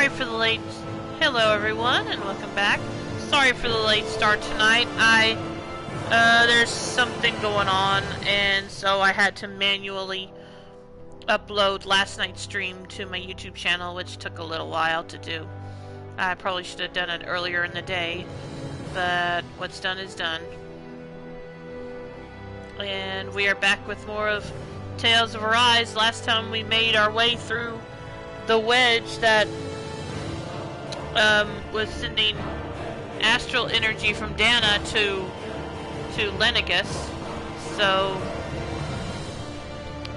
sorry for the late... Hello everyone, and welcome back. Sorry for the late start tonight. There's something going on, and so I had to manually upload last night's stream to my YouTube channel, which took a little while to do. I probably should have done it earlier in the day, but what's done is done. And we are back with more of Tales of Arise. Last time we made our way through the wedge that was sending astral energy from Dana to Lenagis. So,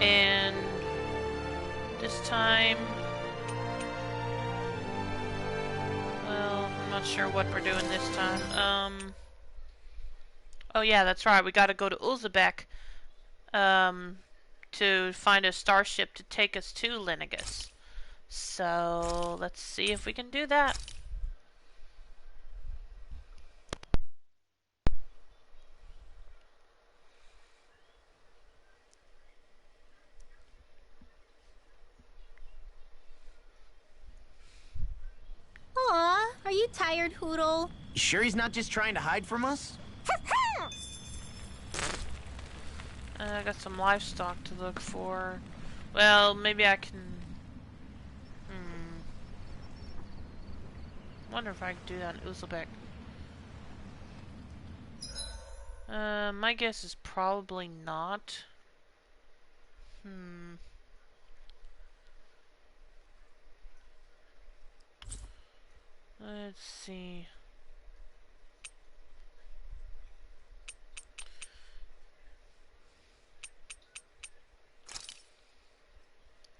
and this time, well, I'm not sure what we're doing this time. Oh yeah, that's right. We got to go to Uzbek to find a starship to take us to Lenagis. So let's see if we can do that. Aw, are you tired, Hoodle? You sure he's not just trying to hide from us? I got some livestock to look for. Well, maybe I can... wonder if I can do that in Uzbek. My guess is probably not. Let's see.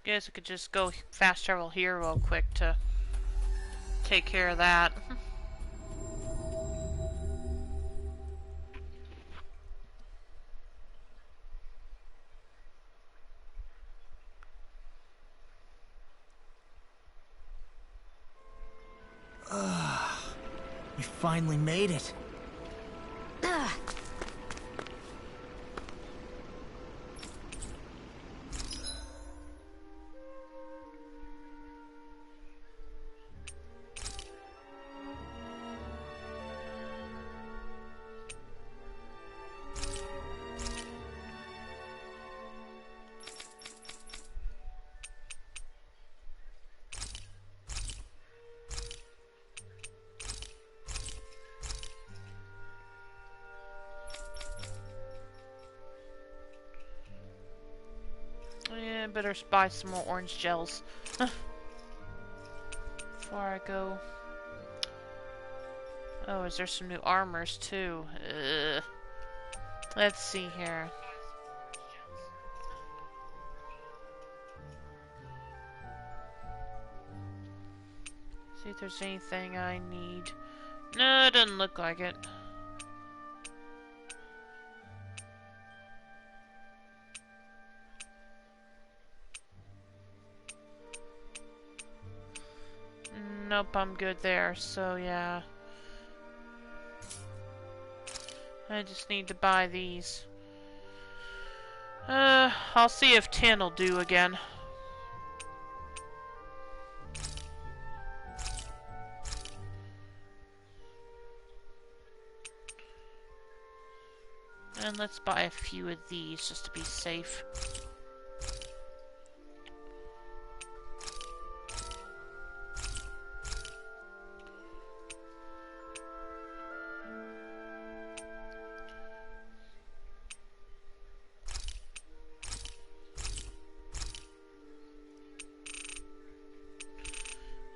Guess I could just go fast travel here real quick to take care of that. We finally made it. Yeah, better buy some more orange gels before I go. Oh, is there some new armors too? Let's see here. See if there's anything I need. No, it doesn't look like it. Nope, I'm good there, so yeah. I just need to buy these. I'll see if 10 will do again. And let's buy a few of these just to be safe.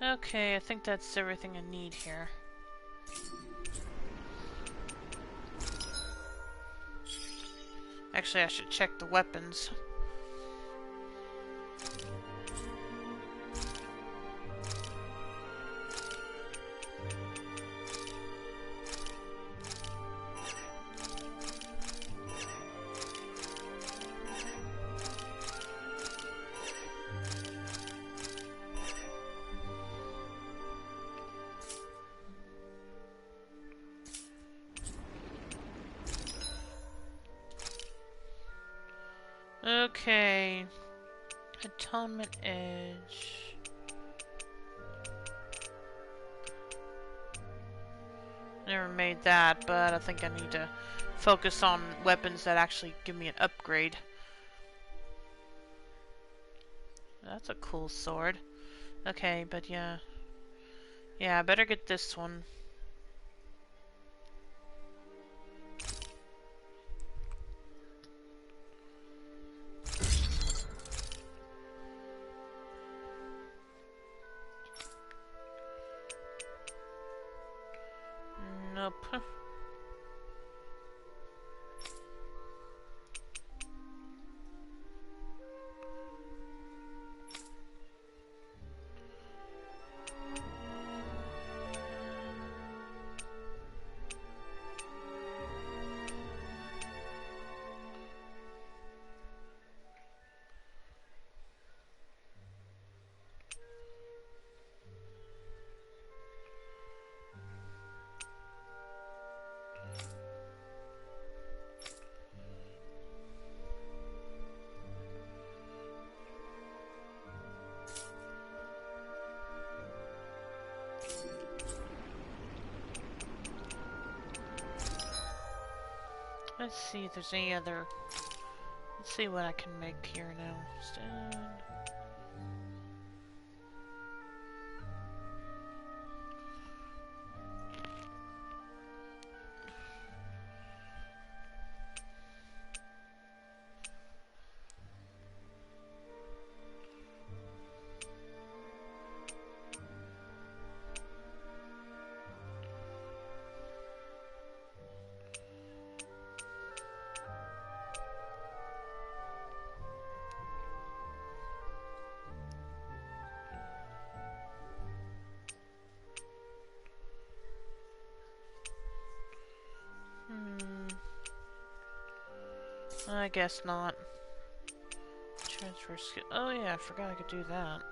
Okay, I think that's everything I need here. Actually, I should check the weapons. Okay. Atonement Edge. Never made that, but I think I need to focus on weapons that actually give me an upgrade. That's a cool sword. Okay, but yeah. Yeah, I better get this one. Nope. Let's see if there's any other... Let's see what I can make here now. Stand. I guess not. Transfer skill. Oh yeah, I forgot I could do that.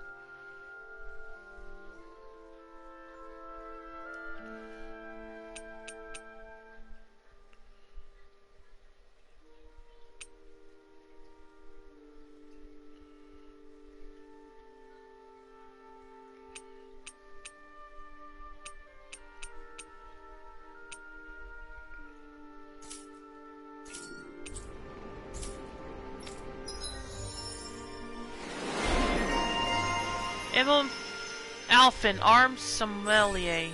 Emil Alphin, Arms Sommelier.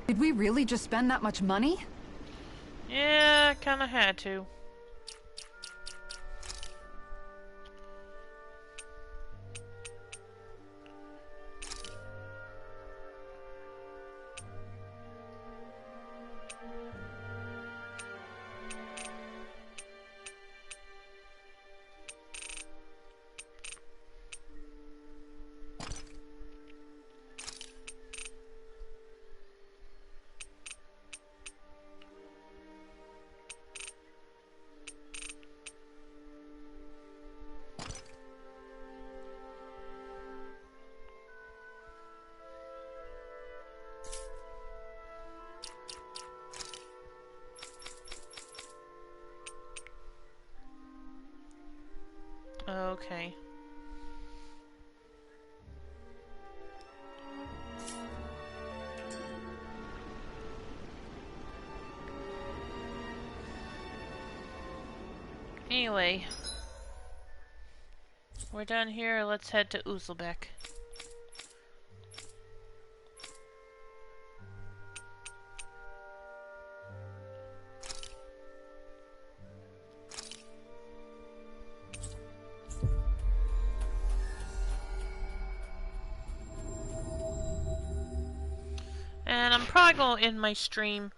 Did we really just spend that much money? Yeah, kinda had to. Okay. Anyway, we're done here. Let's head to Uzelbeck. And I'm probably going to end my stream.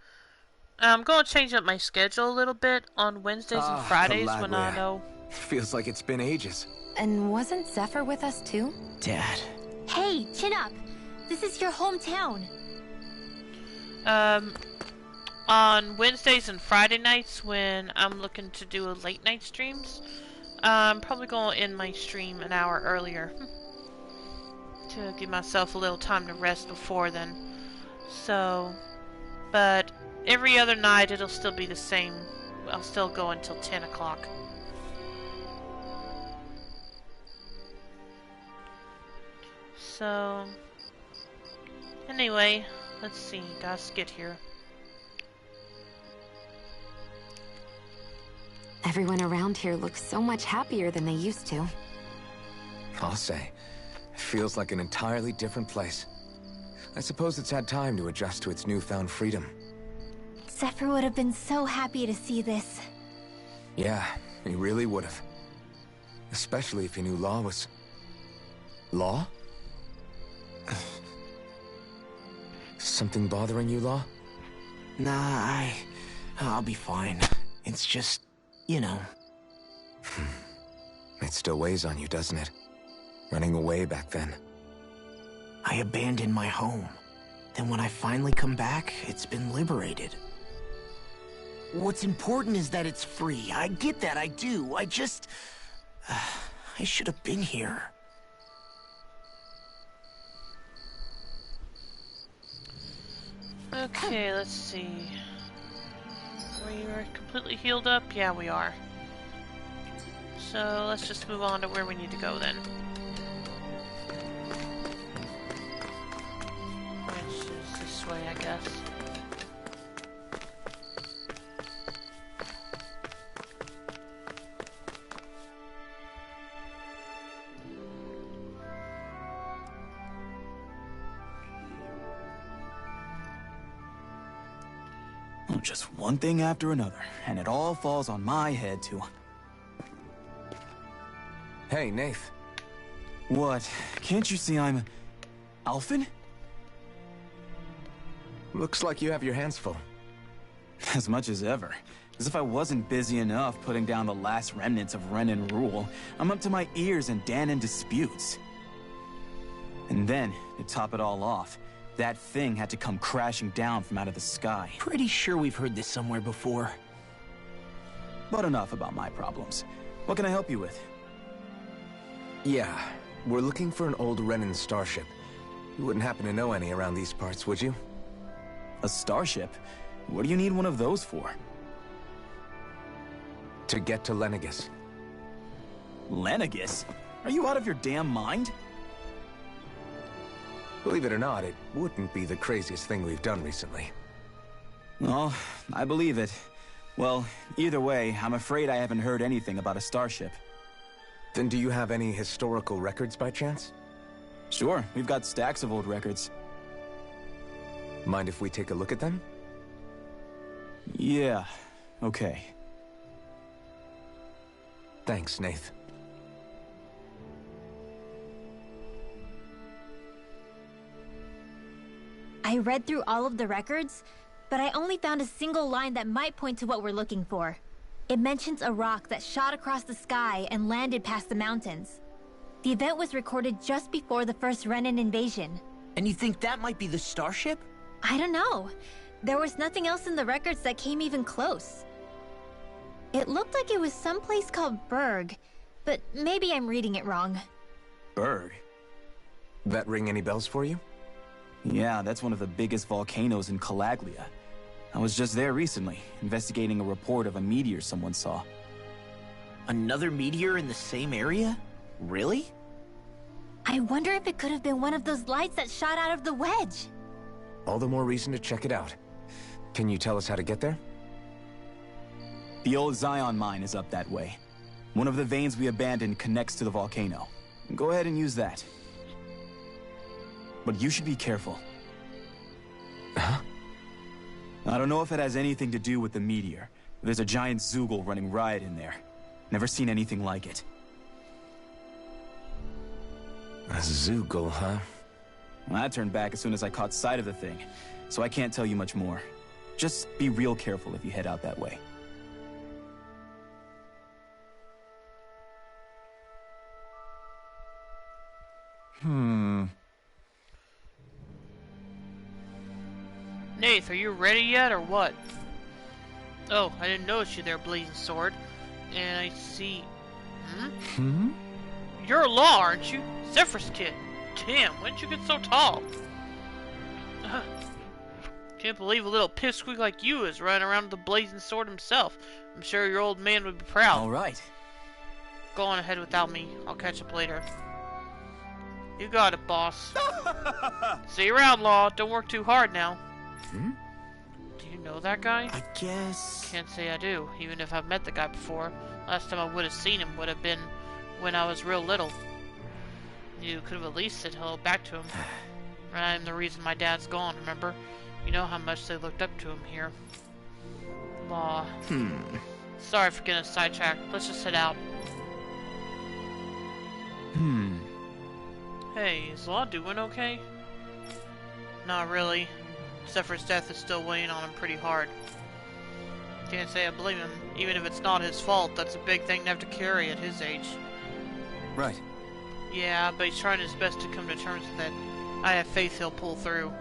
I'm going to change up my schedule a little bit on Wednesdays and Fridays when I know. Feels like it's been ages. And wasn't Zephyr with us too? Dad. Hey, chin up. This is your hometown. On Wednesdays and Friday nights when I'm looking to do a late night streams, I'm probably going to end my stream an hour earlier to give myself a little time to rest before then. So, But every other night it'll still be the same. I'll still go until 10 o'clock. So, anyway, let's see. Gotta skid here. Everyone around here looks so much happier than they used to. I'll say. It feels like an entirely different place. I suppose it's had time to adjust to its newfound freedom. Zephyr would have been so happy to see this. Yeah, he really would have. Especially if he knew Law was... Law? Something bothering you, Law? Nah, I'll be fine. It's just, you know. It still weighs on you, doesn't it? Running away back then. I abandoned my home. Then when I finally come back, it's been liberated. What's important is that it's free. I get that, I do. I just... I should have been here. Okay, let's see. We are completely healed up? Yeah, we are. So, let's just move on to where we need to go then. Which is this way, I guess. Just one thing after another, and it all falls on my head too. Hey, Nath. What? Can't you see I'm... Alphen? Looks like you have your hands full. As much as ever. As if I wasn't busy enough putting down the last remnants of Renan rule, I'm up to my ears in Danon disputes. And then, to top it all off, that thing had to come crashing down from out of the sky. Pretty sure we've heard this somewhere before. But enough about my problems. What can I help you with? Yeah, we're looking for an old Renan starship. You wouldn't happen to know any around these parts, would you? A starship? What do you need one of those for? To get to Lenagis. Lenagis? Are you out of your damn mind? Believe it or not, it wouldn't be the craziest thing we've done recently. Oh, I believe it. Well, either way, I'm afraid I haven't heard anything about a starship. Then do you have any historical records by chance? Sure, we've got stacks of old records. Mind if we take a look at them? Yeah, okay. Thanks, Nath. I read through all of the records, but I only found a single line that might point to what we're looking for. It mentions a rock that shot across the sky and landed past the mountains. The event was recorded just before the first Renan invasion. And you think that might be the starship? I don't know. There was nothing else in the records that came even close. It looked like it was someplace called Berg, but maybe I'm reading it wrong. Berg? That ring any bells for you? Yeah, that's one of the biggest volcanoes in Calaglia. I was just there recently, investigating a report of a meteor someone saw. Another meteor in the same area? Really? I wonder if it could have been one of those lights that shot out of the wedge. All the more reason to check it out. Can you tell us how to get there? The old Zion mine is up that way. One of the veins we abandoned connects to the volcano. Go ahead and use that. But you should be careful. Huh? I don't know if it has anything to do with the meteor. But there's a giant Zoogle running riot in there. Never seen anything like it. A Zoogle, huh? Well, I turned back as soon as I caught sight of the thing, so I can't tell you much more. Just be real careful if you head out that way. Nath, are you ready yet, or what? Oh, I didn't notice you there, Blazing Sword. And I see... You're Law, aren't you? Zephyr's kid. Damn, when did you get so tall? Can't believe a little pipsqueak like you is running around with the blazing sword himself. I'm sure your old man would be proud. All right. Go on ahead without me. I'll catch up later. You got it, boss. See you around, Law. Don't work too hard now. Do you know that guy? I guess... Can't say I do, even if I've met the guy before. Last time I would have seen him would have been when I was real little. You could have at least said hello back to him. I'm the reason my dad's gone, remember? You know how much they looked up to him here. Law. Sorry for getting sidetracked. Let's just head out. Hey, is Law doing okay? Not really. Zephyr's death is still weighing on him pretty hard. Can't say I blame him. Even if it's not his fault, that's a big thing to have to carry at his age. Right. Yeah, but he's trying his best to come to terms with it. I have faith he'll pull through.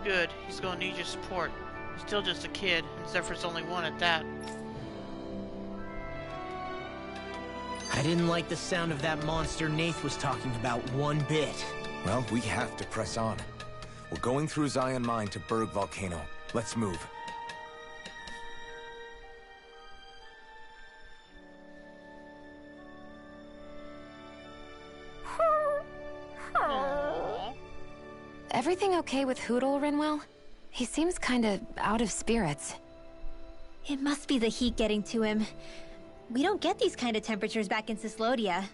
Good. He's gonna need your support. He's still just a kid, and Zephyr's only one at that. I didn't like the sound of that monster Nath was talking about one bit. Well, we have to press on. We're going through Zion Mine to Berg Volcano. Let's move. Everything okay with Hootle, Rinwell? He seems kinda out of spirits. It must be the heat getting to him. We don't get these kind of temperatures back in Cislodia.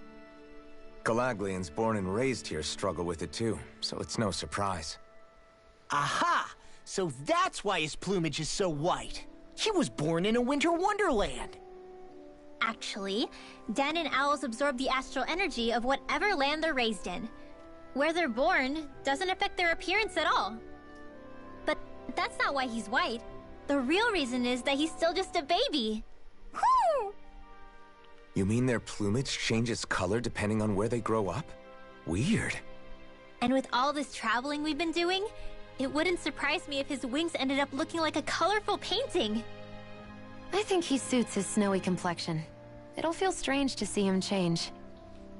Galaglians born and raised here struggle with it too, so it's no surprise. Aha! So that's why his plumage is so white. He was born in a winter wonderland. Actually, Dan and owls absorb the astral energy of whatever land they're raised in. Where they're born doesn't affect their appearance at all. But that's not why he's white. The real reason is that he's still just a baby. You mean their plumage changes color depending on where they grow up? Weird. And with all this traveling we've been doing, it wouldn't surprise me if his wings ended up looking like a colorful painting. I think he suits his snowy complexion. It'll feel strange to see him change.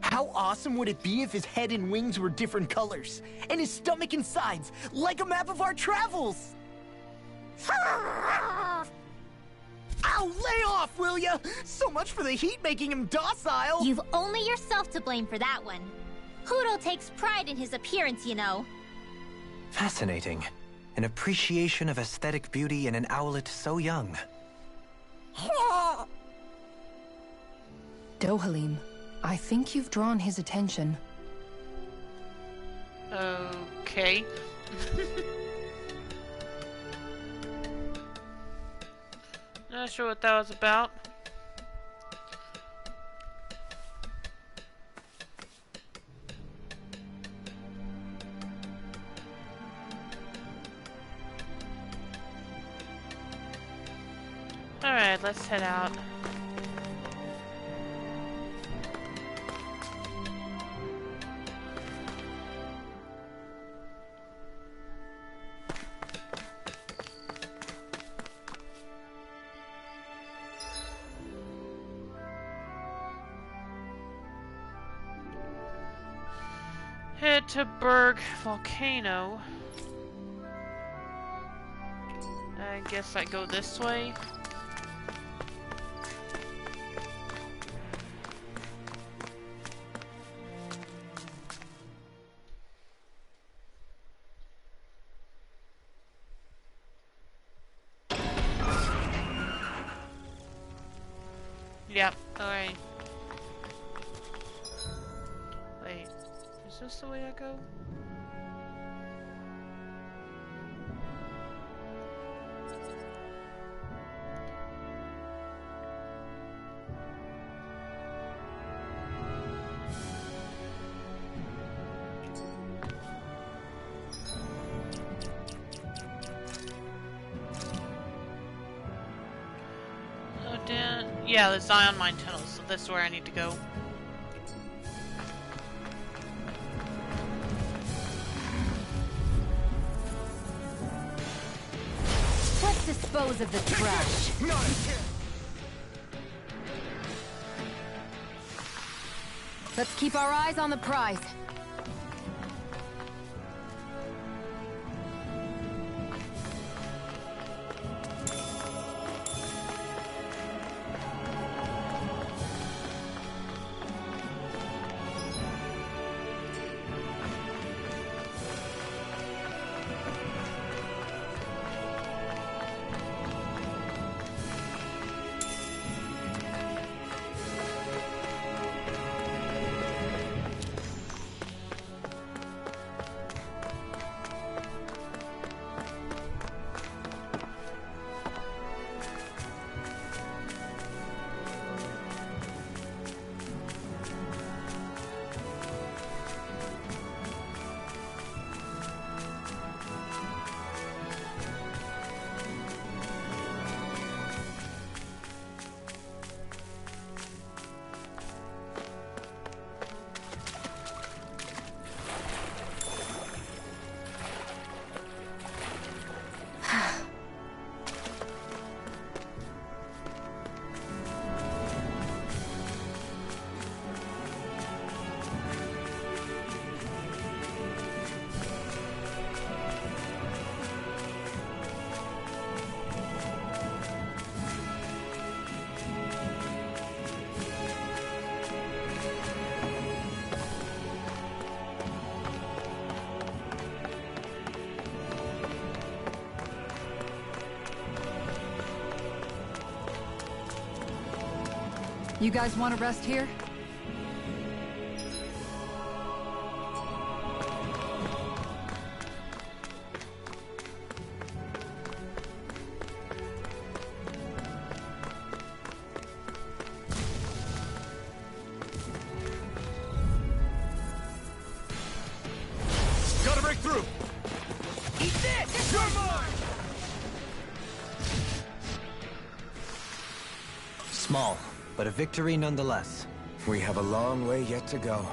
How awesome would it be if his head and wings were different colors? And his stomach and sides, like a map of our travels! Ow, lay off, will ya? So much for the heat making him docile! You've only yourself to blame for that one. Hootle takes pride in his appearance, you know. Fascinating. An appreciation of aesthetic beauty in an owlet so young. Dohalim, I think you've drawn his attention. Okay. Not sure what that was about. Alright, let's head out. Head to Berg Volcano. I guess I go this way. Yep, alright. Wait, is this the way I go? Yeah, the Zion Mine tunnels, so that's where I need to go. Let's dispose of the trash. Let's keep our eyes on the prize. You guys want to rest here? Gotta break through! Eat this! You're mine! Small, but a victory nonetheless. We have a long way yet to go.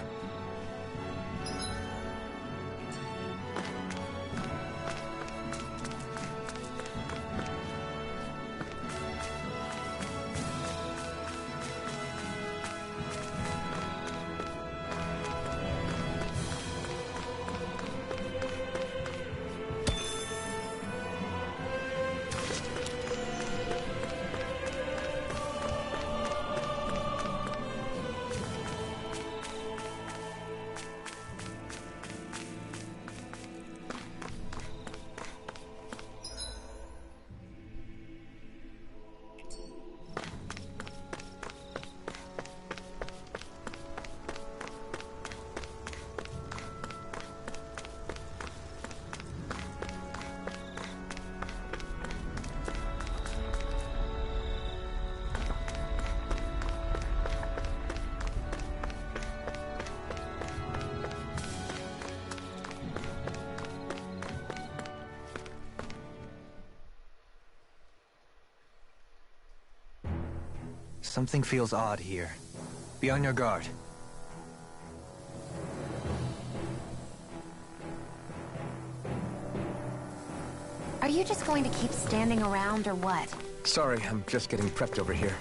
Something feels odd here. Be on your guard. Are you just going to keep standing around or what? Sorry, I'm just getting prepped over here.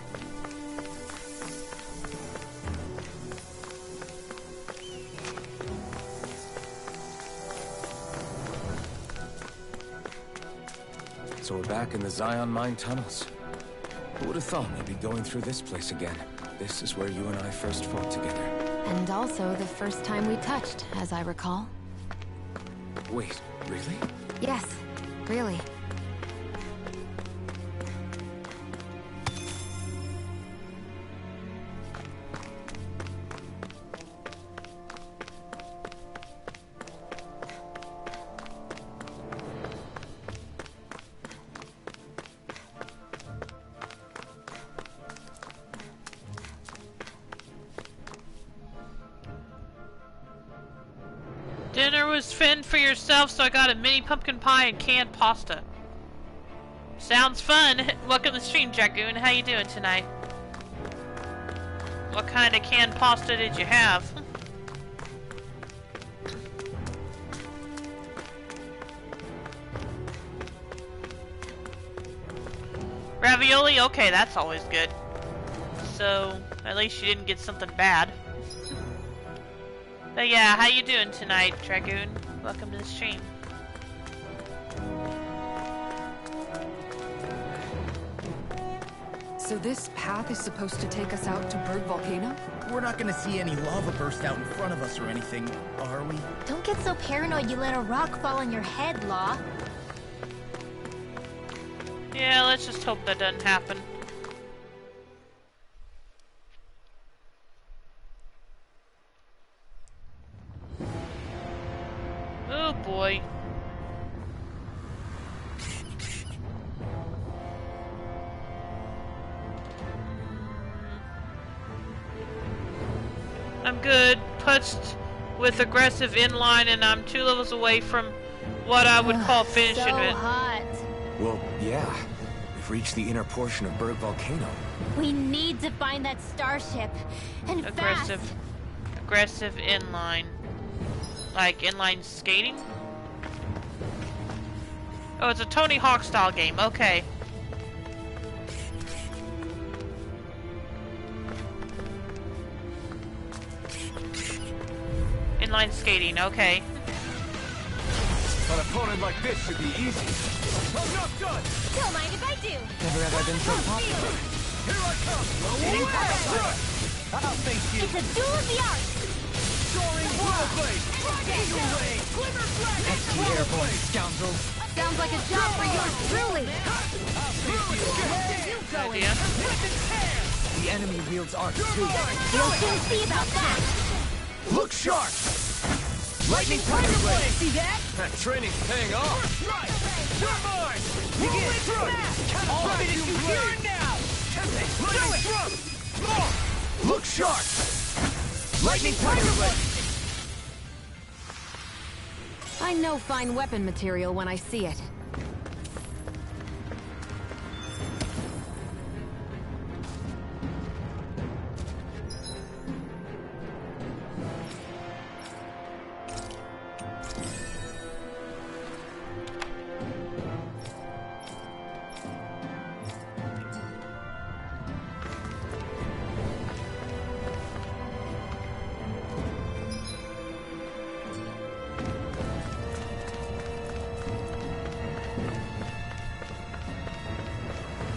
So we're back in the Zion Mine tunnels. Who would have thought we'd be going through this place again? This is where you and I first fought together. And also the first time we touched, as I recall. Wait, really? Yes, really. Dinner was fend for yourself, so I got a mini pumpkin pie and canned pasta. Sounds fun. Welcome to the stream, Dragoon. How you doing tonight? What kind of canned pasta did you have? Ravioli? Okay, that's always good. So, at least you didn't get something bad. But yeah, how you doing tonight, Dragoon? Welcome to the stream. So this path is supposed to take us out to Berg Volcano? We're not gonna see any lava burst out in front of us or anything, are we? Don't get so paranoid you let a rock fall on your head, Law. Yeah, let's just hope that doesn't happen. Oh boy. I'm good. Putzed with aggressive inline, and I'm 2 levels away from what I would call finishing So it. hot. Well, yeah. We've reached the inner portion of Berg Volcano. We need to find that starship. And Aggressive. fast. Aggressive inline. Like inline skating? Oh, it's a Tony Hawk style game. Okay. Inline skating. Okay. An opponent like this should be easy. I'm not done! Don't mind if I do. Never have I been so popular. Here I come! I'll face you! It's a duel of the arts. Soaring Wildblade! Eagle Ray! Glimmer Flash! Pesky airborne scoundrels. Sounds like a job for yours truly. I'll face you! Idea. The enemy wields arcs too. You'll soon see about that! Look sharp! Lightning Tiger Blade! See that? That training's paying off! Right! You're mine! Begin! All finish you here and now! Lightning thrust! More! Look sharp! Lightning Tiger Blade! I know fine weapon material when I see it.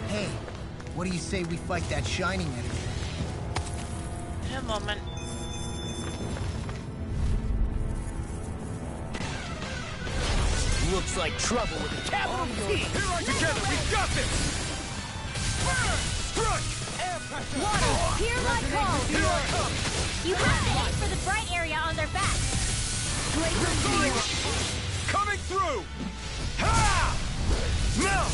Hey, what do you say we fight that shining enemy? In a moment. Looks like trouble with a capital T! Here are together! We've got this! Burn! Strike! Air pressure! Water, hear my call! Here I come! You have to aim for the bright area on their back! Coming through! Ha! Now!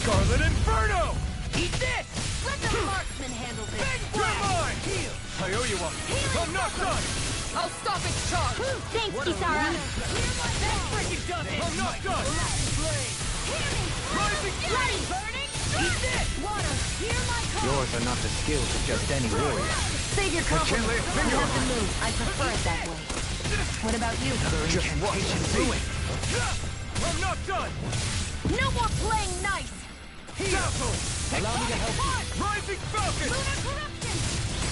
Scarlet Inferno! Eat this! Let the marksman handle this! Big You're blast! mine! I owe you one. I'm not done! I'll stop its charge! Thanks, Kisara! That freaking does it! I'm not done! Rising Bloody! Eat this! Water, hear my call! Yours are not the skills of just any warrior. Save your can't compliments. lay a finger You on have the move. I prefer it that way. What about you? Just watch and do it! I'm not done! No more playing nice! Dazzle! Allow me to help you. Rising Falcon! Lunar corruption!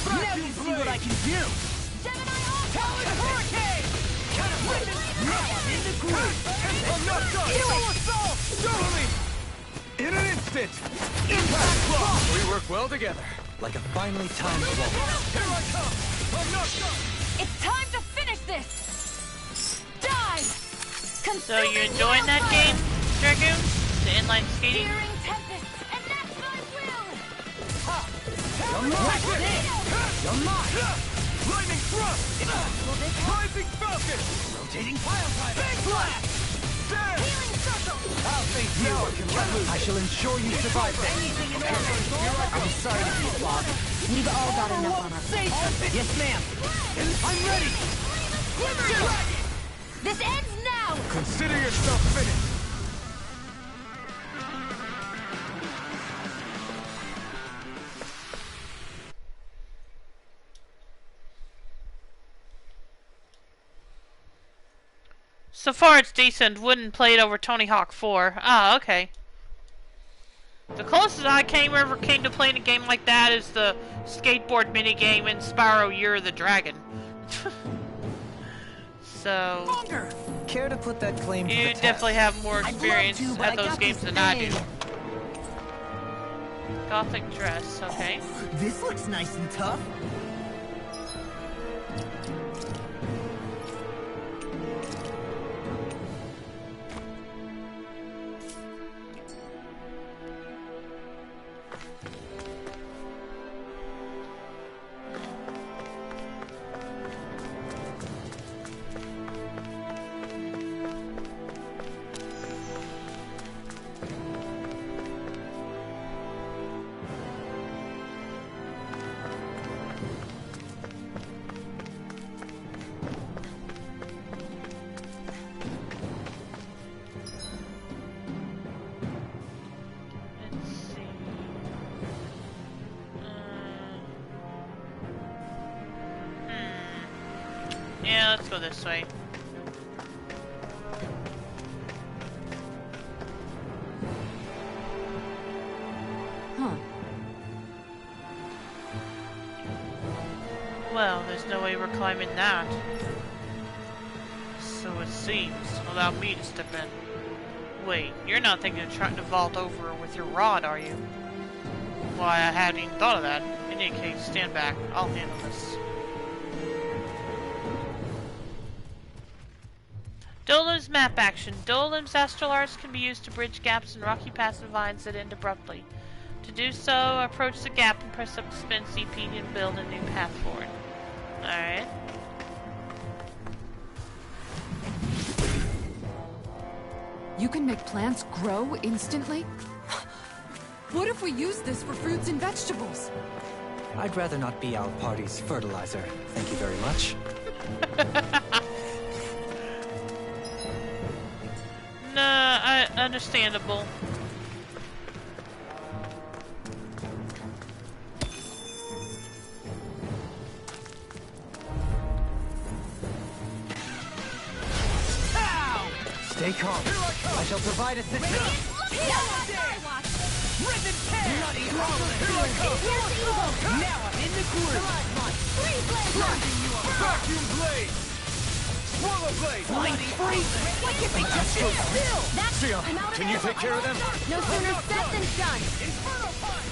Now you see what I can do! Gemini Ultra! Talon Hurricane! In the groove! I'm not done! Assault! Totally! In an instant! Impact block! We work well together. Like a finely timed ball. Here I come! I'm not done! It's time to finish this! Die! So you enjoying that game, Dragoon? The inline skating? Searing tempest, and that's my will! You're mine! Lightning thrust! Rising Falcon! Rotating pile driver! Big blast! Damn! Healing circle! I'll face you! I shall ensure you survive this. I'm sorry to be a flop. We've all got enough on our plates. Yes, ma'am! I'm ready! This ends now! Consider yourself finished! So far it's decent. Wouldn't play it over Tony Hawk 4. Ah, okay. The closest I ever came to playing a game like that is the skateboard minigame in Spyro You're the Dragon. So Care to put that claim to you the test? definitely have more I'd love experience to, but I at those got games this than I do. thing. Gothic dress, okay. This looks nice and tough. Let's see. Yeah, let's go this way. Huh. Well, there's no way we're climbing that. So it seems. Allow me to step in. Wait, you're not thinking of trying to vault over with your rod, are you? Why, I hadn't even thought of that. In any case, stand back. I'll handle this. Dolim's map action. Dolim's astral arts can be used to bridge gaps in rocky paths and vines that end abruptly. To do so, approach the gap and press up to spin CP and build a new path forward. Alright. You can make plants grow instantly? What if we use this for fruits and vegetables? I'd rather not be our party's fertilizer. Thank you very much. Nah, understandable. Stay calm. I shall provide assistance. Rhythm 10! Bloody howling! Here I come! Now I'm in the groove! Plunging you up! Vacuum blade! Swallow blade! Bloody freak! Why can't they just stay still? Sia, can you take care of them? No sooner said than done. Inferno punch!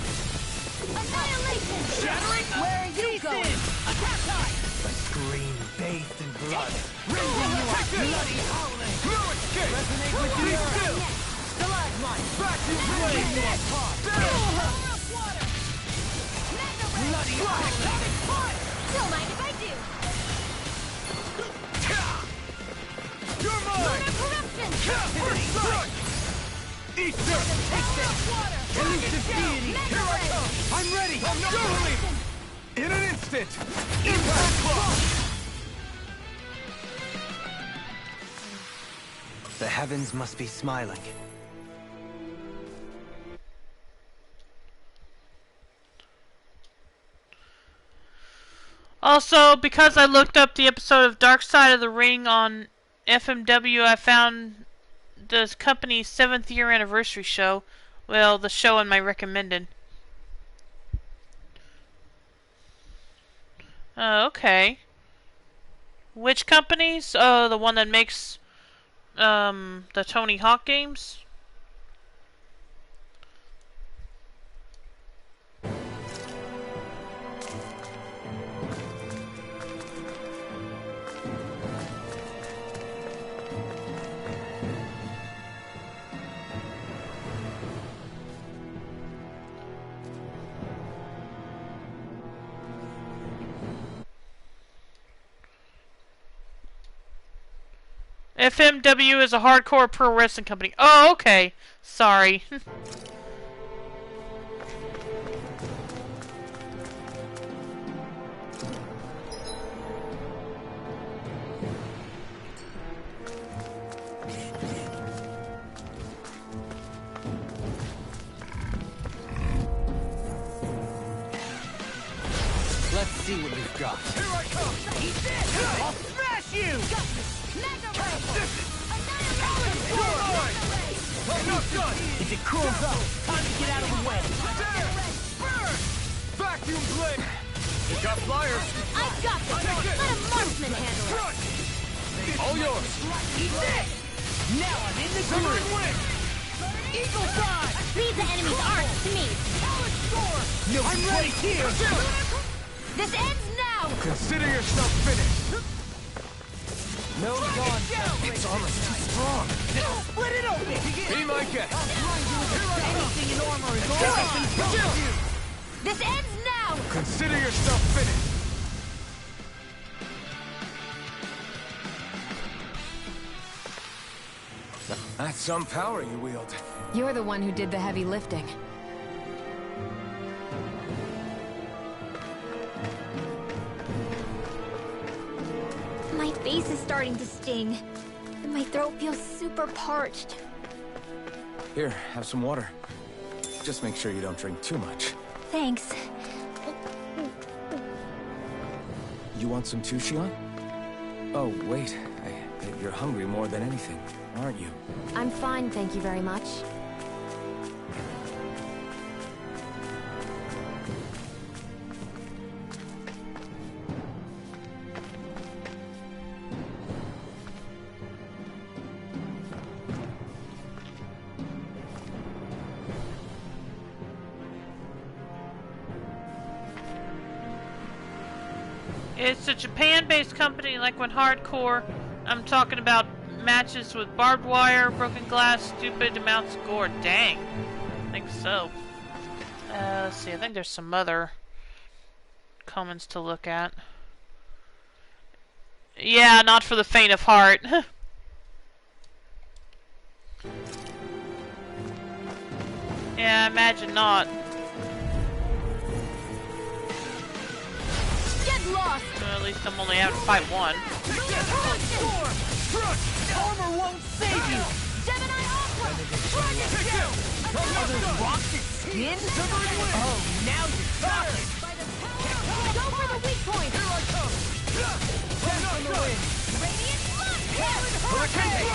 Annihilation! Shattering! Where are you Cease going? in! Attack time! A scream bathed in blood. Rending you up! Bloody howling! No escape! Resonate with the earth! Stalagmite! Vacuum blade! Bloody howling! Don't mind if I do. You're mine! Corruption! First strike! Eat this! Take this! Elusive deity! Here I come! I'm ready! I'm not leaving! In an instant! Impact clock! The heavens must be smiling. Also, because I looked up the episode of Dark Side of the Ring on FMW, I found the company's 7th year anniversary show. Well, the show in my recommended. Okay. Which companies? Oh, the one that makes the Tony Hawk games? FMW is a hardcore pro wrestling company. Oh, okay. Sorry. Let's see what we've got. Here I come! Eat this! I'll smash you! I'm not done! If it cools up, time to get out of the way. There! Burn! Vacuum blade! You got flyers! I've got this. Take it! Let a marksman handle it. Crunch! All yours! Eat this! Now I'm in the Simmering groove. wing! Eagle Fly! Leave the enemy's arc to me. No I'm ready here! This ends now. Consider yourself finished! No dawn. It's almost too strong! Split it open! Be my guest! Anything in armor is all. This ends now. Consider yourself finished! That's some power you wield. You're the one who did the heavy lifting. My face is starting to sting, and my throat feels super parched. Here, have some water. Just make sure you don't drink too much. Thanks. You want some too, Shion? Oh, wait. You're hungry more than anything, aren't you? I'm fine, thank you very much. It's a Japan-based company, like when hardcore. I'm talking about matches with barbed wire, broken glass, stupid amounts of gore. Dang. I think so. Let's see, I think there's some other comments to look at. Yeah, not for the faint of heart. Yeah, imagine not. Get lost! Well, at least I'm only having to fight one. Armor won't save you! Gemini Aqua! Are those rocks its skin? Oh, now you're talking! Go for the weak point! Here I come! Death on the wind! Radiant Hurricane!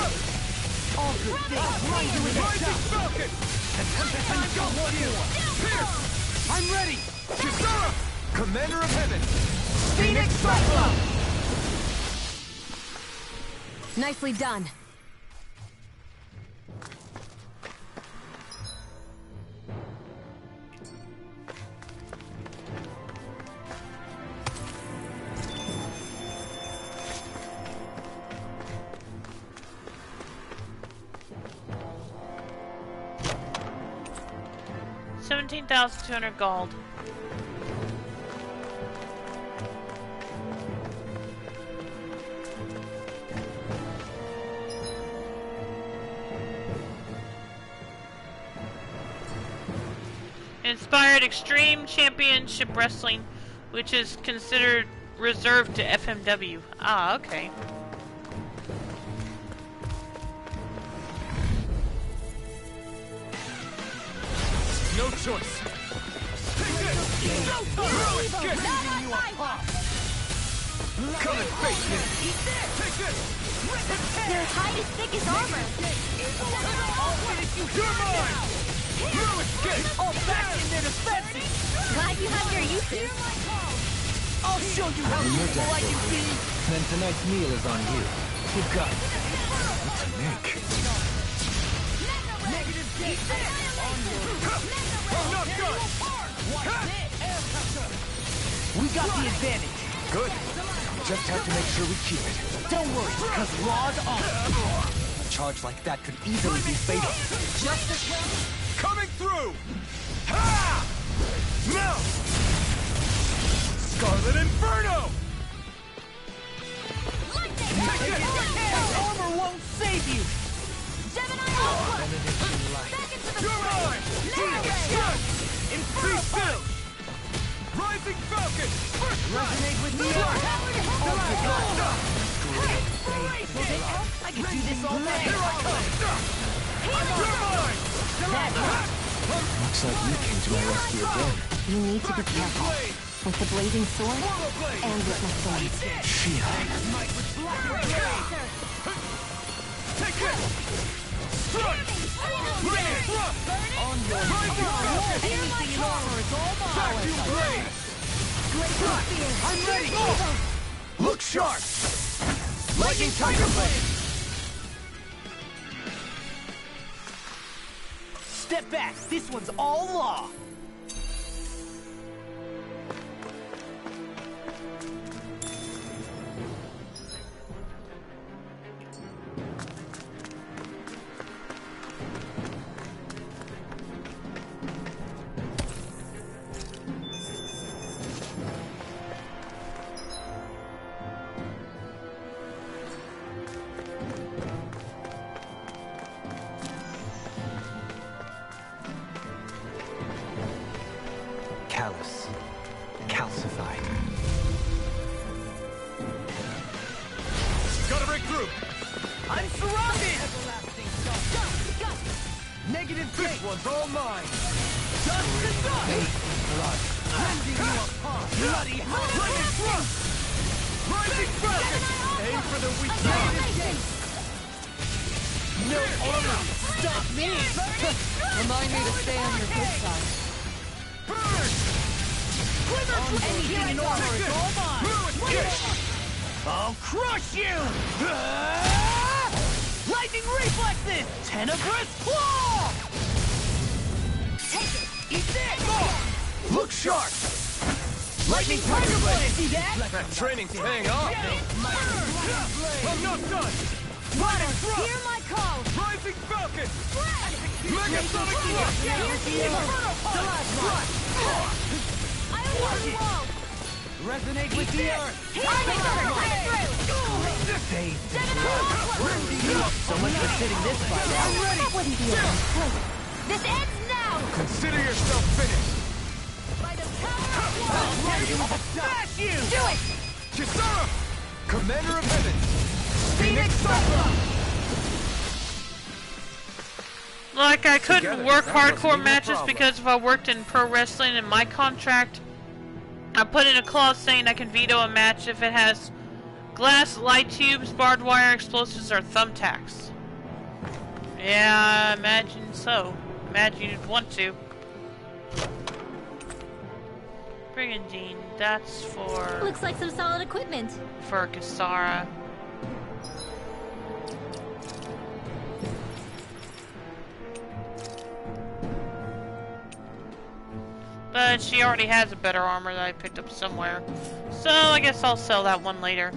All good things run you in the Falcon! I'm ready! Kisara! Commander of Heaven! Phoenix Cyclone! Nicely done. $17,200 gold. Inspired Extreme Championship Wrestling, which is considered reserved to FMW. Ah, okay. No choice. Come and face me. Take this. Their hide is thick as armor. I'll finish you. You're mine. No escape. All back in their defenses. Glad you have your uses. I'll show you how useful I can be. Then tonight's meal is on you. You got it. What to make? Negative gate. I'm not done. We got the advantage. Good. Just have to make sure we keep it. Don't worry, because Law's on. A charge like that could easily be fatal. Justice coming through. Ha! Now! Scarlet Inferno! Armor won't save you! Gemini Aqua! You're mine! Be still! Rising Falcon! Resonate with me! I could do this all day. Here I come! You're mine! Looks like you came to my rescue again. You need to be careful. With the blazing sword and with my thorns. She-Hulk. Take it! Strike! Lightning thrust! On your Rising Falcon! Anything in armor is all Vacuum blade! I'm ready! Look sharp! Lightning Tiger Blade! Step back! This one's all law! Callous. Calcified. Gotta break through! I'm surrounded! Negative this one's all mine! Dust to dust! Blood. Rending you apart! Bloody hell! Lightning thrust! Rising Falcon! Aim for the weak side! No armor! Stop me! Remind me to stay on your good side. Burn! Anything in armor is all mine! I'll crush you! Lightning reflexes! Tenebrous claw! Take it. Eat this! Look sharp! Lightning tiger blade! See that? That training's paying off. I'm not done! Lightning thrust! Hear my call. Rising Falcon! Megasonic Thrust! Inferno Punch! I want wall! Resonate with the earth! Save. So much for sitting this fight out. I'm ready! That wouldn't be a mistake. This ends now! Consider yourself finished. By the power of war! Smash you! Do it! Kisara! Commander of Heaven! Phoenix Cyclone! Like, I couldn't Together, work that wasn't hardcore even a matches problem. because if I worked in pro wrestling in my contract, I put in a clause saying I can veto a match if it has glass, light tubes, barbed wire, explosives, or thumbtacks. Yeah, I imagine so. Imagine you'd want to. Brigandine, that's for Looks like some solid equipment. Kisara. But she already has a better armor that I picked up somewhere. So I guess I'll sell that one later.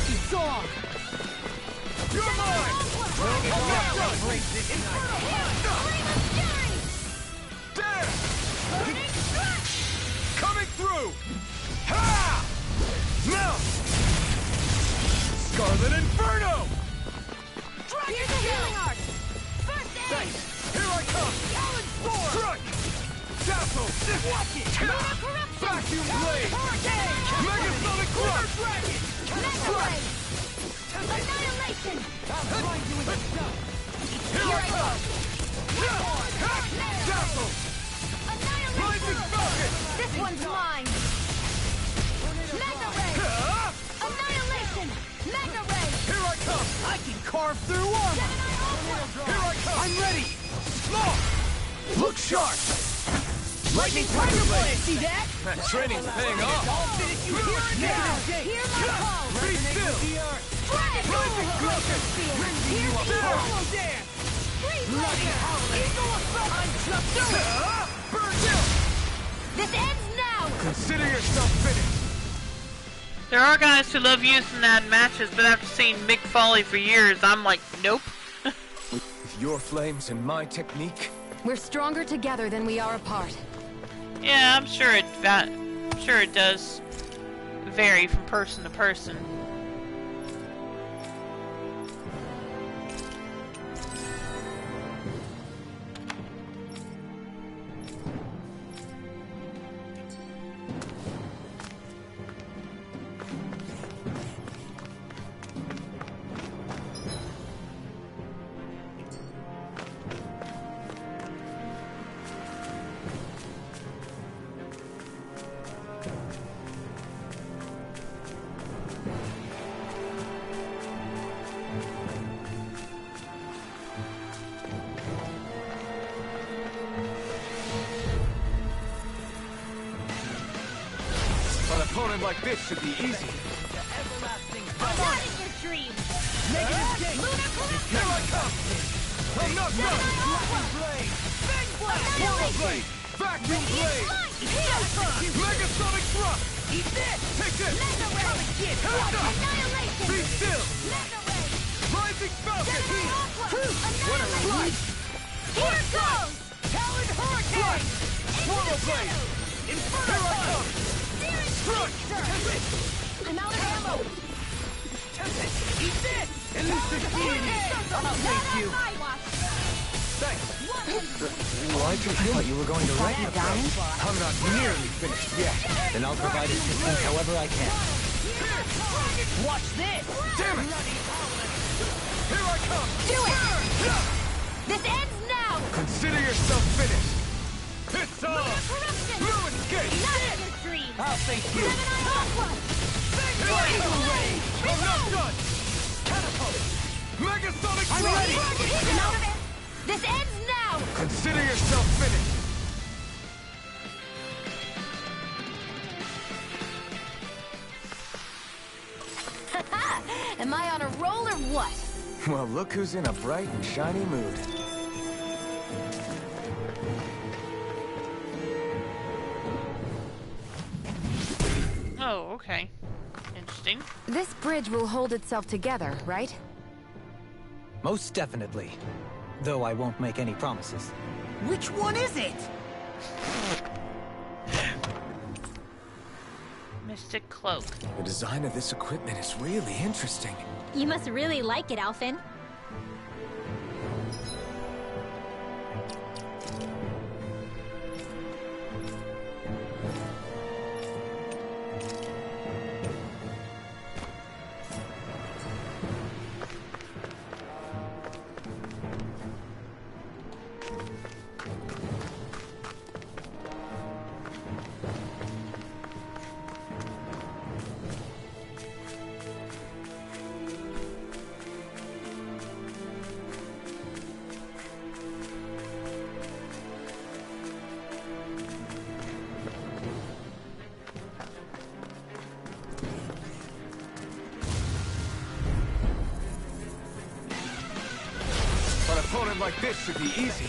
It's on! You're mine! Coming through! Ha! Now! Scarlet Inferno! Here's the healing art! First aid! Thanks! Here I come! Talon Sword! Strike! Dazzle! Watch it! Vacuum Blade! Hurricane! Megasonic Quarter Crush! Dragon! Mega Blade! Annihilation! I'll grind you into dust! Here I come! Dazzle! Rising Falcon! This one's mine! Mega Ray! Annihilation! Mega Ray! Here I come! I can carve through armor! Here I come! I'm ready! Slow! Look sharp! Lightning Tiger Blade! See that? That training's paying off! I'll finish you here and now! Hear my call! Be still! Dragon! Rising Falcon! Rending you apart! Hollow Dance! Bloody Howling! Eagle Assault! I'm just doing it! Burn down! This ends now! Consider yourself finished! There are guys who love using that in matches, but after seeing Mick Foley for years, I'm like, nope. With your flames and my technique, We're stronger together than we are apart. Yeah, I'm sure it does vary from person to person. an opponent like this should be easy. Not in your dreams! Negative gate! Here I come! I'm not done! Blade! Big Blade! Swallow Blade! Vacuum Blade! Megasonic Thrust! Eat this! Take this! Come and get it! Annihilation! Be still! Mega Ray! Rising Falcon! Annihilation! Here it goes! Talon Hurricane! Swallow Blade! Inferno Here I Punch! come! Strike! I'm out of ammo! Eat this! Elusive Deity! I'll thank you! Thanks! What? I thought you were going to wreck it. I'm not nearly finished yet. Then I'll provide assistance however I can. Watch this! Damn it! Here I come! Do it! This ends now! Consider yourself finished! It's on! Corruption! Ruin Gate! Not in your dreams! I'll thank you! Here I come! I'm not done! Catapult! Megasonic I'm Thrust! ready! I'm out of it! This ends now! Consider yourself finished! Am I on a roll or what? Well, look who's in a bright and shiny mood. Oh, okay. Interesting. This bridge will hold itself together, right? Most definitely. Though I won't make any promises. Which one is it? Mystic Cloak. The design of this equipment is really interesting. You must really like it, Alphen. An opponent like this should be easy.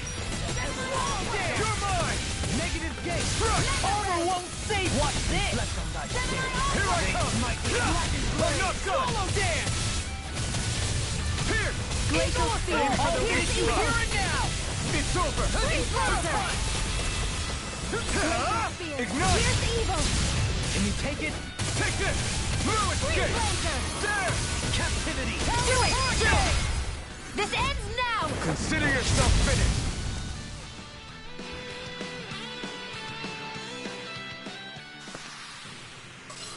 You're mine! Negative gate! Crush! Armor won't save! Watch this! Here I come! I'm not done! Solo dance! Here! Glacial Spear! I'll hit you here and now! It's over! Ignite! Here's evil! Can you take it? Take this! No escape! There! Captivity! Do it! This ends now! Consider yourself finished!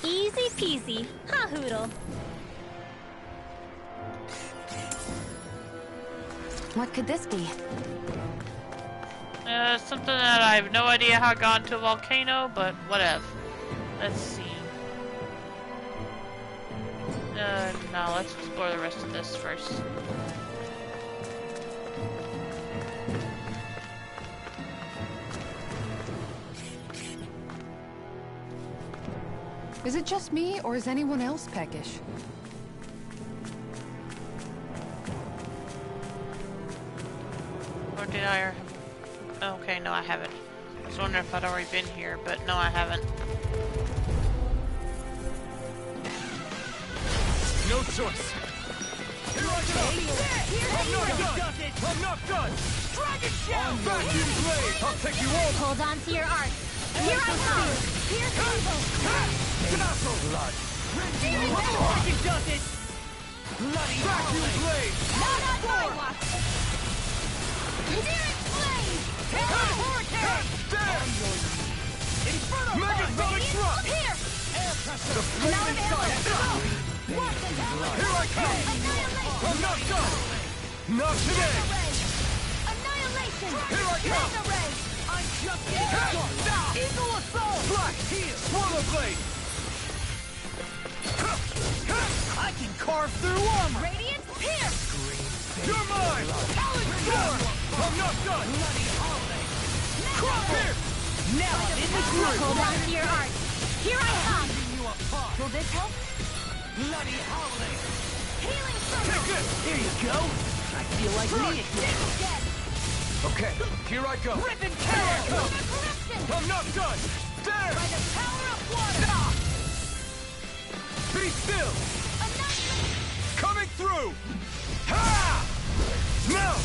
Easy peasy, huh, Hoodle? What could this be? Something that I have no idea how it got into a volcano, but whatever. Let's see. No, let's explore the rest of this first. Is it just me, or is anyone else peckish? Or did I? Okay, no, I haven't. I was wondering if I'd already been here, but no, I haven't. No choice! Here I go! I'm not done! I'm not done! Dragon Shell! Vacuum blade! I'll take you all! Hold on to your art. Here I come! Here's evil! Blood! Dragon does it! Bloody Vacuum blade! Not on my watch! Searing flame! Hurricane! There! Inferno! Megasonic drop! Here! The flame inside! Here I come! I'm not done! Not today! Annihilation! Here I come! Mega ray! I'm just getting started! Eagle Assault! Black! Swallow blade! I can carve through armor! Radiant pierce! You're mine! Talon Storm! I'm not done! Bloody holiday! Crop here! Now I'm in the groove! Hold on to your art. Here I come! You apart! Will this help? Bloody holiday! Healing circle! Take this! Here you go! I feel like me again! Dead! Okay, here I go! Ribbon Tower! Corruption! I'm not done! There! By the power of water! Be still! Annihilation! Coming through! Ha! Now!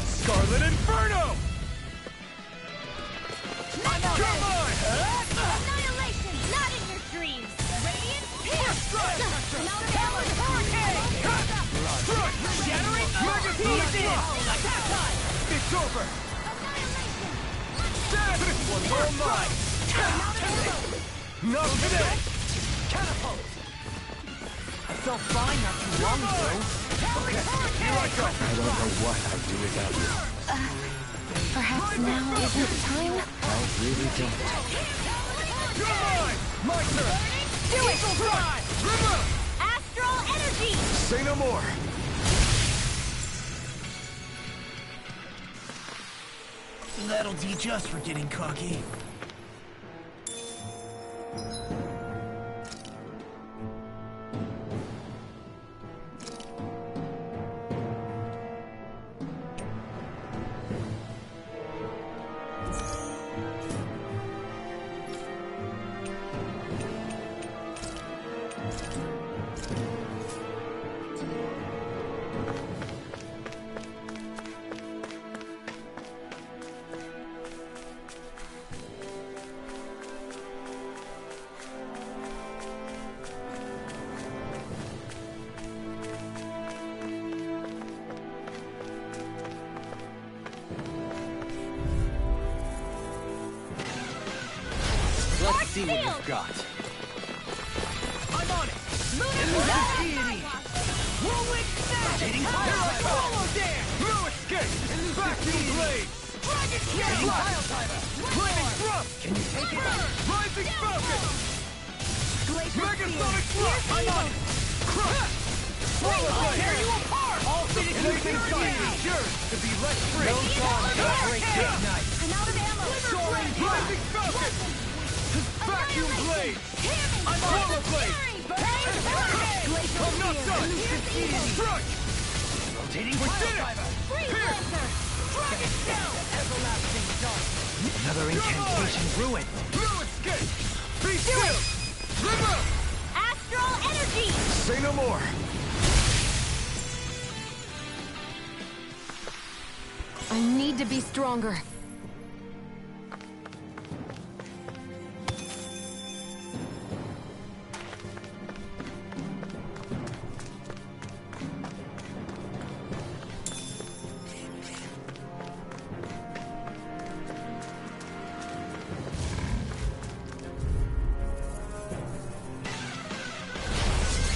Scarlet Inferno! Come on! Annihilation! Not in your dreams! Radiant pierce! Strike! Talon hurricane! Strike! Shattering Megasonic drop! Attack time! It's over! Annihilation! Dead! This one's all mine! Not today! Catapult! I felt fine not too long ago. Okay, here I go! I don't know what I'd do without you. Perhaps now isn't the time? I really don't. You're mine! My turn! Do it! Drive! River! Astral energy! Say no more! That'll teach us for getting cocky. Let's see what you've got. I'm on it. Lunar Deity. Rolling snap. Follow there. No escape. Vacuum blade. Dragon kill. Flaming thrust. Can you take it? Rising falcon. Megasonic thrust. I'm on it. Crush. Swallow blade. Tear you apart. All blazing fire. Sure to be less free. No time to break this night. I'm out of ammo. Soaring rising falcon. Vacuum blade. I'm swallow blade. I'm not done. Strike. Rotating fiber. Pierce. Dragon down. Everlasting dark. Another incantation ruined. No escape. Be still. Live up. Astral energy. Say no more. I need to be stronger.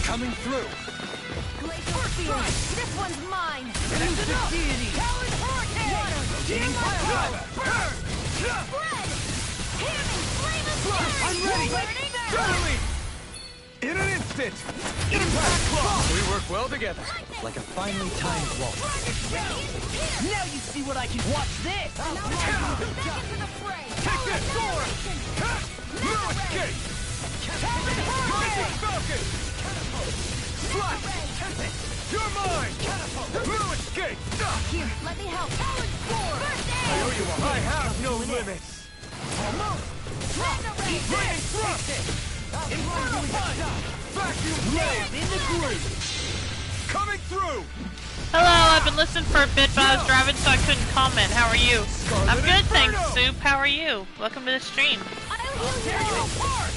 Coming through. This one's mine. Elusive deity. Talon hurricane. Water. Rotating fiber. Burn. Spread. Hamming flame of fury. I'm ready. Totally. In an instant. Impact claw. We work well together. Like a finely timed waltz. Now you see what I can. Watch this. Back into the fray. Take this. Soar. No escape. Rising falcon. Slash. You're mine. No escape. Here, let me help. Talon spore. First aid. I owe you one. I have no limits. Almost. Flaming thrust. Infernal punch. Vacuum blade. In the groove. Coming through. Hello, I've been listening for a bit, but I was driving, so I couldn't comment. How are you? I'm good, thanks, Soup. How are you? Welcome to the stream. Tear you apart.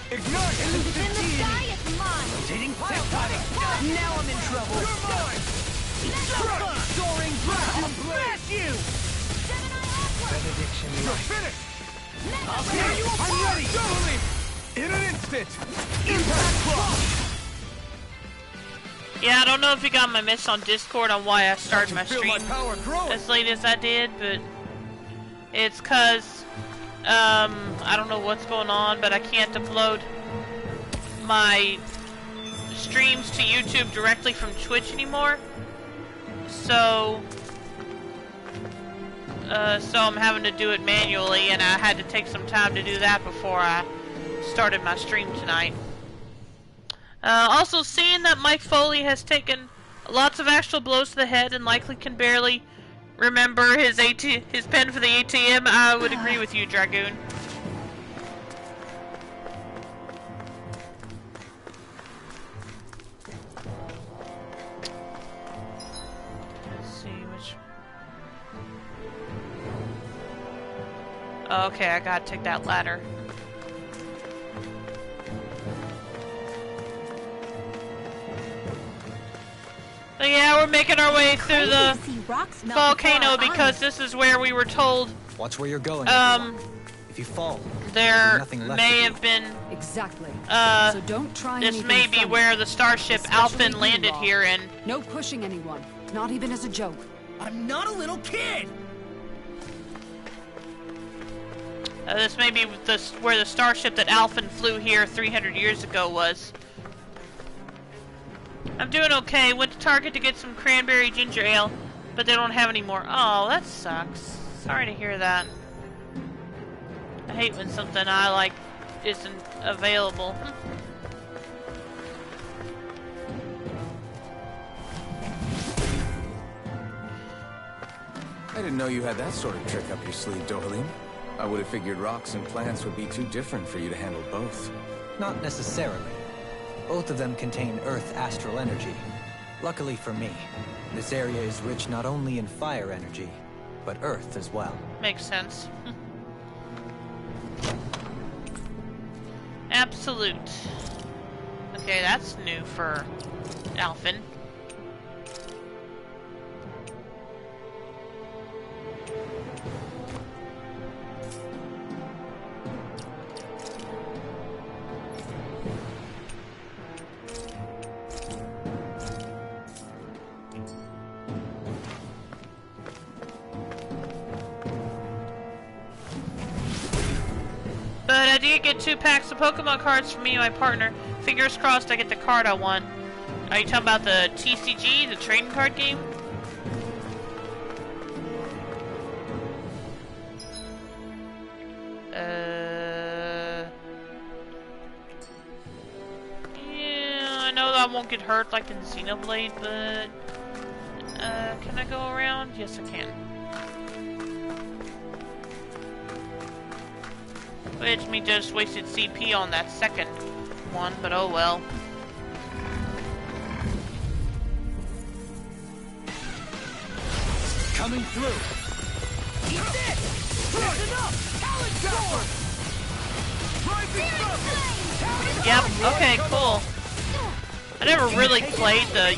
Ignite. Elusive In the deity. sky, it's mine. Rotating pile fighting. Now I'm in trouble. You're mine. Soaring vacuum blade. Smash you. Benediction You're light. finished. I'll tear you apart. I'm ready. Totally. In an instant. Impact claw. Yeah, I don't know if you got my message on Discord on why I started my Feel stream my power growing. as late as I did, but it's cause I don't know what's going on, but I can't upload my streams to YouTube directly from Twitch anymore. So I'm having to do it manually, and I had to take some time to do that before I started my stream tonight. Also, seeing that Mike Foley has taken lots of actual blows to the head and likely can barely remember his pen for the ATM, I would agree with you, Dragoon. Let's see which. Okay, I gotta take that ladder. So yeah, we're making our way through the volcano because this is where we were told Watch where you're going. everyone. If you fall, there nothing left may of have been Exactly. uh So don't try this anything may be funny. where the starship Especially Alphen you, landed Law. here, and No pushing anyone. Not even as a joke. I'm not a little kid. this may be where the starship that Alphen flew here 300 years ago was. I'm doing okay. Went to Target to get some cranberry ginger ale, but they don't have any more. Oh, that sucks. Sorry to hear that. I hate when something I like isn't available. I didn't know you had that sort of trick up your sleeve, Dohalim. I would have figured rocks and plants would be too different for you to handle both. Not necessarily. Both of them contain Earth astral energy. Luckily for me, this area is rich not only in fire energy, but Earth as well. Makes sense. Absolute. Okay, that's new for Alphen. But I did get 2 packs of Pokemon cards from me and my partner. Fingers crossed I get the card I want. Are you talking about the TCG, the trading card game? Yeah, I know that I won't get hurt like in Xenoblade, but... can I go around? Yes, I can. Which me just wasted CP on that second one, but oh well. Coming through. Eat this! That's enough! Talent Power! Rising Yep, okay, cool. I never really played the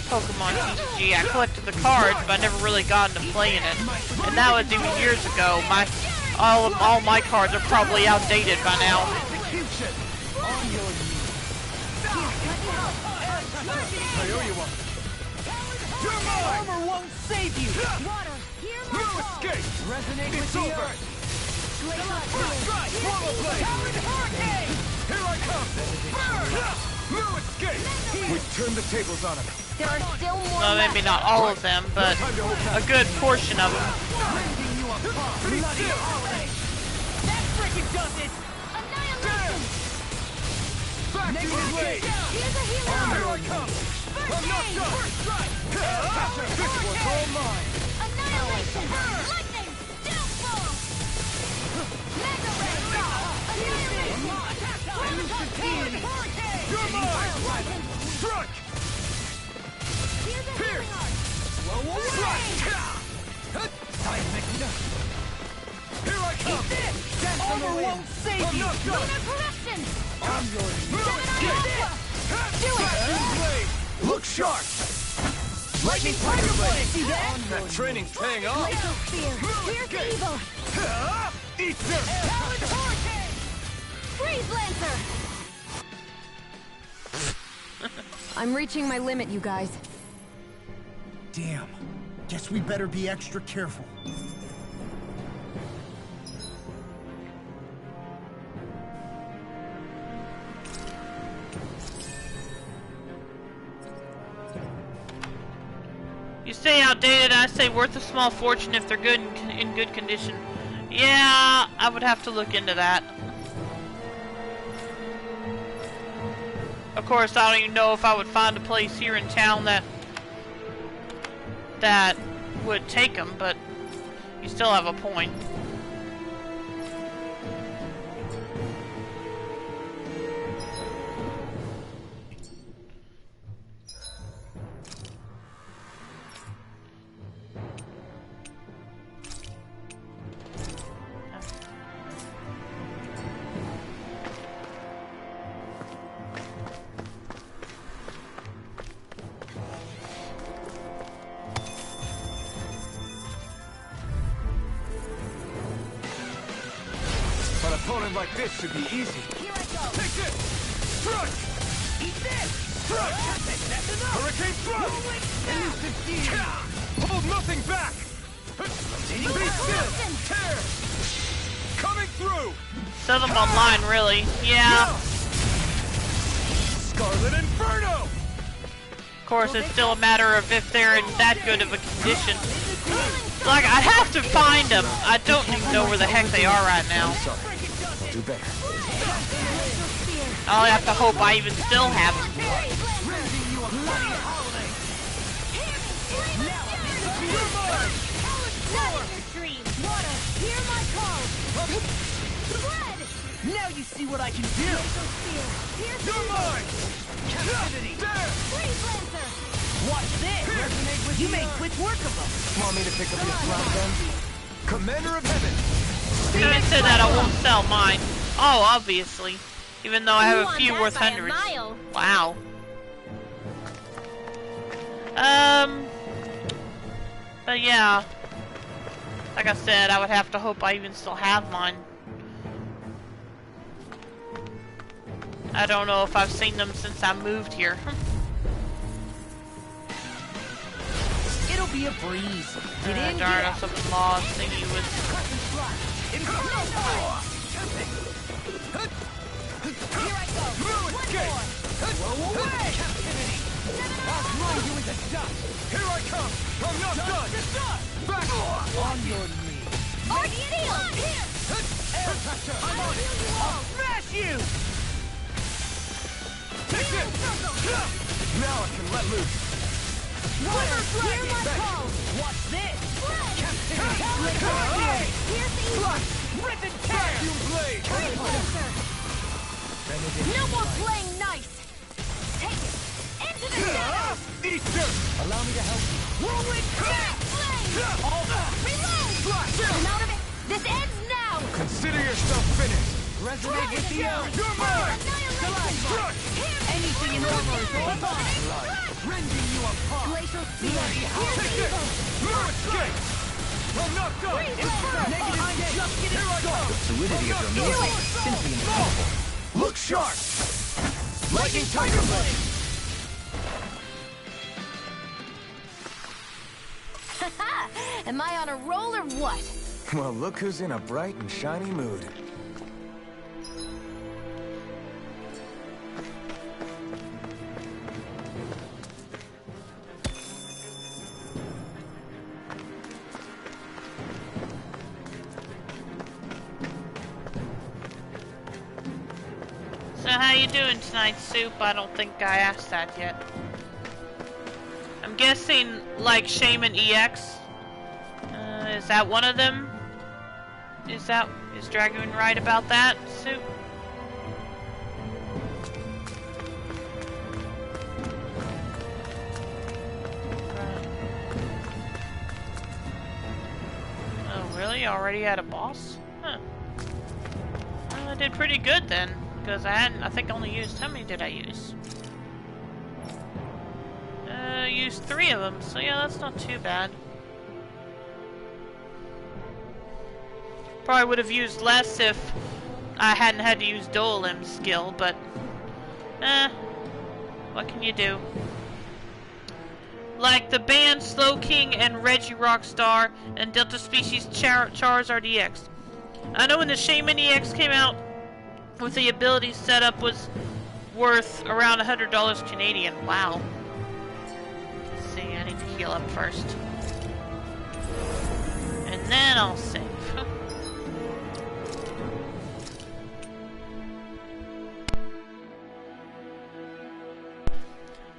Pokemon TCG. I collected the cards, but I never really got into playing it. And that was even years ago. All my cards are probably outdated by now. execution! On your knees. I owe you one. Your armor won't save you! Water, hear my No call. escape! Resonate It's with the over! earth. First strike! Swallow blade! Hurricane! Here I come! Burn! No escape! We turn the tables on him. There are still more Well, maybe not all of them, but a good portion of them. Rending you apart! Bloody holiday! That frickin' does it! annihilation. Vacuum blade! Here's a healer. Here I come! I'm not done! First strike! This one's all mine! Annihilation. Lightning. Downfall. Mega ray. Annihilation. Hurricane. You're mine! Strike! Here's a Pierce! healing art. Strike! Here I come! Armor won't save I'm you! not done! Lunar corruption. On your knees! Do it. Vacuum blade! Look sharp! Lightning Tiger Blade! See that? That training's paying off! Laser spear. Here's evil. Eat this! Talent hurricane. Freeze lancer. I'm reaching my limit, you guys. Damn. Guess we better be extra careful. You say outdated, I say worth a small fortune if they're good in good condition. Yeah, I would have to look into that. Of course, I don't even know if I would find a place here in town that would take them, but you still have a point. An opponent like this should be easy. Here I go. Take this! Strike! Eat this! Strike! That's enough! Hurricane thrust! Elusive steam! Hold nothing back! Be still! Tear! Coming through! Sell them online, really. Yeah. Scarlet Inferno! Of course, it's still a matter of if they're in that good of a condition. Like, I'd have to find them. I don't even know where the heck they are right now. Sorry. I'll do better. I'll have to hope I even still have them. Now you see what I can do! You're mine! Captivity! There! Watch this! You made quick work of them! Want me to pick up your slot then? Commander of Heaven! Even said that I won't sell mine. Oh, obviously. Even though I have a few worth by a hundreds. mile. Wow. But yeah. Like I said, I would have to hope I even still have mine. I don't know if I've seen them since I moved here. It'll be a breeze. Get in, Darn, get I'm out. something lost. Thinking it was... Here I come! I'm not done! Back on your knees! Arc Seal! Air pressure! I'm on it! I'll smash you! Take this! Now I can let loose! Water, hear my call! Watch this! Here's the Vacuum blade! No more playing nice! Take it! Into the shadows! Easter! Allow me to help you. Whirlwind Flame! Reload! I'm out of it! This ends now! Consider yourself finished! Resonate with the earth! You're mine! Annihilation! Anything in armor is all mine! Rending you apart! Glacial Seal! Here's the evil! No escape! I'm not done! Negative I'm just getting started! The fluidity of your move is simply incredible. Look sharp! Lightning Tiger Blade! Am I on a roll or what? Well, look who's in a bright and shiny mood. So how you doing tonight, Soup? I don't think I asked that yet. I'm guessing like Shaman EX. Is that one of them? Is Dragoon right about that, Soup? Oh really? Already had a boss? Huh. Well, I did pretty good then. Because I think only used, how many did I use? Used 3 of them, so yeah, that's not too bad. Probably would have used less if I hadn't had to use Dual Limb skill, but what can you do? Like the band Slow King and Reggie Rockstar and Delta Species Charizard EX. I know when the Shaman EX came out, with the ability setup was worth around $100 Canadian. Wow. Let's see, I need to heal up first. And then I'll save.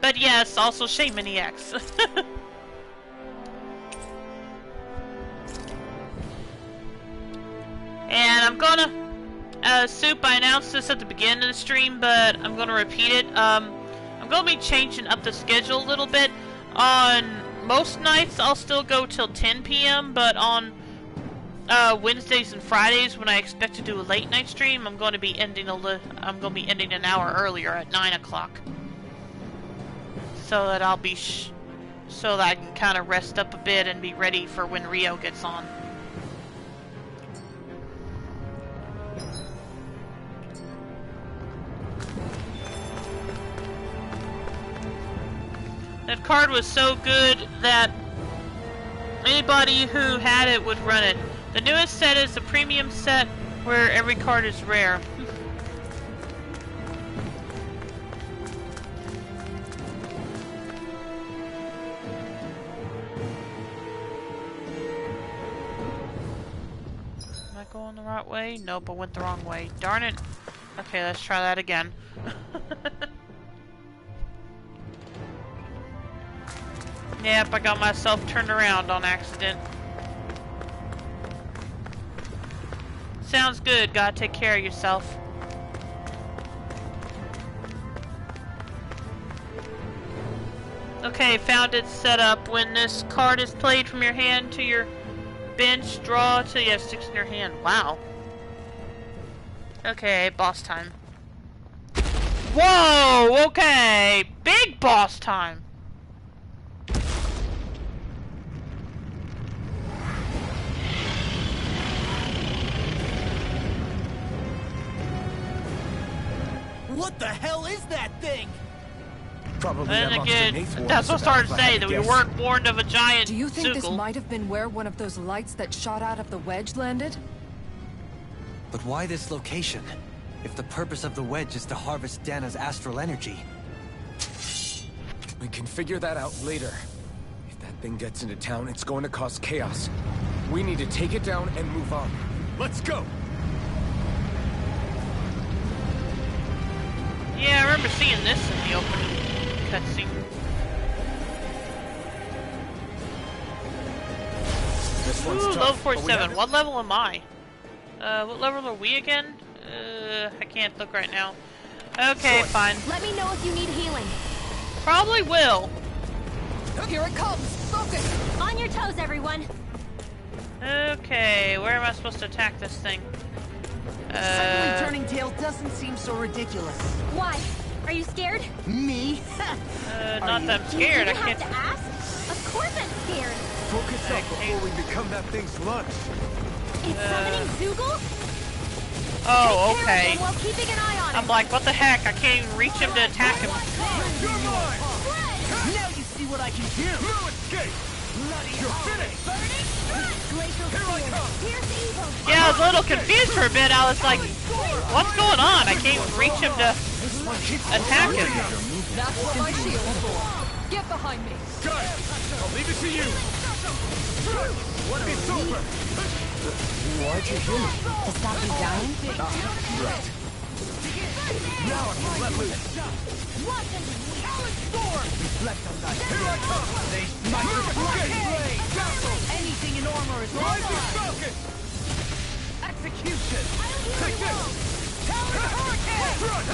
But yes, also Shaman EX. And I'm gonna... Soup, I announced this at the beginning of the stream, but I'm going to repeat it. I'm going to be changing up the schedule a little bit. On most nights, I'll still go till 10 p.m., but on Wednesdays and Fridays, when I expect to do a late night stream, I'm going to be ending an hour earlier at 9 o'clock, so that I'll be so that I can kind of rest up a bit and be ready for when Rio gets on. That card was so good that anybody who had it would run it. The newest set is the premium set where every card is rare. Am I going the right way? Nope, I went the wrong way. Darn it. Okay, let's try that again. Yep, I got myself turned around on accident. Sounds good, gotta take care of yourself. Okay, found it set up. When this card is played from your hand to your bench, draw till you have 6 in your hand. Wow. Okay, boss time. Whoa, okay, big boss time. What the hell is that thing? Probably And that monster again, Nath warned that's us what I started about, to if I say, had that to we guess. weren't warned of a giant Do you think this Zugal. might have been where one of those lights that shot out of the wedge landed? But why this location? If the purpose of the wedge is to harvest Dana's astral energy. We can figure that out later. If that thing gets into town, it's going to cause chaos. We need to take it down and move on. Let's go! Yeah, I remember seeing this in the opening cutscene. This one's Ooh, tough, level but we 47. have- What level am I? What level are we again? I can't look right now. Okay, fine. Let me know if you need healing. Probably will. Here it comes! Focus! On your toes, everyone. Okay, where am I supposed to attack this thing? Suddenly turning tail doesn't seem so ridiculous. Why? Are you scared? Me? Not that I'm scared. I You can't. have to ask? Of course I'm scared. Focus up before we become that thing's lunch. It's summoning Zoogle? Oh, Take care of okay. him while keeping an eye on him. I'm like, what the heck? I can't even reach him to attack him. You're mine! Now you see what I can do! No escape! You're finished! Here I come! Yeah, I was a little confused for a bit. I was like, what's going on? I can't even reach him to attack him. That's what my shield's for. Get behind me. Guys, I'll leave it to you! It's over! Why'd you heal me? To stop you dying? Right. Now I can let loose! Reflect on that. Here I come! They might Escape! blade. Dazzle! Anything in armor is Rising Falcon! execution. Take this! Thrust!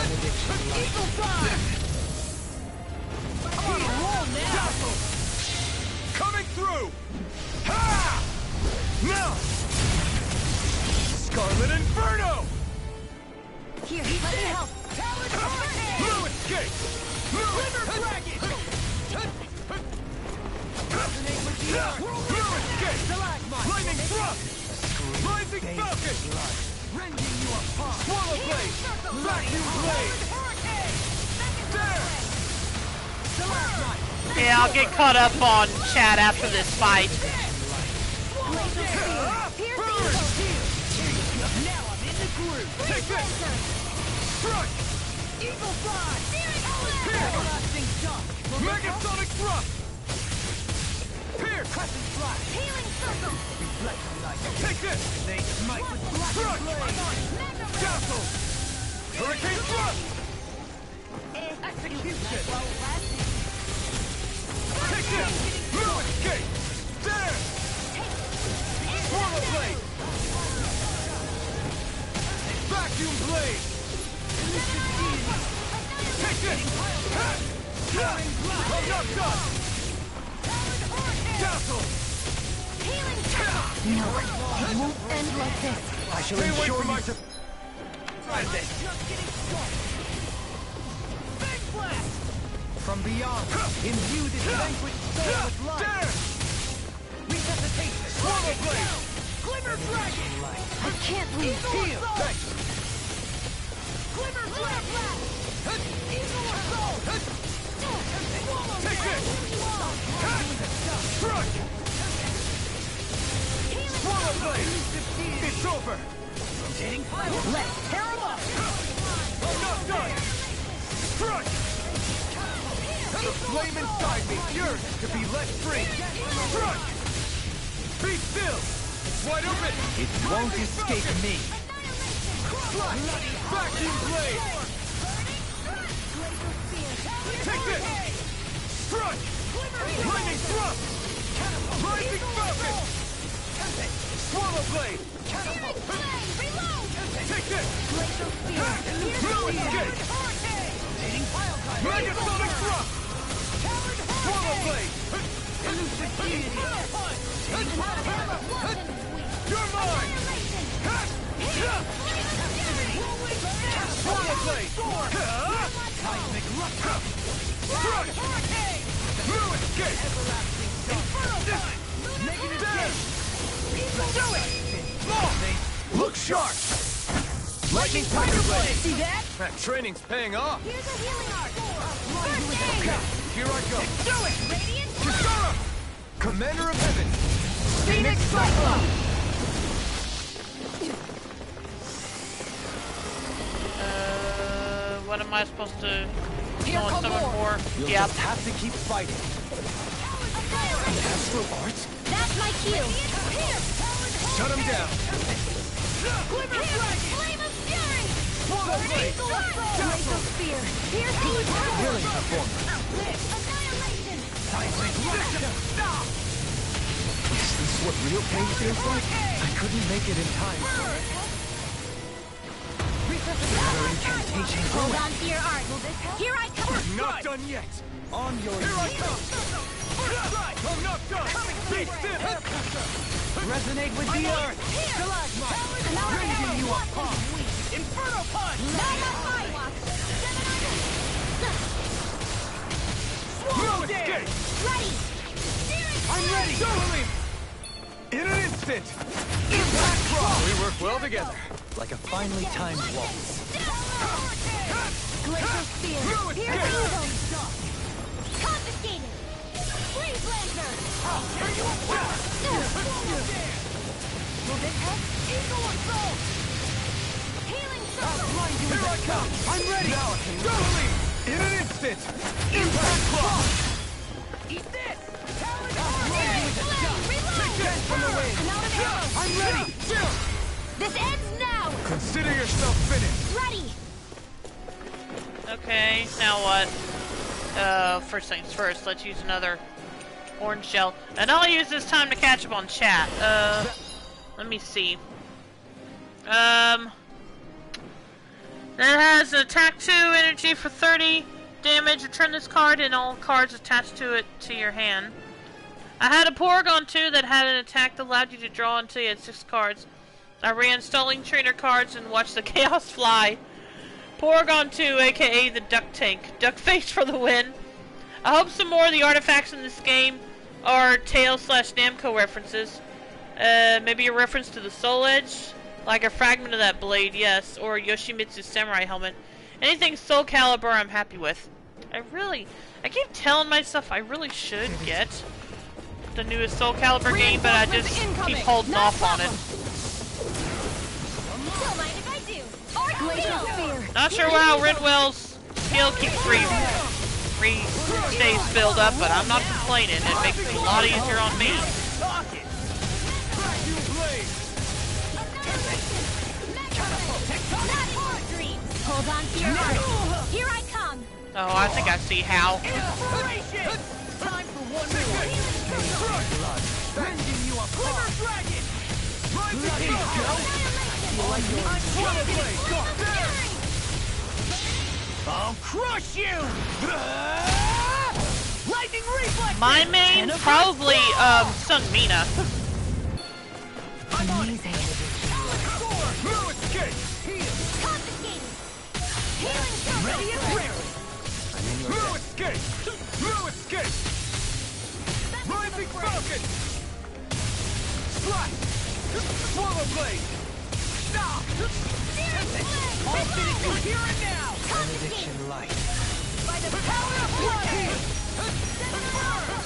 Eagle fly. On a roll now. Dazzle! Coming through! Ha! Now! Scarlet Inferno! Here, let me help. No escape! No Dragon. No escape! Lightning thrust! Rising Falcon! Rending you apart. Swallow blade! Vacuum blade! There! Yeah, I'll get caught up on chat after this fight. Now I'm in the groove. Take this! Strike! Eagle fly. Here! Everlasting dunk. Megasonic thrust! Pierce! Crescent fly. Healing circle. Reflect on light. Take this! They smite with black Strike! blade. Dazzle! Hurricane thrust! Execution. Take this! No escape! There! Swallow blade! Vacuum blade! Take this! I'm not done! Dazzle! No, it won't end like this. I shall Stay away ensure from you my... Try this. Big blast! From beyond, imbue this vanquished soul with life. There! Resuscitation. Swallow blade! Glimmer dragon. I can't leave. Heal. Thanks! Glimmer blast. Eagle assault. Take this! Strike! Swallow blade! It's over! Let's tear him up. I'm not done! Strike! The flame inside me yearns to be let free! Strike! Be still! It's wide open! It won't escape me. Vacuum blade! Take this! Strike! Lightning thrust! Rising Falcon! Swallow blade! Take this! No escape! Megasonic thrust! Swallow blade! You're mine! Swallow blade! Cosmic rush. Strike! No escape! Negative There! Do it. Look sharp! Lightning Tiger Blade! See that? That training's paying off! Here's a healing arc. Okay, here I go! Do it. Kisara! Commander of Heaven! Phoenix Cyclone. What am I supposed to... Here No, come someone more. more. You'll Yep. just have to keep fighting. Astral art? That's my cue. Shut him down. Flame of Fury! Swallow blade. Blaze of Fear! Piercing power! Brilliant performance. Annihilation! Stop! Is this what real pain feels like? I couldn't make it in time. Another incantation. Hold on to your art. Here I come. Not done yet. On your Here I come. First strike. I'm not done. Be still. resonate with the earth. Raising you up, Pop. Inferno punch. No escape. Ready. I'm ready. Totally. In an instant. Impact cross. We work well together. Like a finely timed waltz. Glacial Spear! No escape. Piercing! Confiscated! Free Blaster! Move it, head! Eagle Assault! Healing Circle! Here I come. I'm ready. Now I can totally. In an instant. Impact cross. Eat this! Take that from the wing. I'm ready. This ends now. Consider yourself finished. Ready. Okay, now what? First things first, let's use another orange gel. And I'll use this time to catch up on chat. Let me see. That has attack 2 energy for 30 damage. Return this card and all cards attached to it to your hand. I had a Porygon 2 that had an attack that allowed you to draw until you had 6 cards. I reinstalling trainer cards and watched the chaos fly. Porygon 2, aka the Duck Tank. Duck Face for the win. I hope some more of the artifacts in this game are Tails/Namco references. Maybe a reference to the Soul Edge? Like a fragment of that blade, yes. Or Yoshimitsu's samurai helmet. Anything Soul Calibur I'm happy with. I keep telling myself I really should get the newest Soul Calibur game, but I just keep holding off on it. Don't mind if I do. Glacial Spear! Not sure how Rinwell's skill keeps stays filled up, but I'm not complaining. It makes it a lot easier on me. Hold on to your art. Here I come. Oh, I think I see how. Time for one more! Rending you a Quiver Dragon! I'll crush you! Lightning reflex! My main, probably, Sun Mina. Amazing. No escape! Ready and rarely! No escape! No escape! Rising Falcon! Slash! Swallow blade! Stop! I'll finish you here and now! Benediction light. By the power of blood!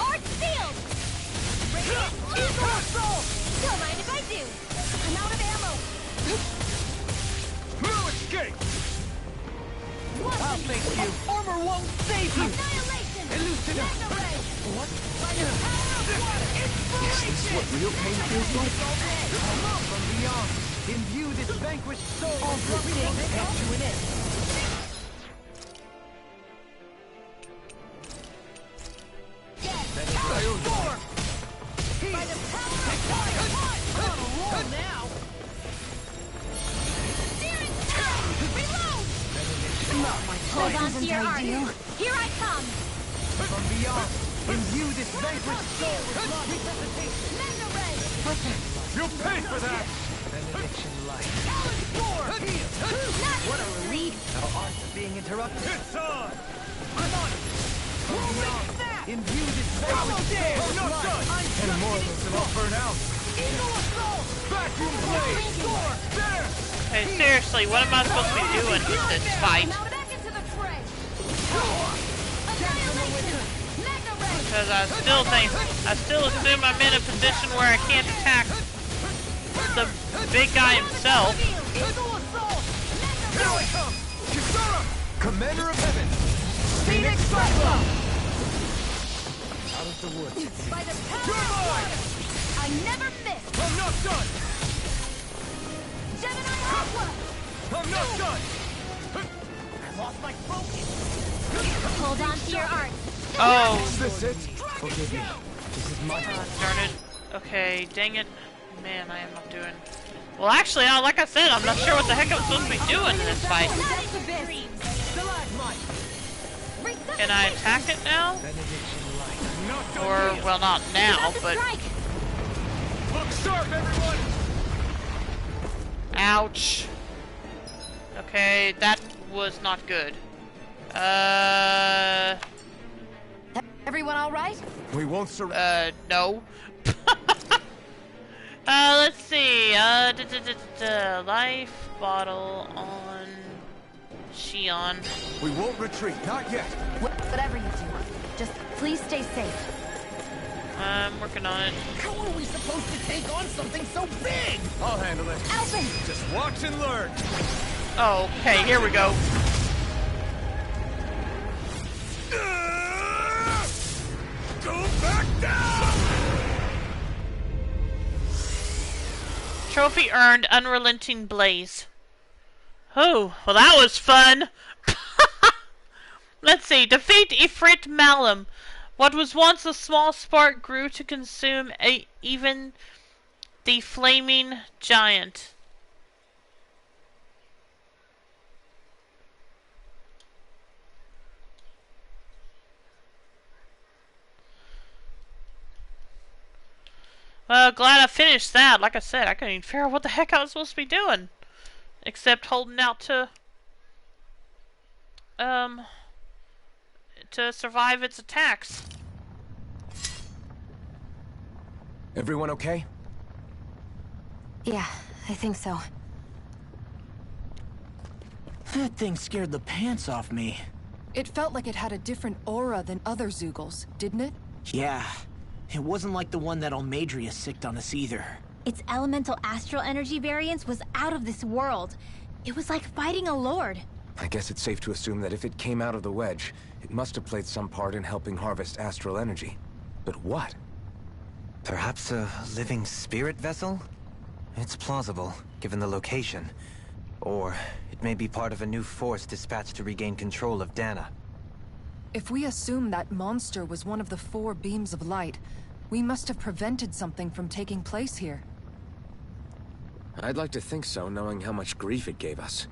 Art sealed. Eagle Assault! Don't mind if I do. I'm out of ammo! No escape! I'll face you. Armor won't save you! Annihilation. Elucidate! What? By the power of blood! Is this what real pain feels like? Come up from beyond! Imbue this vanquished soul All good things come to an end! By the power of blood! On a roll now! Hold on to your art. Here I come. From beyond, imbue this vanquished soul with love. Mega Ray. You'll pay for that! Benediction light. What a relief. Our arts are being interrupted. It's on! I'm on it. From beyond, imbue this vanquished soul I'm with not love. done! And more of them will burn out! Vacuum blade! There! Hey, seriously, what am I supposed to be doing with this fight? Now back into the fray! Because I still assume I'm in a position where I can't attack the big guy himself. Here I come! Kisara! Commander of Heaven! Phoenix Cyclone! Out of the woods. By the power You're of mine! water, I never miss. I'm not done! Gemini Aqua. I'm not done! I lost my focus. Hold on to your art. Oh, Is this it? Forgive me. This is my darn it. Okay, dang it. Man, I am not doing... Well, actually, like I said, I'm not sure what the heck I'm supposed to be doing in this fight. Can I attack it now? Or, well, not now, but... Look sharp, everyone! Ouch. Okay, that was not good. Everyone all right? We won't surrender. No. Let's see. Life bottle on Shion. We won't retreat, not yet. Whatever you do, just please stay safe. I'm working on it. How are we supposed to take on something so big? I'll handle it. Alvin! Just watch and learn. Oh, okay, here we go. Go back down! Trophy earned, Unrelenting Blaze. Oh, well that was fun. Let's see. Defeat Ifrit Malum. What was once a small spark grew to consume even the flaming giant. Well, glad I finished that. Like I said, I couldn't even figure out what the heck I was supposed to be doing. Except holding out to survive its attacks. Everyone okay? Yeah, I think so. That thing scared the pants off me. It felt like it had a different aura than other Zeugles, didn't it? Yeah. It wasn't like the one that Almadria sicked on us either. Its elemental astral energy variance was out of this world. It was like fighting a lord. I guess it's safe to assume that if it came out of the wedge, it must have played some part in helping harvest astral energy. But what? Perhaps a living spirit vessel? It's plausible, given the location. Or it may be part of a new force dispatched to regain control of Dana. If we assume that monster was one of the 4 beams of light, we must have prevented something from taking place here. I'd like to think so, knowing how much grief it gave us.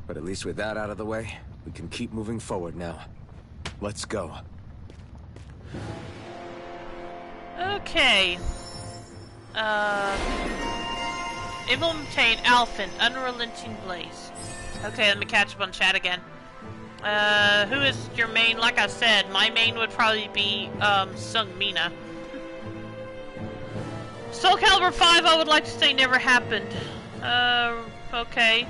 But at least with that out of the way, we can keep moving forward now. Let's go. Okay. Implementate Alphen, Unrelenting Blaze. Okay, let me catch up on chat again. Who is your main? Like I said, my main would probably be, Sung Mina. Soul Calibur 5, I would like to say never happened. Okay.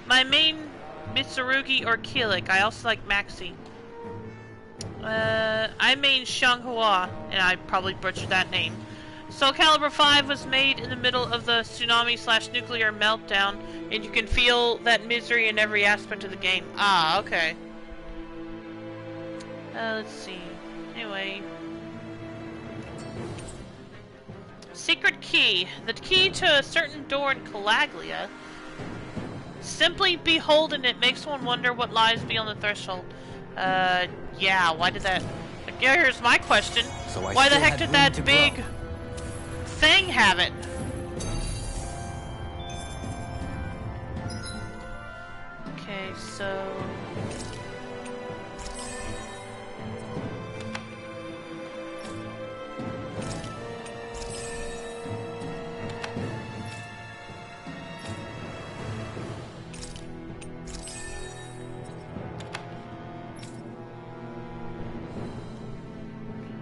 My main, Mitsurugi or Kilik. I also like Maxi. I main Xianghua, and I probably butchered that name. Soul Calibur 5 was made in the middle of the tsunami/nuclear meltdown, and you can feel that misery in every aspect of the game. Ah, okay. Let's see. Anyway. Secret key. The key to a certain door in Calaglia. Simply beholding it makes one wonder what lies beyond the threshold. Yeah, why did that... Here's my question. So why the heck did that big thing have it? Okay, so...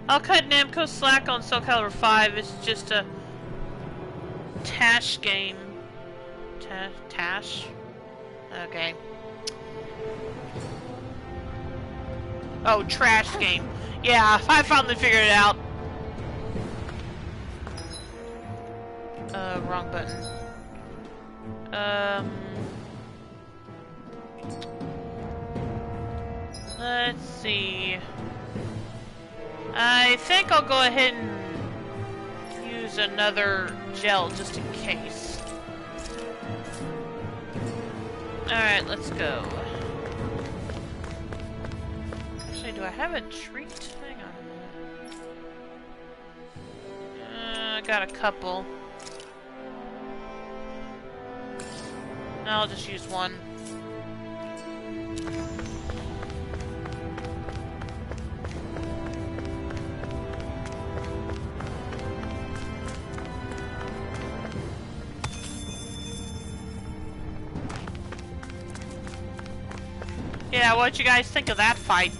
I'll cut Namco slack on Soul Calibur 5. It's just a Tash game. Tash? Okay. Oh, trash game. Yeah, I finally figured it out. Wrong button. Let's see. I think I'll go ahead and use another gel just in case. Alright, let's go. Actually, do I have a treat? Hang on. I got a couple. No, I'll just use one. Yeah, what'd you guys think of that fight?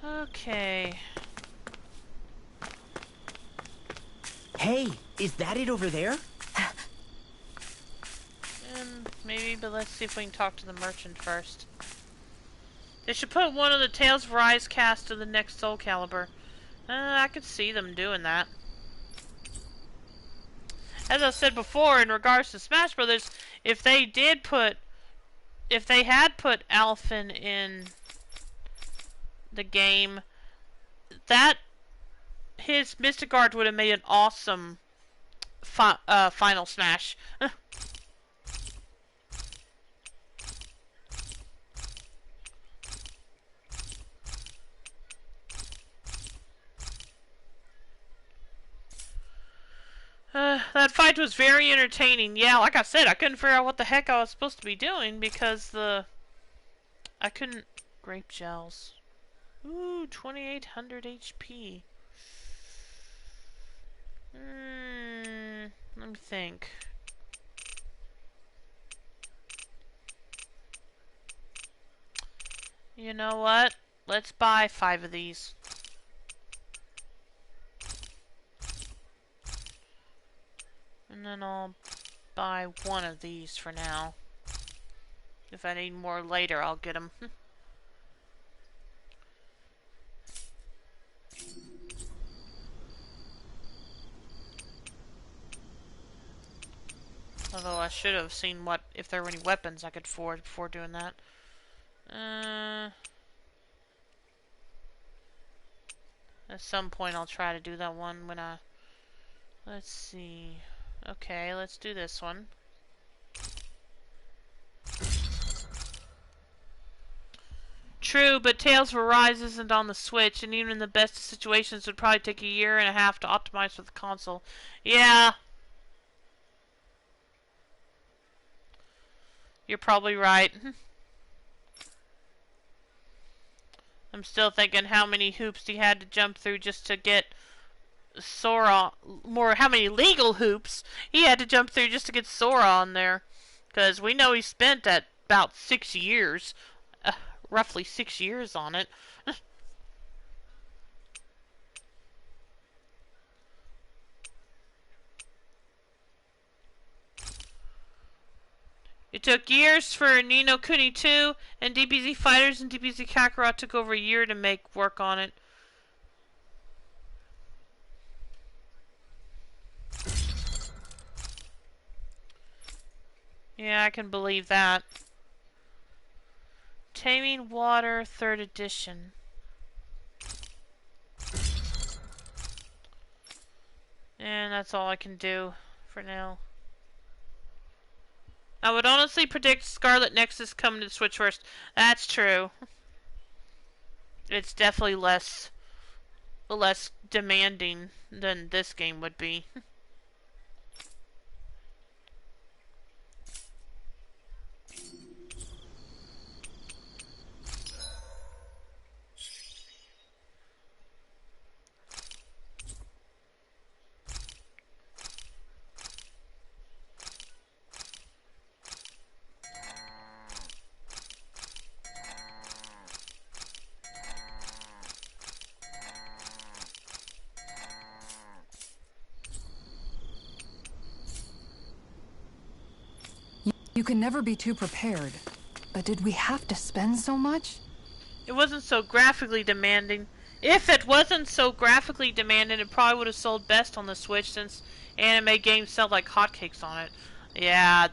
Okay. Hey, is that it over there? Maybe, but let's see if we can talk to the merchant first. They should put one of the Tales of Rise cast to the next Soul Calibur. I could see them doing that. As I said before, in regards to Smash Brothers, if they had put Alphen in the game, that his Mystic Guard would have made an awesome final Smash. That fight was very entertaining. Yeah, like I said, I couldn't figure out what the heck I was supposed to be doing because I couldn't... Grape gels. Ooh, 2800 HP. Let me think. You know what? Let's buy 5 of these. And then I'll buy 1 of these for now. If I need more later, I'll get them. Although I should have seen if there were any weapons I could forge before doing that. At some point I'll try to do that one when I... Let's see... Okay, let's do this one. True, but Tales of Arise isn't on the Switch, and even in the best of situations, it would probably take a year and a half to optimize for the console. Yeah. You're probably right. I'm still thinking how many hoops he had to jump through just to get Sora, how many legal hoops he had to jump through just to get Sora on there. Because we know he spent about 6 years, roughly 6 years on it. It took years for Ni no Kuni 2, and DBZ Fighters and DBZ Kakarot took over a year to make work on it. Yeah, I can believe that. Taming Water 3rd edition. And that's all I can do for now. I would honestly predict Scarlet Nexus coming to the Switch first. That's true. It's definitely less demanding than this game would be. You can never be too prepared. But did we have to spend so much? it wasn't so graphically demanding. If it wasn't so graphically demanding, it probably would have sold best on the Switch since anime games sell like hotcakes on it. Yeah,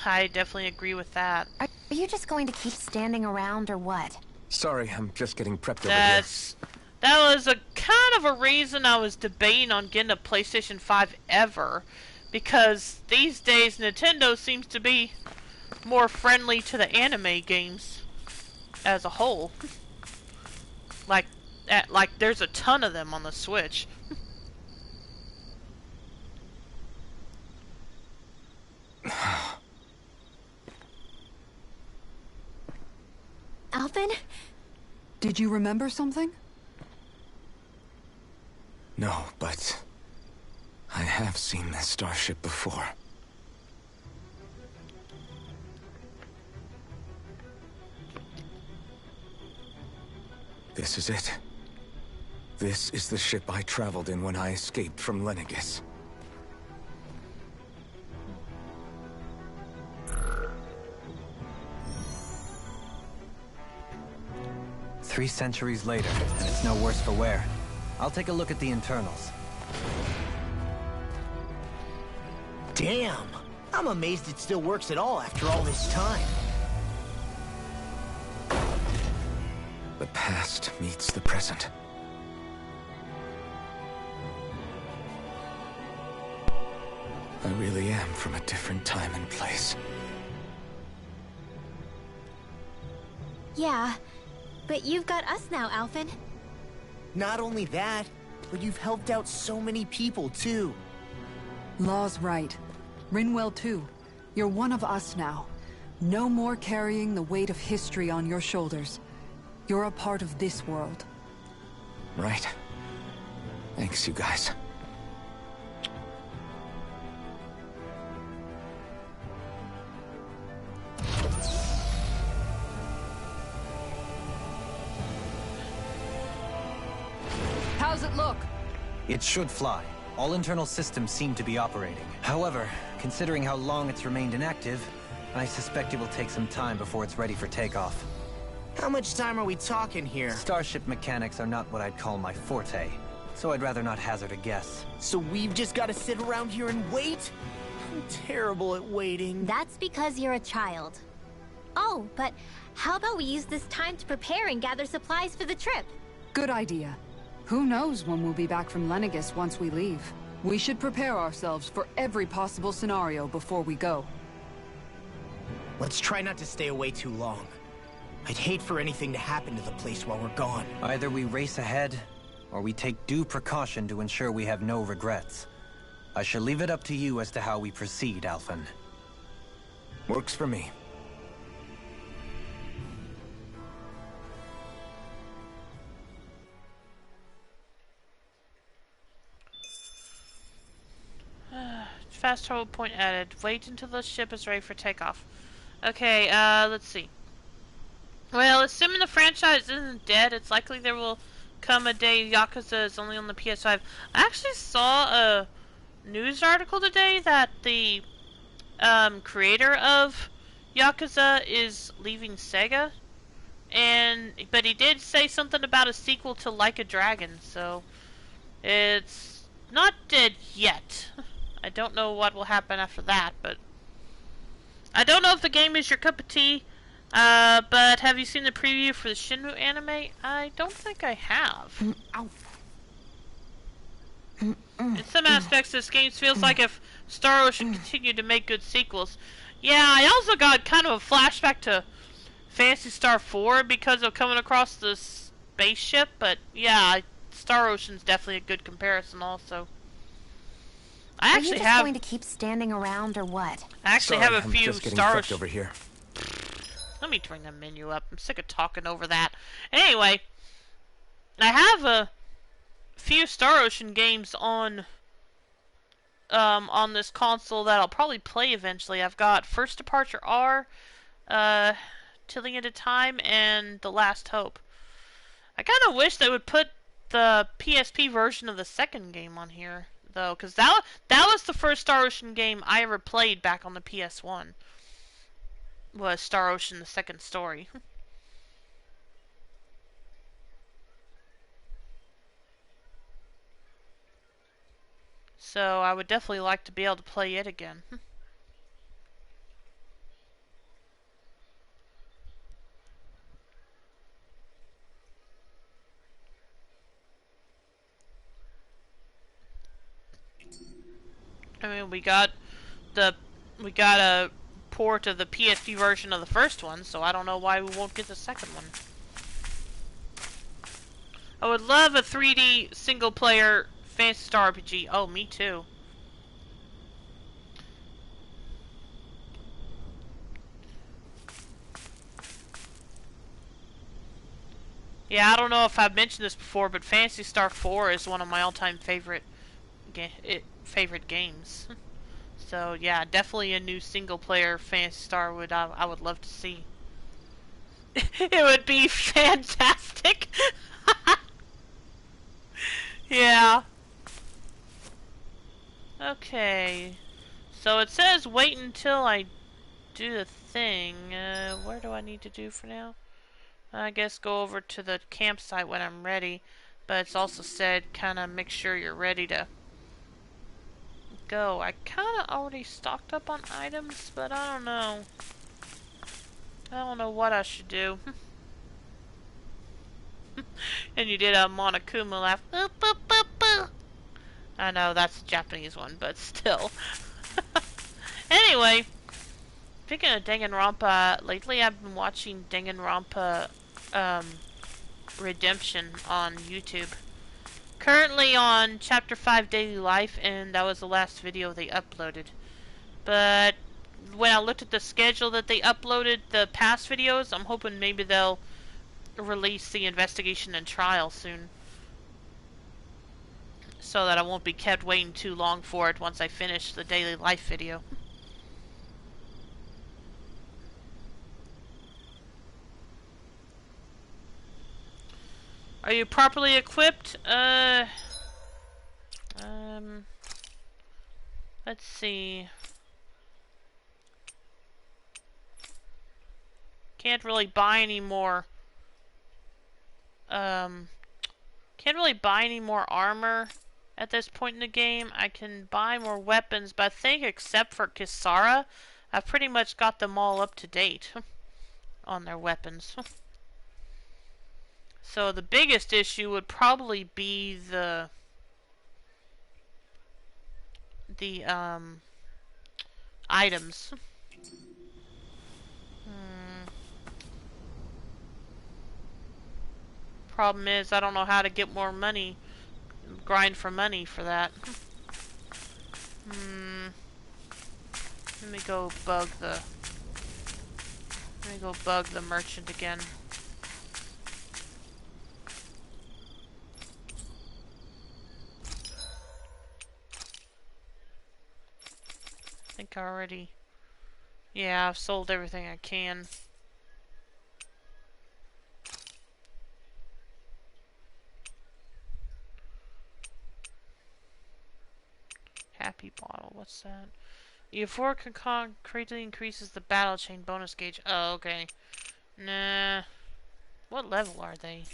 I definitely agree with that. Are you just going to keep standing around or what? Sorry, I'm just getting prepped over That was a kind of a reason I was debating on getting a PlayStation 5 ever. Because these days Nintendo seems to be more friendly to the anime games as a whole. Like there's a ton of them on the Switch. Alvin? Did you remember something? No, but I have seen this starship before. This is it. This is the ship I traveled in when I escaped from Lenagis. Three centuries later, and it's no worse for wear. I'll take a look at the internals. Damn! I'm amazed it still works at all after all this time. The past meets the present. I really am from a different time and place. Yeah, but you've got us now, Alvin. Not only that, but you've helped out so many people, too. Law's right. Rinwell too. You're one of us now. No more carrying the weight of history on your shoulders. You're a part of this world. Right. Thanks, you guys. How's it look? It should fly. All internal systems seem to be operating. However, considering how long it's remained inactive, I suspect it will take some time before it's ready for takeoff. How much time are we talking here? Starship mechanics are not what I'd call my forte, so I'd rather not hazard a guess. So we've just got to sit around here and wait? I'm terrible at waiting. That's because you're a child. Oh, but how about we use this time to prepare and gather supplies for the trip? Good idea. Who knows when we'll be back from Lenagis once we leave. We should prepare ourselves for every possible scenario before we go. Let's try not to stay away too long. I'd hate for anything to happen to the place while we're gone. Either we race ahead, or we take due precaution to ensure we have no regrets. I shall leave it up to you as to how we proceed, Alphen. Works for me. Fast travel point added. Wait until the ship is ready for takeoff. Okay, let's see. Well, assuming the franchise isn't dead, it's likely there will come a day Yakuza is only on the PS5. I actually saw a news article today that the creator of Yakuza is leaving Sega, but he did say something about a sequel to Like a Dragon, so it's not dead yet. I don't know what will happen after that, but I don't know if the game is your cup of tea. But have you seen the preview for the Shinmu anime? I don't think I have. In some aspects, this game feels like if Star Ocean continued to make good sequels. Yeah, I also got kind of a flashback to Phantasy Star 4 because of coming across the spaceship, but yeah, Star Ocean's definitely a good comparison also. I actually Are you just going to keep standing around or what? I actually have a I'm few just getting Star prepped Ocean... over here. Let me bring the menu up. I'm sick of talking over that. Anyway, I have a few Star Ocean games on this console that I'll probably play eventually. I've got First Departure R, Tilling at a Time, and The Last Hope. I kind of wish they would put the PSP version of the second game on here, though, because that was the first Star Ocean game I ever played back on the PS1. Was Star Ocean: The Second Story. So I would definitely like to be able to play it again. I mean, we got a port of the PSP version of the first one, so I don't know why we won't get the second one. I would love a 3D single-player Phantasy Star RPG. Oh, me too. Yeah, I don't know if I've mentioned this before, but Phantasy Star 4 is one of my all-time favorite games. So yeah, definitely a new single-player Phantasy Star I would love to see. It would be fantastic. Yeah. Okay. So it says wait until I do the thing. Where do I need to do for now? I guess go over to the campsite when I'm ready. But it's also said kind of make sure you're ready to go. I kind of already stocked up on items, but I don't know. I don't know what I should do. And you did a Monokuma laugh. Boop, boop, boop, boop. I know that's a Japanese one, but still. Anyway, speaking of Danganronpa, lately I've been watching Danganronpa Redemption on YouTube. Currently on Chapter 5 Daily Life, and that was the last video they uploaded. But when I looked at the schedule that they uploaded the past videos, I'm hoping maybe they'll release the investigation and trial soon. So that I won't be kept waiting too long for it once I finish the Daily Life video. Are you properly equipped? Let's see. Can't really buy any more. Can't really buy any more armor at this point in the game. I can buy more weapons, but I think except for Kisara, I've pretty much got them all up to date on their weapons. So the biggest issue would probably be the items. Problem is, I don't know how to get more money, grind for money for that. Let me go bug the merchant again. I think I already... Yeah, I've sold everything I can. Happy bottle, what's that? Euphoric Concon greatly increases the battle chain bonus gauge. Oh, okay. Nah. What level are they?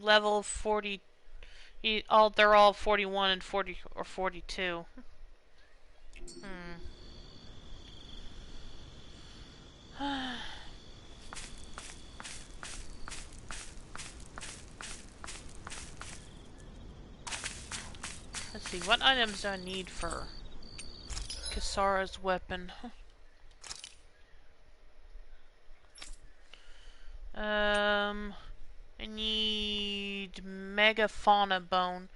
Level 40. They're all 41 and 40 or 42. Let's see, what items do I need for Kisara's weapon? I need Megafauna bone.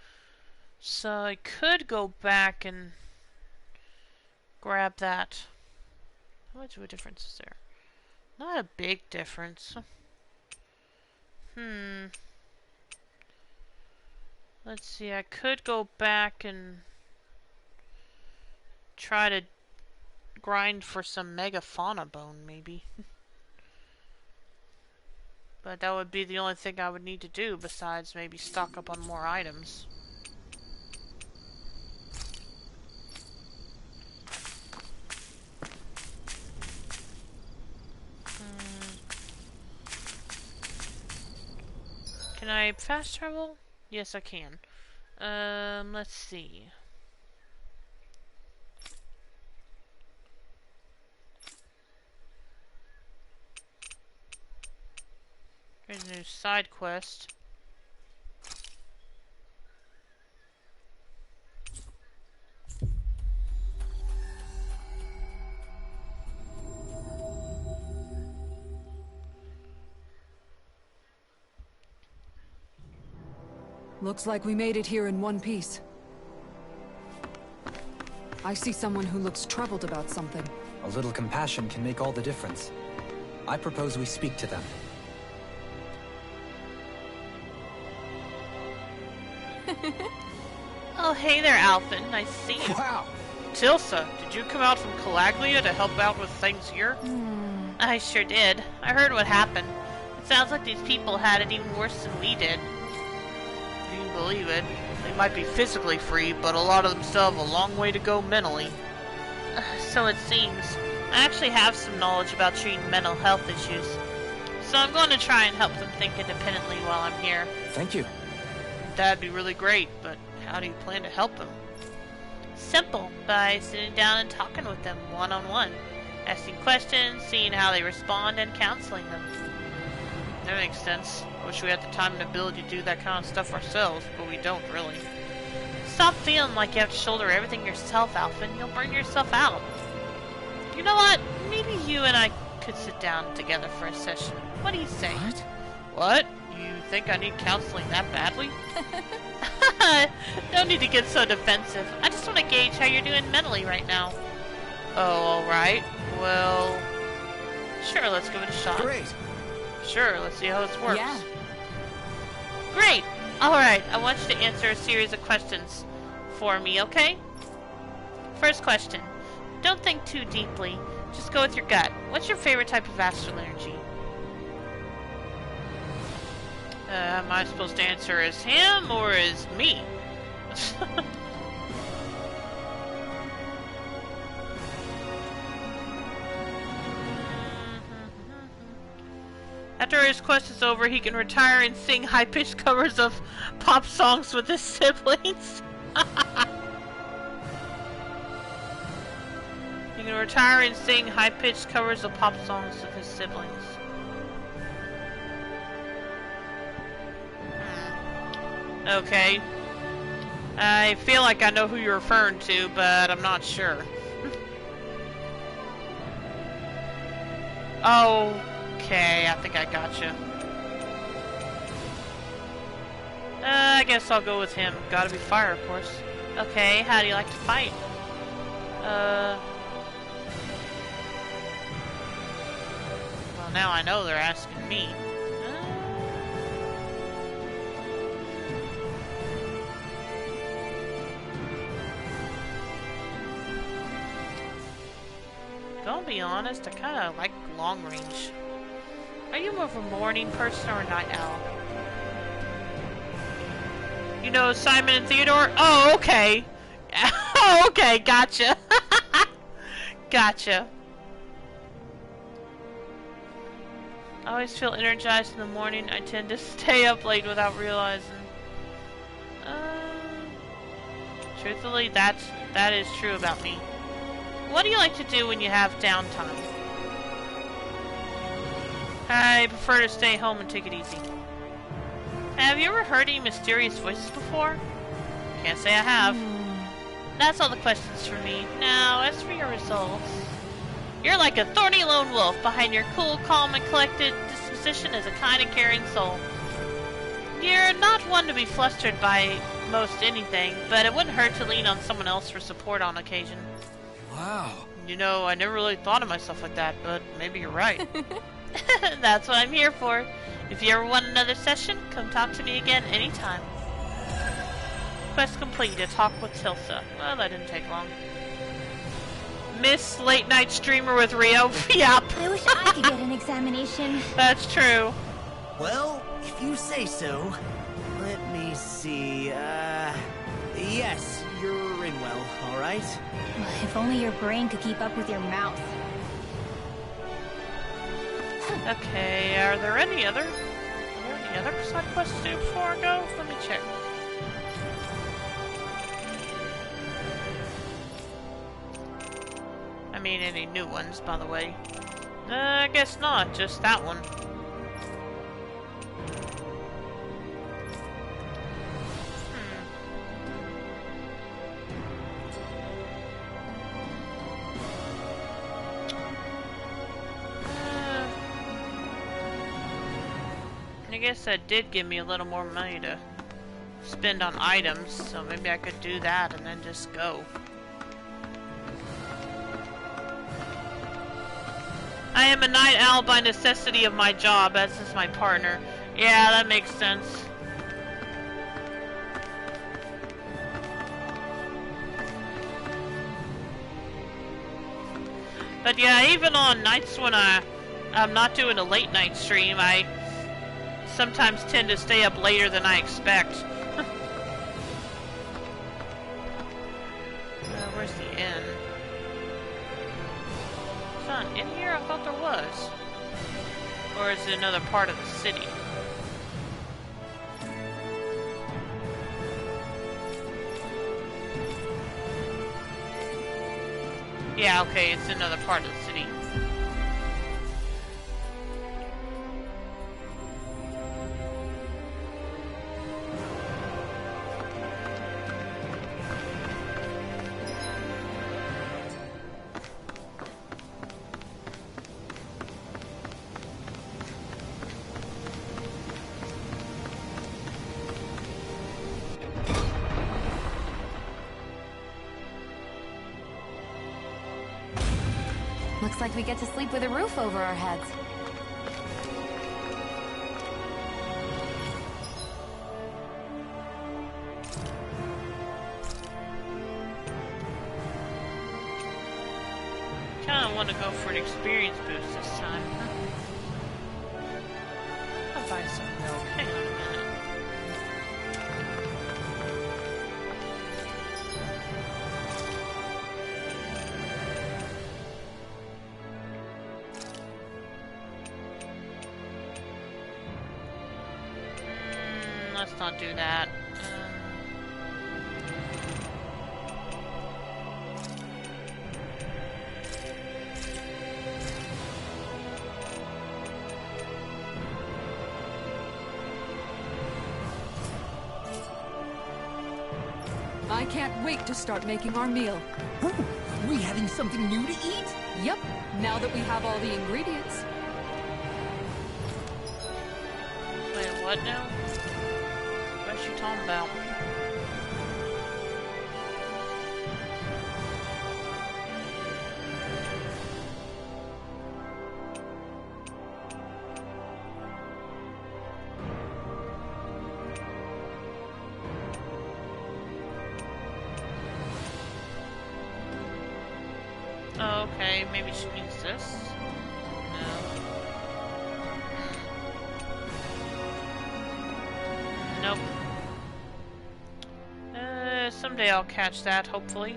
So I could go back and grab that. How much of a difference is there? Not a big difference. Let's see, I could go back and try to grind for some Megafauna bone, maybe. But that would be the only thing I would need to do, besides maybe stock up on more items. Can I fast travel? Yes, I can. Let's see. Here's a new side quest. Looks like we made it here in one piece. I see someone who looks troubled about something. A little compassion can make all the difference. I propose we speak to them. Oh, hey there, Alphen. Nice to see you. Wow! Tilsa, did you come out from Calaglia to help out with things here? I sure did. I heard what happened. It sounds like these people had it even worse than we did. If you can believe it. They might be physically free, but a lot of them still have a long way to go mentally. So it seems. I actually have some knowledge about treating mental health issues. So I'm going to try and help them think independently while I'm here. Thank you. That'd be really great, but how do you plan to help them? Simple, by sitting down and talking with them one-on-one. Asking questions, seeing how they respond, and counseling them. That makes sense. I wish we had the time and ability to do that kind of stuff ourselves, but we don't really. Stop feeling like you have to shoulder everything yourself, Alphen. You'll burn yourself out. You know what? Maybe you and I could sit down together for a session. What do you say? What? What? You think I need counseling that badly? No need to get so defensive. I just want to gauge how you're doing mentally right now. Oh, alright. Well, sure, let's give it a shot. Great! Sure, let's see how this works. Yeah. Great! Alright, I want you to answer a series of questions for me, okay? First question. Don't think too deeply. Just go with your gut. What's your favorite type of astral energy? Am I supposed to answer as him or as me? After his quest is over, he can retire and sing high-pitched covers of pop songs with his siblings. He can retire and sing high-pitched covers of pop songs with his siblings. Okay. I feel like I know who you're referring to, but I'm not sure. Okay, I think I gotcha. I guess I'll go with him. Gotta be fire, of course. Okay, how do you like to fight? Well, now I know they're asking me. Gonna be honest, I kinda like long range. Are you more of a morning person or a night owl? You know Simon and Theodore? Oh, okay. Oh, okay, gotcha. Gotcha. I always feel energized in the morning. I tend to stay up late without realizing. Truthfully, that is true about me. What do you like to do when you have downtime? I prefer to stay home and take it easy. Have you ever heard any mysterious voices before? Can't say I have. That's all the questions for me. Now, as for your results... You're like a thorny lone wolf. Behind your cool, calm, and collected disposition is a kind and caring soul. You're not one to be flustered by most anything, but it wouldn't hurt to lean on someone else for support on occasion. Wow. You know, I never really thought of myself like that, but maybe you're right. That's what I'm here for. If you ever want another session, come talk to me again anytime. Quest completed. Talk with Tilsa. Well, that didn't take long. Miss Late Night Streamer with Rio. Yep. I wish I could get an examination. That's true. Well, if you say so. Let me see, yes, you're Rinwell, alright? If only your brain could keep up with your mouth. Okay, are there any other any other side quests to do before I go? Let me check. I mean, any new ones, by the way. I guess not, just that one. I guess that did give me a little more money to spend on items, so maybe I could do that and then just go. I am a night owl by necessity of my job, as is my partner. Yeah, that makes sense. But yeah, even on nights when I'm not doing a late night stream, I sometimes tend to stay up later than I expect. Where's the inn? It's not in here? I thought there was. Or is it another part of the city? Yeah, okay, it's another part of the city. Looks like we get to sleep with a roof over our heads. Kinda wanna go for an experience boost this time. I'll buy some milk. Hang on a minute. Let's not do that. I can't wait to start making our meal. Ooh, are we having something new to eat? Yep, now that we have all the ingredients. Wait, what now? What's she talking about? Oh, okay, maybe she means this? No. Nope. Someday I'll catch that, hopefully.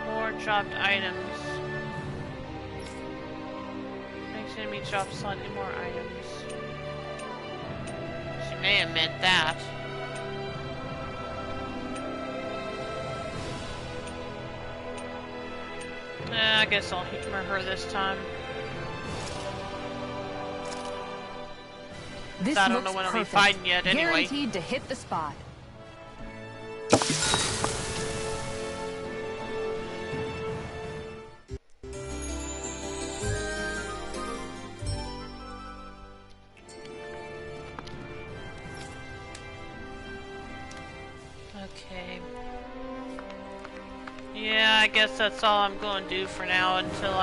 More dropped items. Makes enemy drop slightly more items. She may have meant that. I guess I'll humor her this time. This I don't know looks when I'll be perfect. fighting yet anyway. Guaranteed to hit the spot. Okay. Yeah, I guess that's all I'm going to do for now until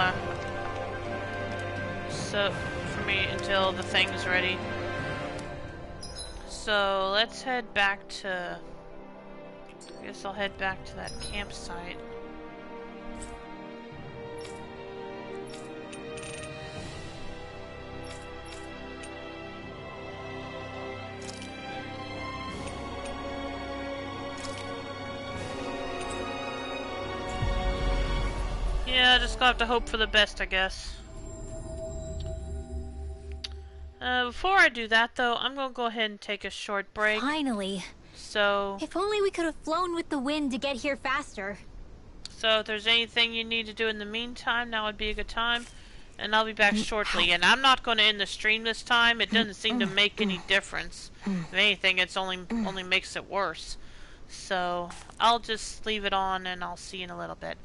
until the thing's ready. So let's head back to. I guess I'll head back to that campsite. Yeah, just gonna have to hope for the best, I guess. Before I do that, though, I'm gonna go ahead and take a short break. Finally. So... If only we could have flown with the wind to get here faster. So if there's anything you need to do in the meantime, now would be a good time. And I'll be back shortly. And I'm not going to end the stream this time. It doesn't seem to make any difference. If anything, it's only makes it worse. So I'll just leave it on and I'll see you in a little bit.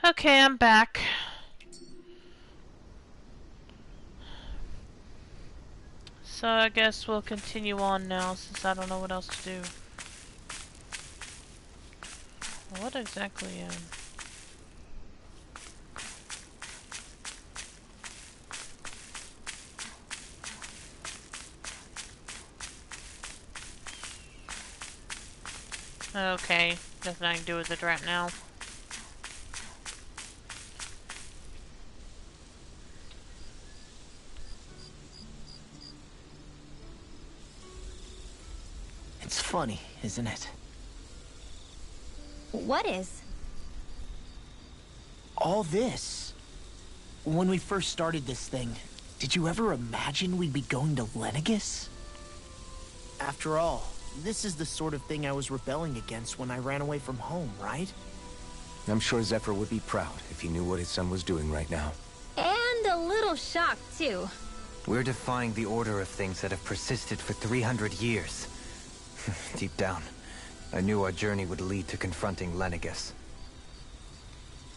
Okay, I'm back. So I guess we'll continue on now since I don't know what else to do. What exactly Okay, nothing I can do with it right now. It's funny, isn't it? What is? All this. When we first started this thing, did you ever imagine we'd be going to Lenagis? After all, this is the sort of thing I was rebelling against when I ran away from home, right? I'm sure Zephyr would be proud if he knew what his son was doing right now. And a little shocked, too. We're defying the order of things that have persisted for 300 years. Deep down, I knew our journey would lead to confronting Lenagis.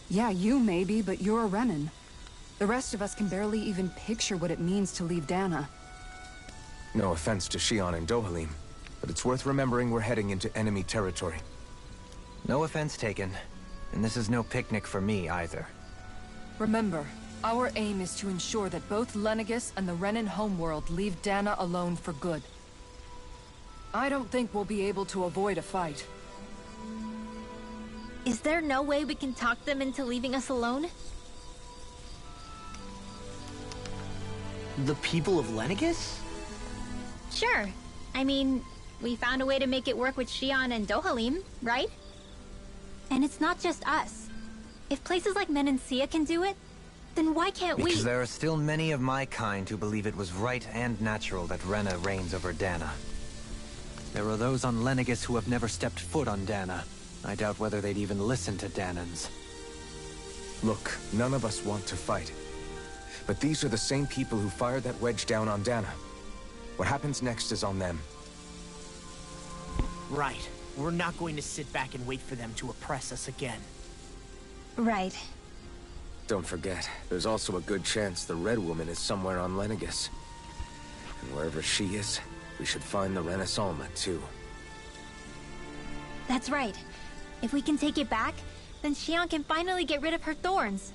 Yeah, you maybe, but you're a Renan. The rest of us can barely even picture what it means to leave Dana. No offense to Shion and Dohalim, but it's worth remembering we're heading into enemy territory. No offense taken, and this is no picnic for me either. Remember, our aim is to ensure that both Lenagis and the Renan homeworld leave Dana alone for good. I don't think we'll be able to avoid a fight. Is there no way we can talk them into leaving us alone? The people of Lenagis? Sure. I mean, we found a way to make it work with Shion and Dohalim, right? And it's not just us. If places like Menancia can do it, then why can't we? Because there are still many of my kind who believe it was right and natural that Rena reigns over Dana. There are those on Lenagis who have never stepped foot on Dana. I doubt whether they'd even listen to Danans. Look, none of us want to fight. But these are the same people who fired that wedge down on Dana. What happens next is on them. Right. We're not going to sit back and wait for them to oppress us again. Right. Don't forget, there's also a good chance the Red Woman is somewhere on Lenagis. And wherever she is, we should find the Renaissance too. That's right. If we can take it back, then Shion can finally get rid of her thorns.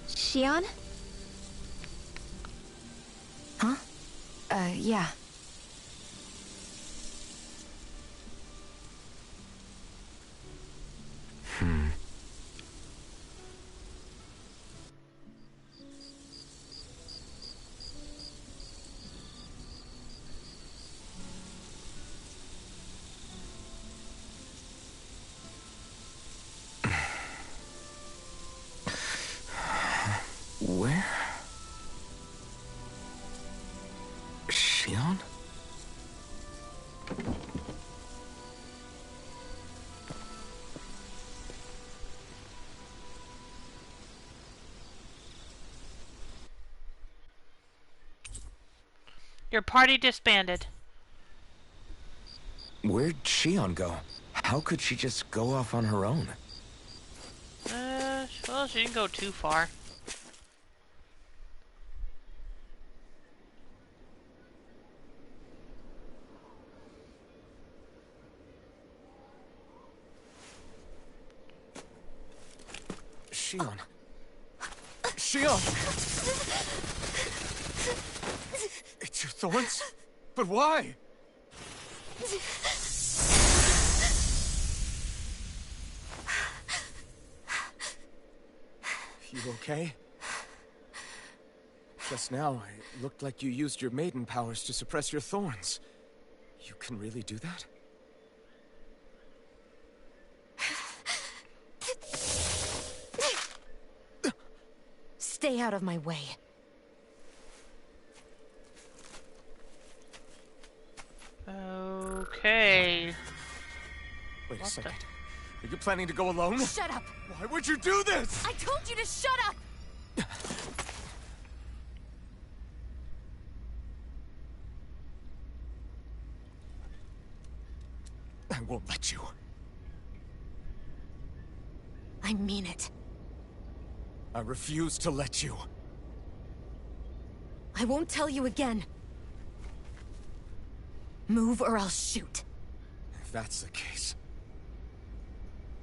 Shion? Huh? Yeah. Where? Shion? Your party disbanded. Where'd Shion go? How could she just go off on her own? Well, she didn't go too far. Shion. Shion! It's your thorns? But why? You okay? Just now, it looked like you used your maiden powers to suppress your thorns. You can really do that? Stay out of my way. Okay. Wait a second. Are you planning to go alone? Shut up! Why would you do this? I told you to shut up! I won't let you. I mean it. I refuse to let you. I won't tell you again. Move or I'll shoot. If that's the case,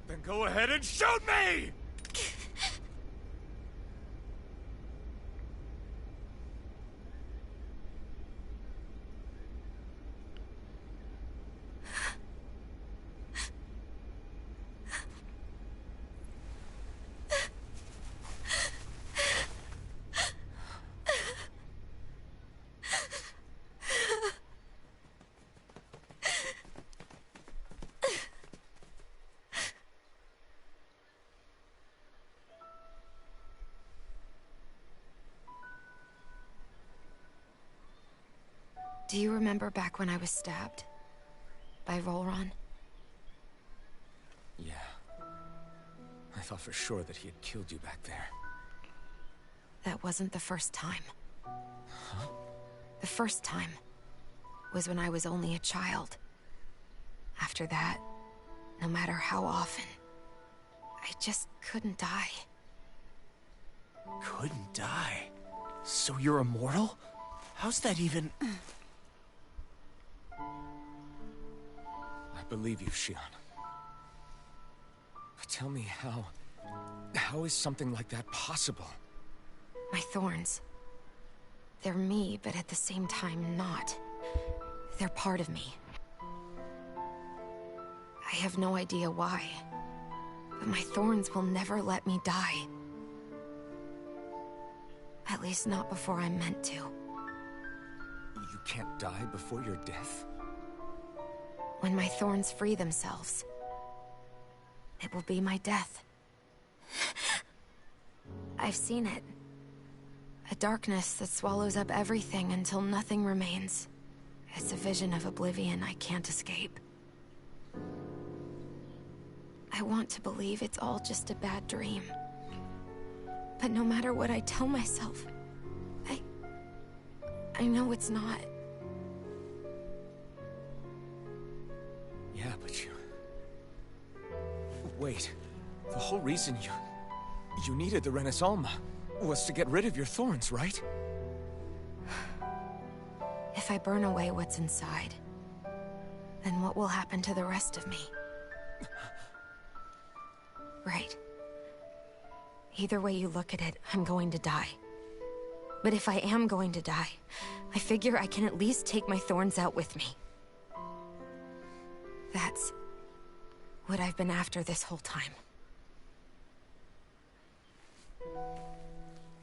then go ahead and shoot me! Do you remember back when I was stabbed? By Volron? Yeah. I thought for sure that he had killed you back there. That wasn't the first time. Huh? The first time was when I was only a child. After that, no matter how often, I just couldn't die. Couldn't die? So you're immortal? How's that even... I believe you, Xion. But tell me how... How is something like that possible? My thorns. They're me, but at the same time not. They're part of me. I have no idea why, but my thorns will never let me die. At least not before I'm meant to. You can't die before your death? When my thorns free themselves, it will be my death. I've seen it. A darkness that swallows up everything until nothing remains. It's a vision of oblivion I can't escape. I want to believe it's all just a bad dream. But no matter what I tell myself, I know it's not. Yeah, but you... Wait. The whole reason you needed the Renaissance was to get rid of your thorns, right? If I burn away what's inside, then what will happen to the rest of me? Right. Either way you look at it, I'm going to die. But if I am going to die, I figure I can at least take my thorns out with me. That's what I've been after this whole time.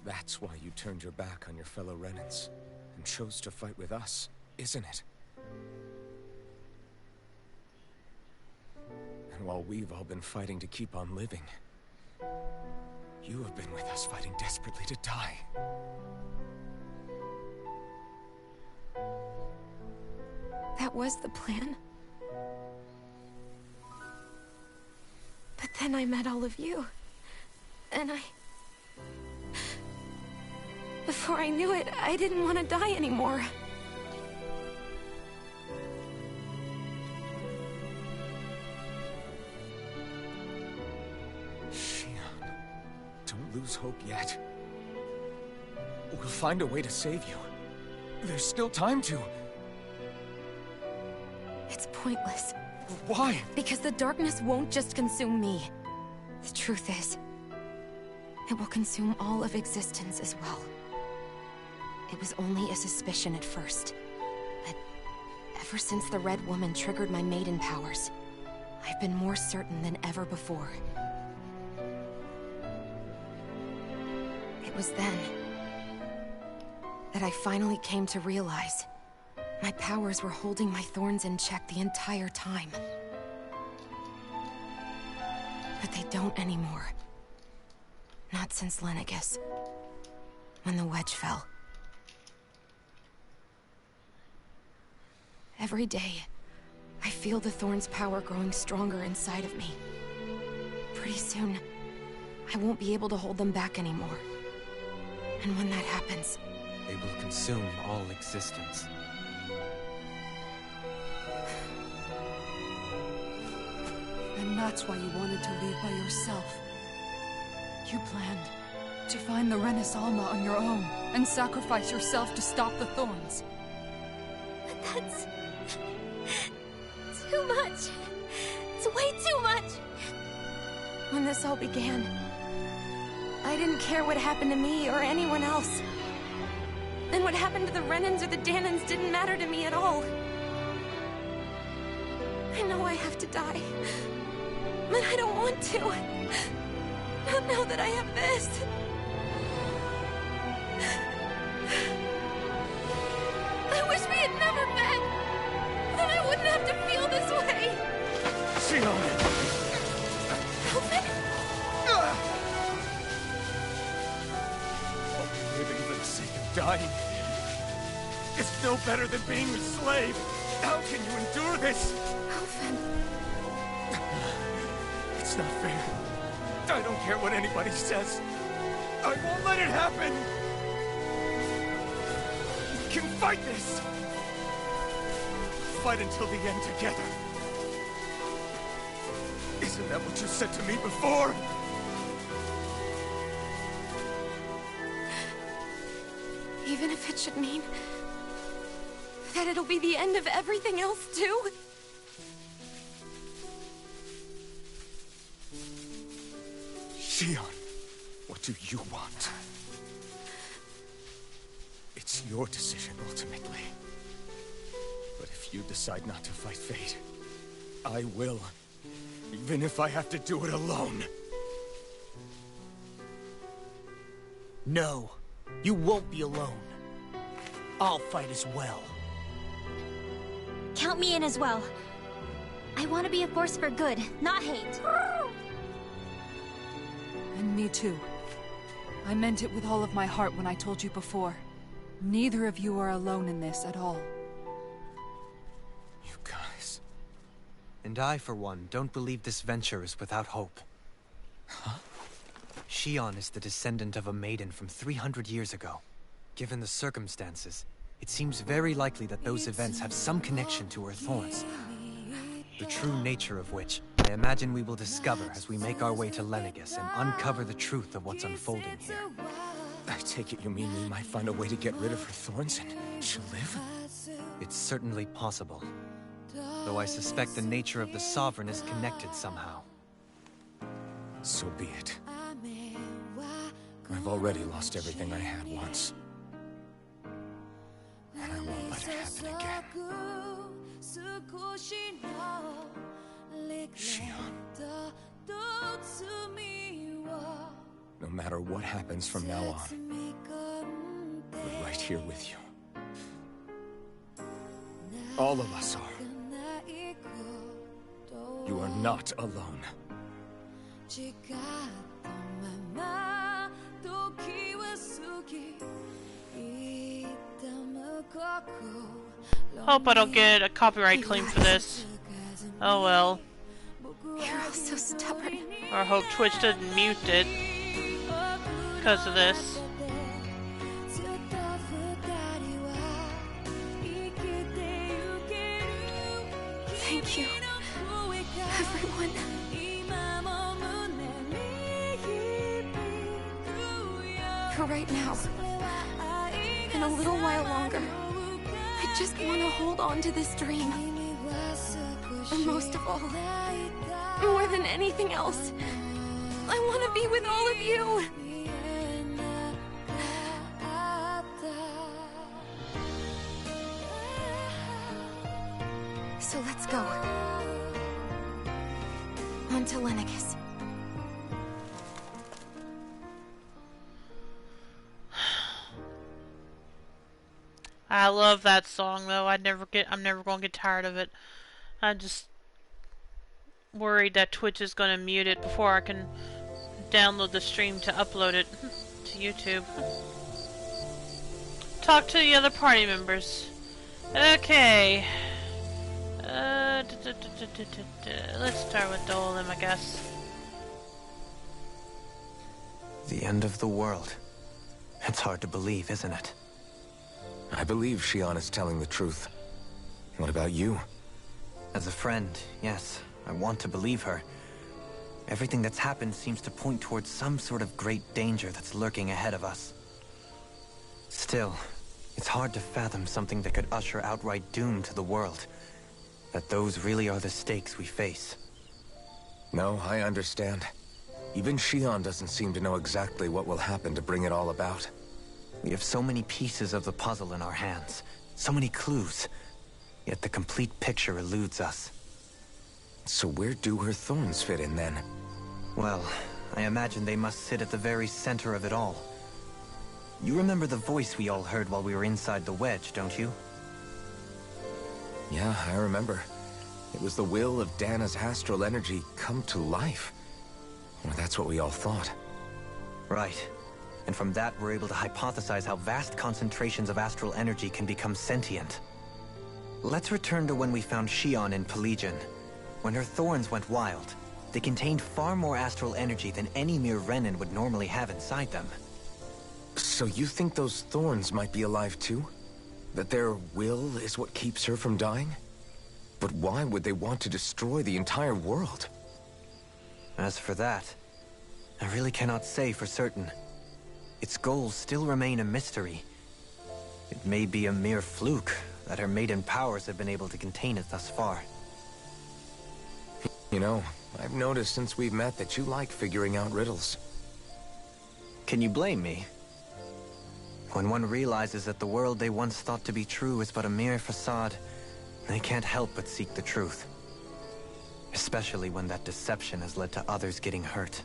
That's why you turned your back on your fellow Renans and chose to fight with us, isn't it? And while we've all been fighting to keep on living, you have been with us fighting desperately to die. That was the plan. But then I met all of you. And before I knew it, I didn't want to die anymore. Xion, don't lose hope yet. We'll find a way to save you. There's still time to. It's pointless. Why? Because the darkness won't just consume me. The truth is, it will consume all of existence as well. It was only a suspicion at first, but ever since the Red Woman triggered my maiden powers, I've been more certain than ever before. It was then that I finally came to realize my powers were holding my thorns in check the entire time. But they don't anymore. Not since Lenagis, when the wedge fell. Every day, I feel the thorn's power growing stronger inside of me. Pretty soon, I won't be able to hold them back anymore. And when that happens, they will consume all existence. And that's why you wanted to leave by yourself. You planned to find the Renis Alma on your own and sacrifice yourself to stop the Thorns. But that's... too much. It's way too much. When this all began, I didn't care what happened to me or anyone else. And what happened to the Renans or the Danans didn't matter to me at all. I know I have to die, but I don't want to. Not now that I have this. I wish we had never met. Then I wouldn't have to feel this way. Shion! Alvin? Living for the sake of dying is no better than being a slave. How can you endure this? Alvin. It's not fair. I don't care what anybody says. I won't let it happen. We can fight this. Fight until the end together. Isn't that what you said to me before? Even if it should mean that it'll be the end of everything else, too? Shion, what do you want? It's your decision, ultimately. But if you decide not to fight fate, I will. Even if I have to do it alone. No, you won't be alone. I'll fight as well. Count me in as well. I want to be a force for good, not hate. And me too. I meant it with all of my heart when I told you before. Neither of you are alone in this at all. You guys... And I, for one, don't believe this venture is without hope. Huh? Shion is the descendant of a maiden from 300 years ago. Given the circumstances, it seems very likely that those events have some connection to her thorns. The true nature of which, I imagine we will discover as we make our way to Lenagis and uncover the truth of what's unfolding here. I take it you mean we might find a way to get rid of her thorns and she'll live? It's certainly possible. Though I suspect the nature of the Sovereign is connected somehow. So be it. I've already lost everything I had once. And I won't let it happen again. Shion. No matter what happens from now on, we're right here with you. All of us are. You are not alone. Hope I don't get a copyright claim for this. Oh well. You're all so stubborn. Or hope Twitch doesn't mute it because of this. Thank you, everyone. For right now, and a little while longer, I just want to hold on to this dream. And most of all, more than anything else, I want to be with all of you. So let's go. On to Lenagis. I love that song though. I'm never gonna get tired of it. I'm just worried that Twitch is gonna mute it before I can download the stream to upload it to YouTube. Talk to the other party members. Okay. Let's start with Dolan, I guess. The end of the world. It's hard to believe, isn't it? I believe Shion is telling the truth. What about you? As a friend, yes, I want to believe her. Everything that's happened seems to point towards some sort of great danger that's lurking ahead of us. Still, it's hard to fathom something that could usher outright doom to the world. That those really are the stakes we face. No, I understand. Even Shion doesn't seem to know exactly what will happen to bring it all about. We have so many pieces of the puzzle in our hands, so many clues, yet the complete picture eludes us. So where do her thorns fit in then? Well, I imagine they must sit at the very center of it all. You remember the voice we all heard while we were inside the wedge, don't you? Yeah, I remember. It was the will of Dana's astral energy come to life. Or that's what we all thought. Right. And from that, we're able to hypothesize how vast concentrations of astral energy can become sentient. Let's return to when we found Shion in Pelegion. When her thorns went wild, they contained far more astral energy than any mere Renin would normally have inside them. So you think those thorns might be alive too? That their will is what keeps her from dying? But why would they want to destroy the entire world? As for that, I really cannot say for certain. Its goals still remain a mystery. It may be a mere fluke that her maiden powers have been able to contain it thus far. You know, I've noticed since we've met that you like figuring out riddles. Can you blame me? When one realizes that the world they once thought to be true is but a mere facade, they can't help but seek the truth. Especially when that deception has led to others getting hurt.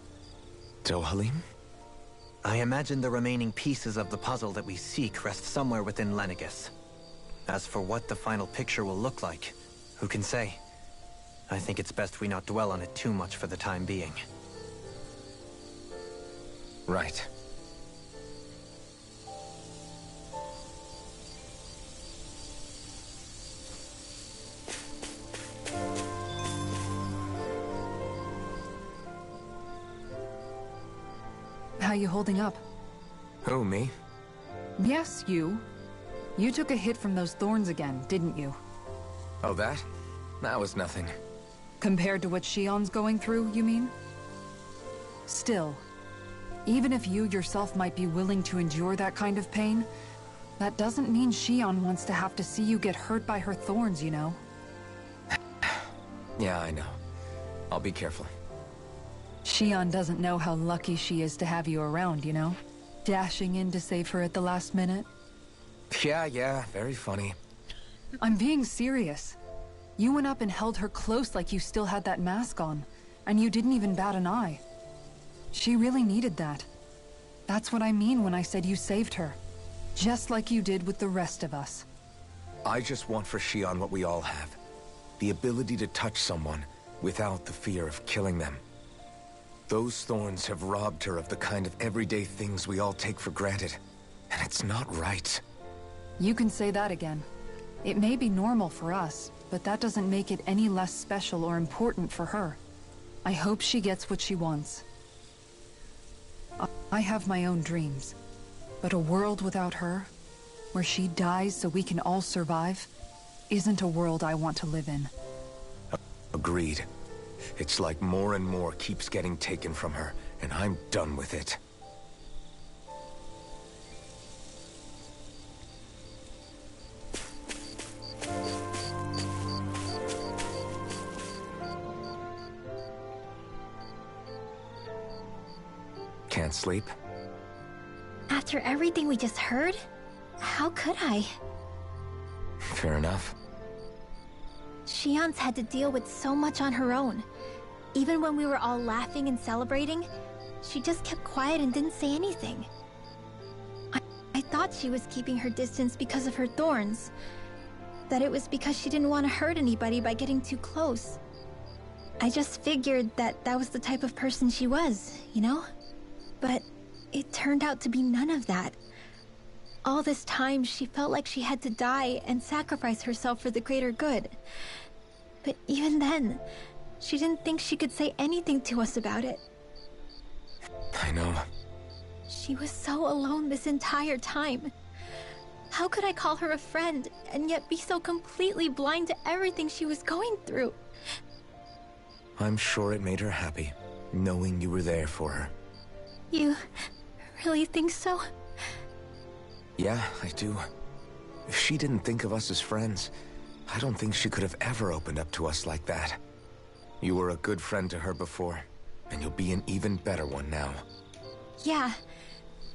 Dohalim? I imagine the remaining pieces of the puzzle that we seek rest somewhere within Lenagis. As for what the final picture will look like, who can say? I think it's best we not dwell on it too much for the time being. Right. How you holding up? Who, me? Yes, you. You took a hit from those thorns again, didn't you? Oh, that? That was nothing. Compared to what Shion's going through, you mean? Still, even if you yourself might be willing to endure that kind of pain, that doesn't mean Shion wants to have to see you get hurt by her thorns, you know? Yeah, I know. I'll be careful. Shion doesn't know how lucky she is to have you around, you know? Dashing in to save her at the last minute. Yeah, very funny. I'm being serious. You went up and held her close like you still had that mask on, and you didn't even bat an eye. She really needed that. That's what I mean when I said you saved her. Just like you did with the rest of us. I just want for Shion what we all have. The ability to touch someone without the fear of killing them. Those thorns have robbed her of the kind of everyday things we all take for granted. And it's not right. You can say that again. It may be normal for us, but that doesn't make it any less special or important for her. I hope she gets what she wants. I have my own dreams, but a world without her, where she dies so we can all survive, isn't a world I want to live in. Agreed. It's like more and more keeps getting taken from her, and I'm done with it. Can't sleep? After everything we just heard, how could I? Fair enough. Shion's had to deal with so much on her own. Even when we were all laughing and celebrating, she just kept quiet and didn't say anything. I thought she was keeping her distance because of her thorns. That it was because she didn't want to hurt anybody by getting too close. I just figured that that was the type of person she was, you know? But it turned out to be none of that. All this time, she felt like she had to die and sacrifice herself for the greater good. But even then, she didn't think she could say anything to us about it. I know. She was so alone this entire time. How could I call her a friend and yet be so completely blind to everything she was going through? I'm sure it made her happy. knowing you were there for her. You really think so? Yeah, I do. If she didn't think of us as friends, I don't think she could have ever opened up to us like that. You were a good friend to her before, and you'll be an even better one now. Yeah,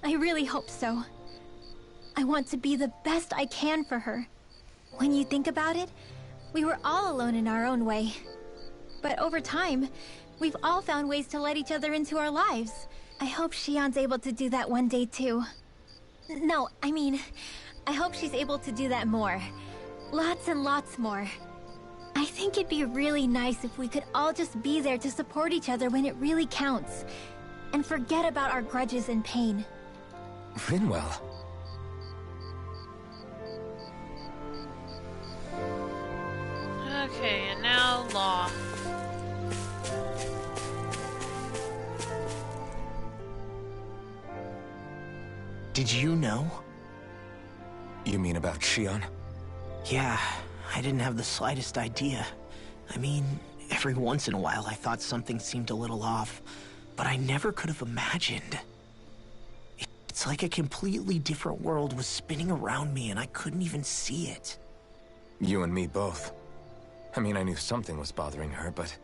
I really hope so. I want to be the best I can for her. When you think about it, we were all alone in our own way. But over time, we've all found ways to let each other into our lives. I hope Shion's able to do that one day too. No, I mean, I hope she's able to do that more. Lots and lots more. I think it'd be really nice if we could all just be there to support each other when it really counts. And forget about our grudges and pain. Rinwell. Okay, and now Law. Did you know? You mean about Shion? Yeah, I didn't have the slightest idea. I mean, every once in a while I thought something seemed a little off, but I never could have imagined. It's like a completely different world was spinning around me and I couldn't even see it. You and me both. I mean, I knew something was bothering her, but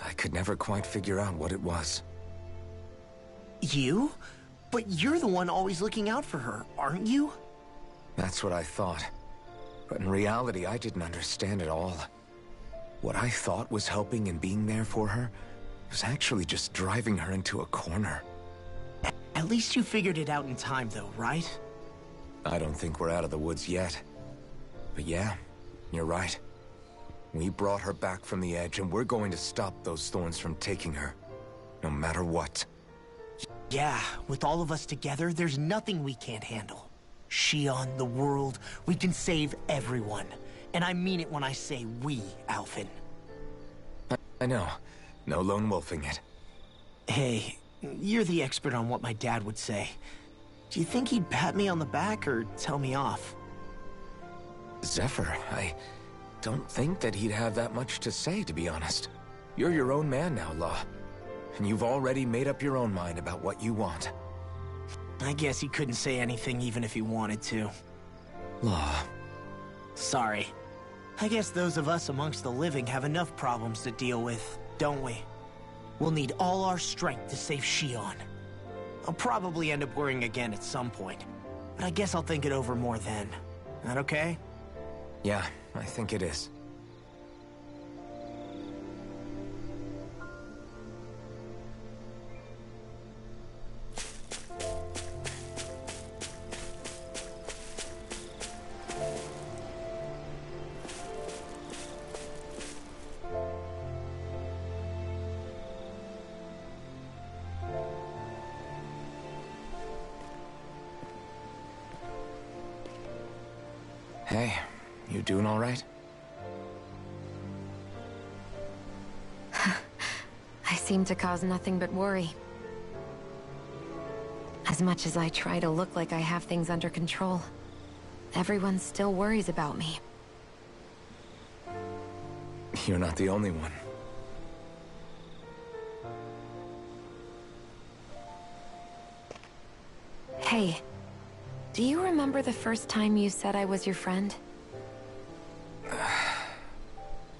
I could never quite figure out what it was. You? But you're the one always looking out for her, aren't you? That's what I thought. But in reality, I didn't understand it all. What I thought was helping and being there for her was actually just driving her into a corner. At least you figured it out in time, though, right? I don't think we're out of the woods yet. But yeah, you're right. We brought her back from the edge, and we're going to stop those thorns from taking her. No matter what. Yeah, with all of us together, there's nothing we can't handle. Shion, the world, we can save everyone. And I mean it when I say we, Alphen. I know. No lone wolfing it. Hey, you're the expert on what my dad would say. Do you think he'd pat me on the back or tell me off? Zephyr, I don't think that he'd have that much to say, to be honest. You're your own man now, Law. And you've already made up your own mind about what you want. I guess he couldn't say anything even if he wanted to. Law. Sorry. I guess those of us amongst the living have enough problems to deal with, don't we? We'll need all our strength to save Shion. I'll probably end up worrying again at some point, but I guess I'll think it over more then. That okay? Yeah, I think it is. Hey, you doing all right? I seem to cause nothing but worry. As much as I try to look like I have things under control, everyone still worries about me. You're not the only one. Hey, do you remember the first time you said I was your friend?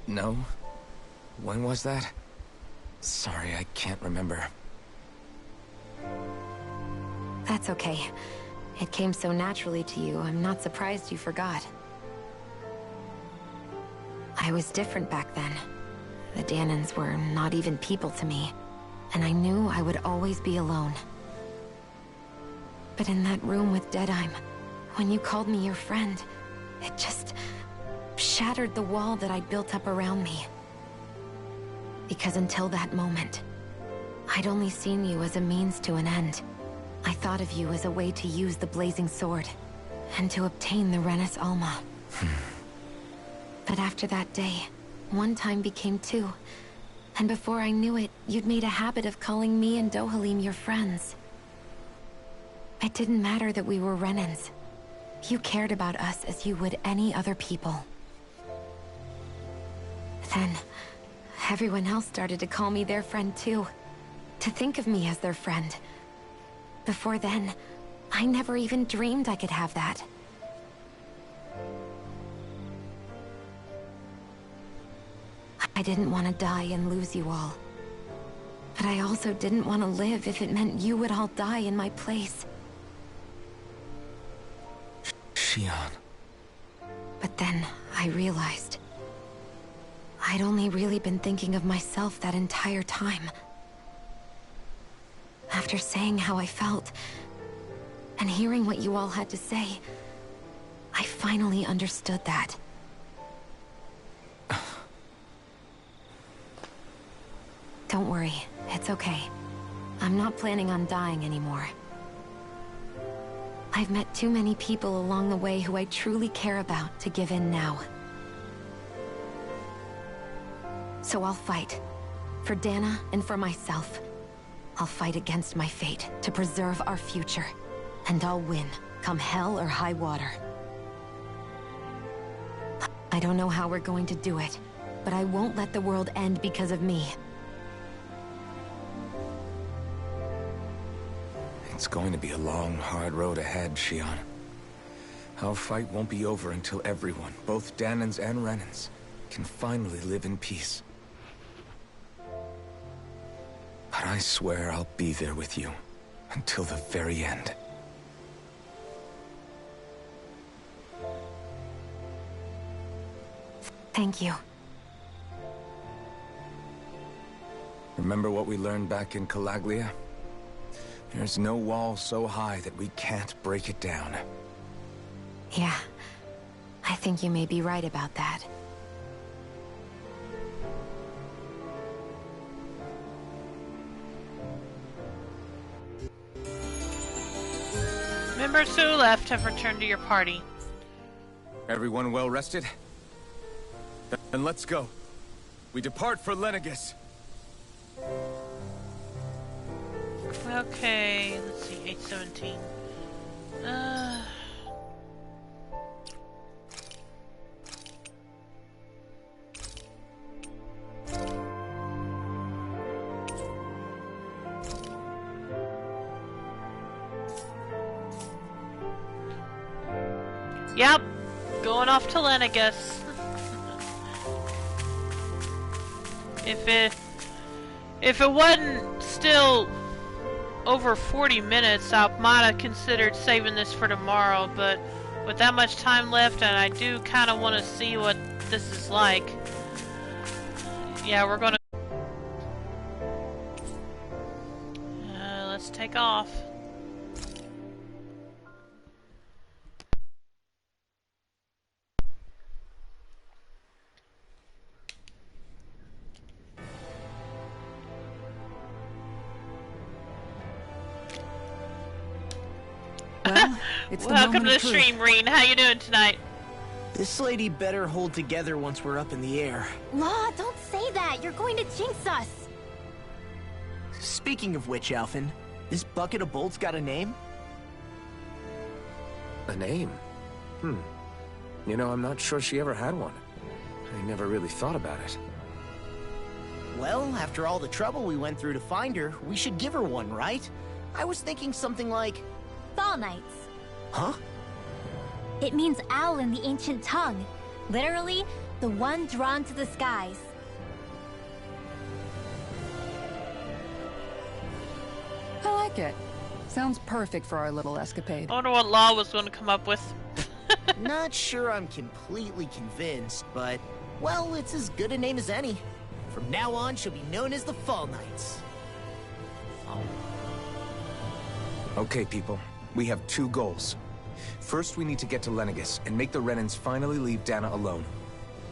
No? When was that? Sorry, I can't remember. That's okay. It came so naturally to you, I'm not surprised you forgot. I was different back then. The Danans were not even people to me, and I knew I would always be alone. But in that room with Deadheim, when you called me your friend, it just shattered the wall that I'd built up around me. Because until that moment, I'd only seen you as a means to an end. I thought of you as a way to use the blazing sword, and to obtain the Renis Alma. But after that day, one time became two, and before I knew it, you'd made a habit of calling me and Dohalim your friends. It didn't matter that we were Renans. You cared about us as you would any other people. Then, everyone else started to call me their friend too. To think of me as their friend. Before then, I never even dreamed I could have that. I didn't want to die and lose you all. But I also didn't want to live if it meant you would all die in my place. Shion. But then, I realized... I'd only really been thinking of myself that entire time. After saying how I felt, and hearing what you all had to say, I finally understood that. Don't worry, it's okay. I'm not planning on dying anymore. I've met too many people along the way who I truly care about to give in now. So I'll fight. For Dana and for myself. I'll fight against my fate to preserve our future. And I'll win, come hell or high water. I don't know how we're going to do it, but I won't let the world end because of me. It's going to be a long, hard road ahead, Shion. Our fight won't be over until everyone, both Danans and Renans, can finally live in peace. But I swear I'll be there with you until the very end. Thank you. Remember what we learned back in Calaglia? There's no wall so high that we can't break it down. Yeah, I think you may be right about that. Members who left have returned to your party. Everyone well rested? Then let's go. We depart for Lenagis. Okay, let's see, 817. Yep, going off to Lenagis. If it wasn't still over 40 minutes, I might have considered saving this for tomorrow, but with that much time left, and I do kind of want to see what this is like. Yeah, we're gonna... let's take off. Well, it's the Welcome to moment the of truth. stream, Reen. How you doing tonight? This lady better hold together once we're up in the air. Law, don't say that. You're going to jinx us. Speaking of which, Alphen, this bucket of bolts got a name? A name? You know, I'm not sure she ever had one. I never really thought about it. Well, after all the trouble we went through to find her, we should give her one, right? I was thinking something like... Fall Knights. Huh? It means owl in the ancient tongue. Literally, the one drawn to the skies. I like it. Sounds perfect for our little escapade. I wonder what Law was going to come up with. Not sure I'm completely convinced, but... Well, it's as good a name as any. From now on, she'll be known as the Fall Knights. Okay, people. We have two goals. First, we need to get to Lenagis and make the Renans finally leave Dana alone.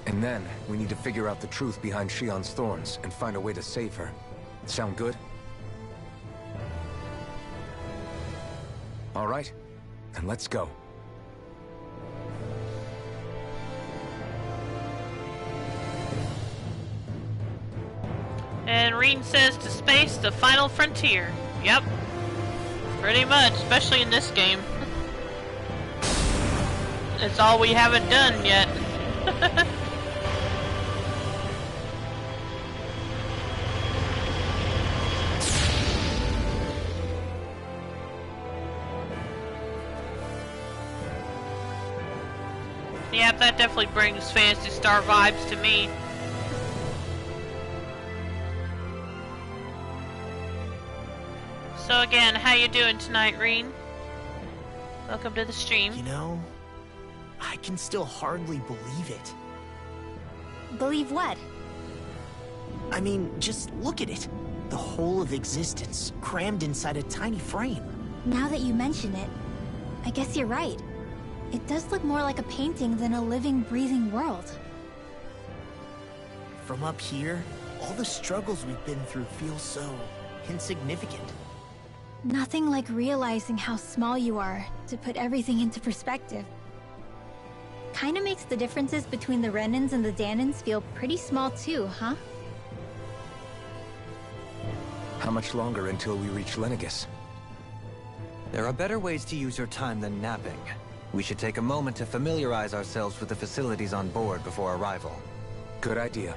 And then, we need to figure out the truth behind Shion's thorns and find a way to save her. Sound good? All right. Then let's go. And Reen says to space, the final frontier. Yep. Pretty much, especially in this game. It's all we haven't done yet. Yeah, that definitely brings Phantasy Star vibes to me. So again, how you doing tonight, Reen? Welcome to the stream. You know, I can still hardly believe it. Believe what? I mean, just look at it. The whole of existence, crammed inside a tiny frame. Now that you mention it, I guess you're right. It does look more like a painting than a living, breathing world. From up here, all the struggles we've been through feel so insignificant. Nothing like realizing how small you are to put everything into perspective. Kinda makes the differences between the Renans and the Danans feel pretty small too, huh? How much longer until we reach Lenagis? There are better ways to use your time than napping. We should take a moment to familiarize ourselves with the facilities on board before arrival. Good idea.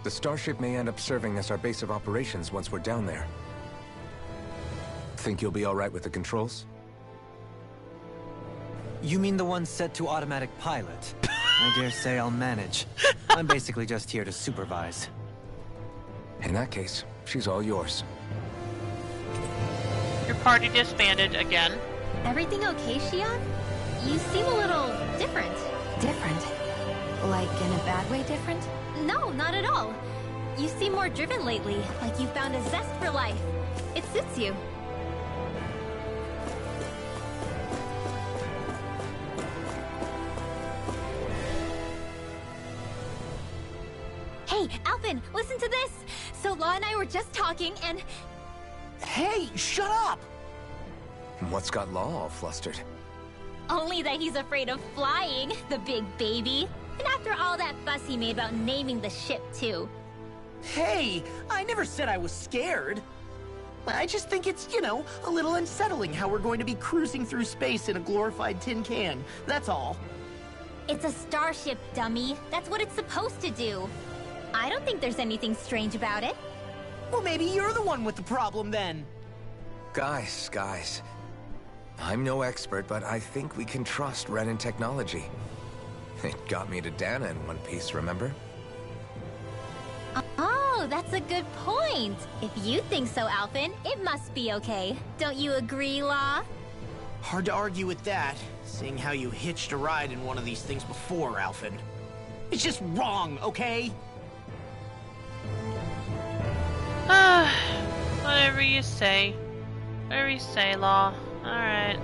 The starship may end up serving as our base of operations once we're down there. Think you'll be all right with the controls? You mean the one set to automatic pilot? I dare say I'll manage. I'm basically just here to supervise. In that case, she's all yours. Your party disbanded again. Everything okay, Shion? You seem a little different. Different? Like in a bad way different? No, not at all. You seem more driven lately, like you found a zest for life. It suits you. Hey, Alphen, listen to this! So Law and I were just talking and... Hey, shut up! What's got Law all flustered? Only that he's afraid of flying, the big baby. And after all that fuss he made about naming the ship, too. Hey, I never said I was scared. I just think it's, you know, a little unsettling how we're going to be cruising through space in a glorified tin can. That's all. It's a starship, dummy. That's what it's supposed to do. I don't think there's anything strange about it. Well, maybe you're the one with the problem then. Guys. I'm no expert, but I think we can trust Renan technology. It got me to Dana in one piece, remember? Oh, that's a good point. If you think so, Alphen, it must be okay. Don't you agree, Law? Hard to argue with that, seeing how you hitched a ride in one of these things before, Alphen. It's just wrong, okay? Whatever you say. Whatever you say, Law. Alright.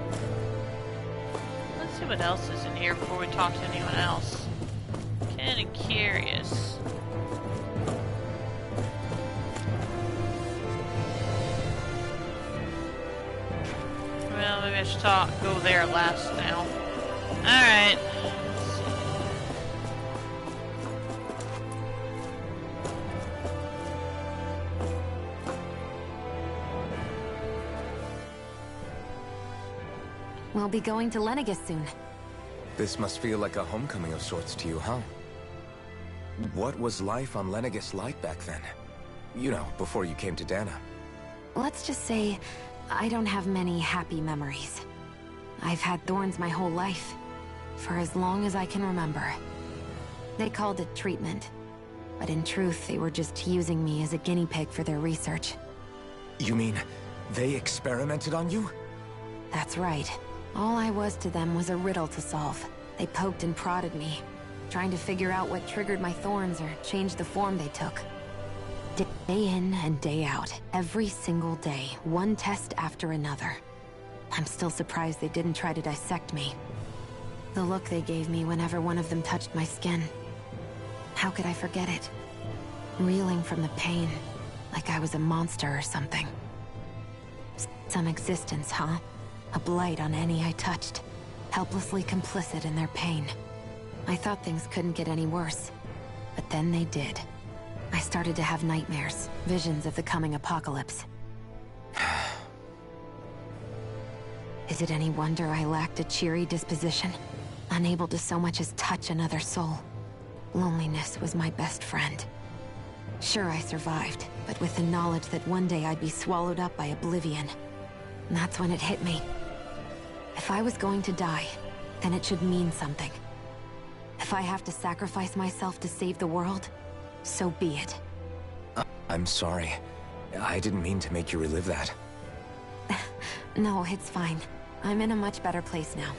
Let's see what else is in here before we talk to anyone else. Kinda curious. Well, maybe I should go there last now. Alright. We'll be going to Lenagis soon. This must feel like a homecoming of sorts to you, huh? What was life on Lenagis like back then? You know, before you came to Dana. Let's just say, I don't have many happy memories. I've had thorns my whole life, for as long as I can remember. They called it treatment, but in truth, they were just using me as a guinea pig for their research. You mean, they experimented on you? That's right. All I was to them was a riddle to solve. They poked and prodded me, trying to figure out what triggered my thorns or changed the form they took. Day in and day out, every single day, one test after another. I'm still surprised they didn't try to dissect me. The look they gave me whenever one of them touched my skin. How could I forget it? Reeling from the pain, like I was a monster or something. Some existence, huh? A blight on any I touched, helplessly complicit in their pain. I thought things couldn't get any worse, but then they did. I started to have nightmares, visions of the coming apocalypse. Is it any wonder I lacked a cheery disposition? Unable to so much as touch another soul. Loneliness was my best friend. Sure, I survived, but with the knowledge that one day I'd be swallowed up by oblivion. And that's when it hit me. If I was going to die, then it should mean something. If I have to sacrifice myself to save the world, so be it. I'm sorry. I didn't mean to make you relive that. No, it's fine. I'm in a much better place now.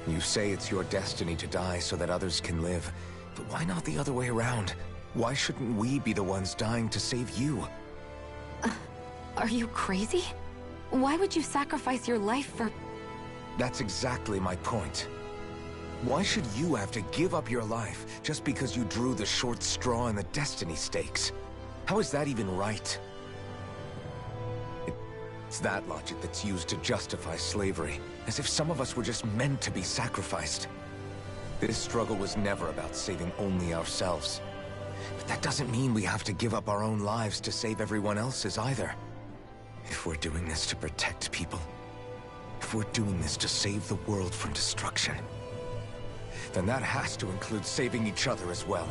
You say it's your destiny to die so that others can live. But why not the other way around? Why shouldn't we be the ones dying to save you? Are you crazy? Why would you sacrifice your life for... That's exactly my point. Why should you have to give up your life just because you drew the short straw in the destiny stakes? How is that even right? It's that logic that's used to justify slavery, as if some of us were just meant to be sacrificed. This struggle was never about saving only ourselves. But that doesn't mean we have to give up our own lives to save everyone else's either. If we're doing this to protect people, if we're doing this to save the world from destruction, then that has to include saving each other as well.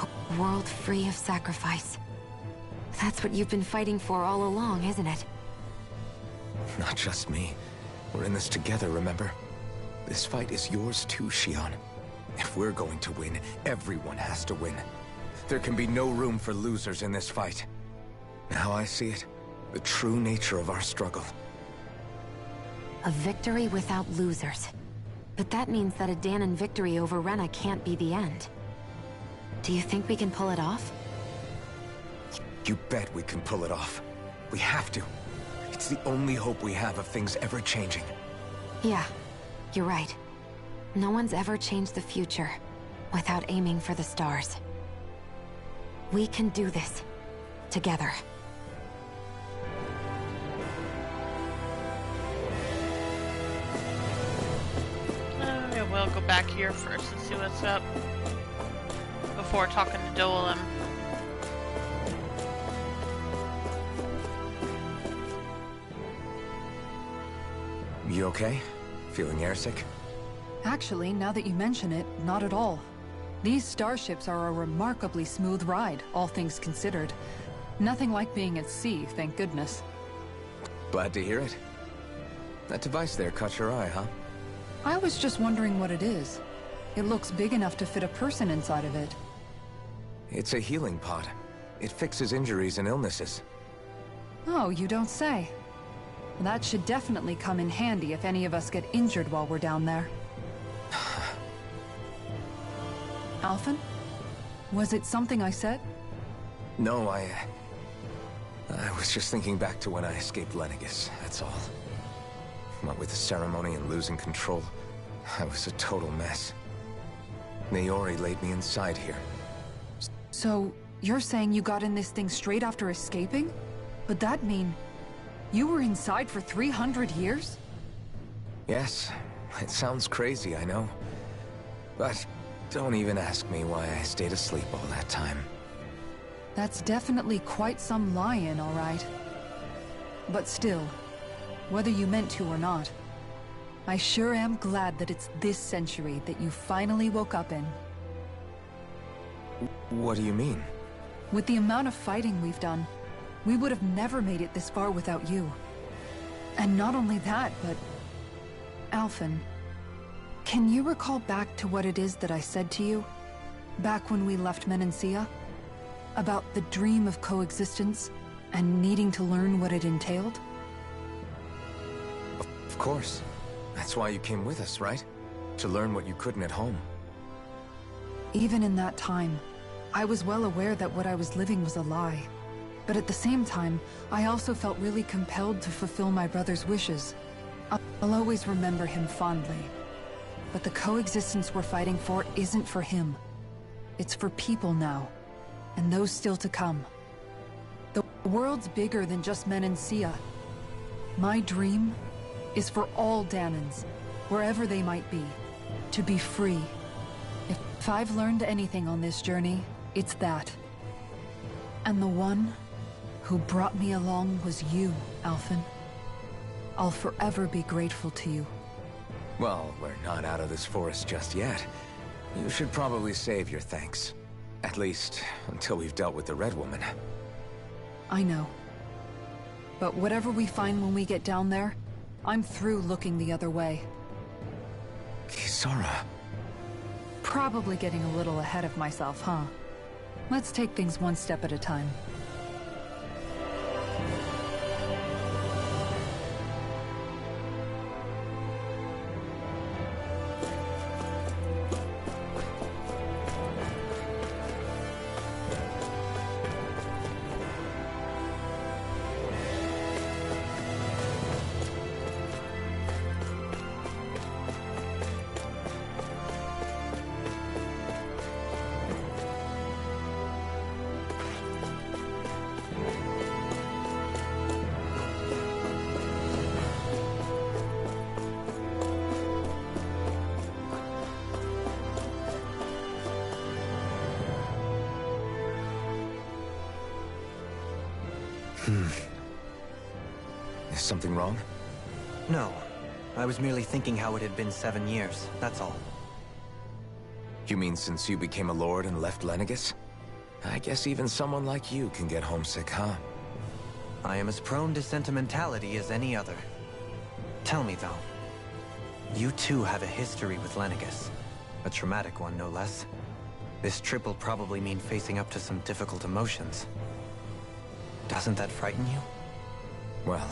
A world free of sacrifice. That's what you've been fighting for all along, isn't it? Not just me. We're in this together, remember? This fight is yours too, Xion. If we're going to win, everyone has to win. There can be no room for losers in this fight. How I see it, the true nature of our struggle. A victory without losers. But that means that a Dahnan victory over Rena can't be the end. Do you think we can pull it off? You bet we can pull it off. We have to. It's the only hope we have of things ever changing. Yeah, you're right. No one's ever changed the future without aiming for the stars. We can do this. Together. We'll go back here first and see what's up before talking to Dolan. You okay? Feeling airsick? Actually, now that you mention it, not at all. These starships are a remarkably smooth ride, all things considered. Nothing like being at sea, thank goodness. Glad to hear it. That device there caught your eye, huh? I was just wondering what it is. It looks big enough to fit a person inside of it. It's a healing pod. It fixes injuries and illnesses. Oh, you don't say. That should definitely come in handy if any of us get injured while we're down there. Alphen? Was it something I said? No, I was just thinking back to when I escaped Lenagis, that's all. What with the ceremony and losing control, I was a total mess. Naori laid me inside here. So, you're saying you got in this thing straight after escaping? Would that mean you were inside for 300 years? Yes, it sounds crazy, I know. But don't even ask me why I stayed asleep all that time. That's definitely quite some lie-in, all right. But still, whether you meant to or not, I sure am glad that it's this century that you finally woke up in. What do you mean? With the amount of fighting we've done, we would have never made it this far without you. And not only that, but... Alphen, can you recall back to what it is that I said to you? Back when we left Menancia? About the dream of coexistence, and needing to learn what it entailed? Of course. That's why you came with us, right? To learn what you couldn't at home. Even in that time, I was well aware that what I was living was a lie. But at the same time, I also felt really compelled to fulfill my brother's wishes. I'll always remember him fondly. But the coexistence we're fighting for isn't for him. It's for people now, and those still to come. The world's bigger than just Menancia. My dream is for all Dahnans, wherever they might be, to be free. If I've learned anything on this journey, it's that. And the one who brought me along was you, Alphen. I'll forever be grateful to you. Well, we're not out of this forest just yet. You should probably save your thanks. At least, until we've dealt with the Red Woman. I know. But whatever we find when we get down there, I'm through looking the other way. Kisara. Probably getting a little ahead of myself, huh? Let's take things one step at a time. Is something wrong? No. I was merely thinking how it had been 7 years, that's all. You mean since you became a lord and left Lenagis? I guess even someone like you can get homesick, huh? I am as prone to sentimentality as any other. Tell me, though. You too have a history with Lenagis. A traumatic one, no less. This trip will probably mean facing up to some difficult emotions. Doesn't that frighten you? Well,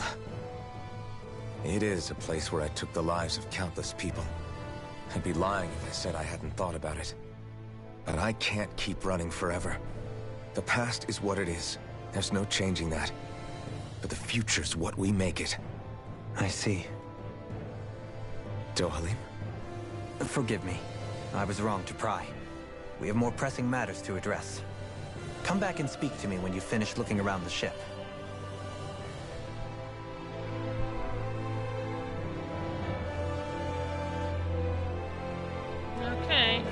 it is a place where I took the lives of countless people. I'd be lying if I said I hadn't thought about it. But I can't keep running forever. The past is what it is. There's no changing that. But the future's what we make it. I see. Dohalim? Forgive me. I was wrong to pry. We have more pressing matters to address. Come back and speak to me when you finish looking around the ship. Okay.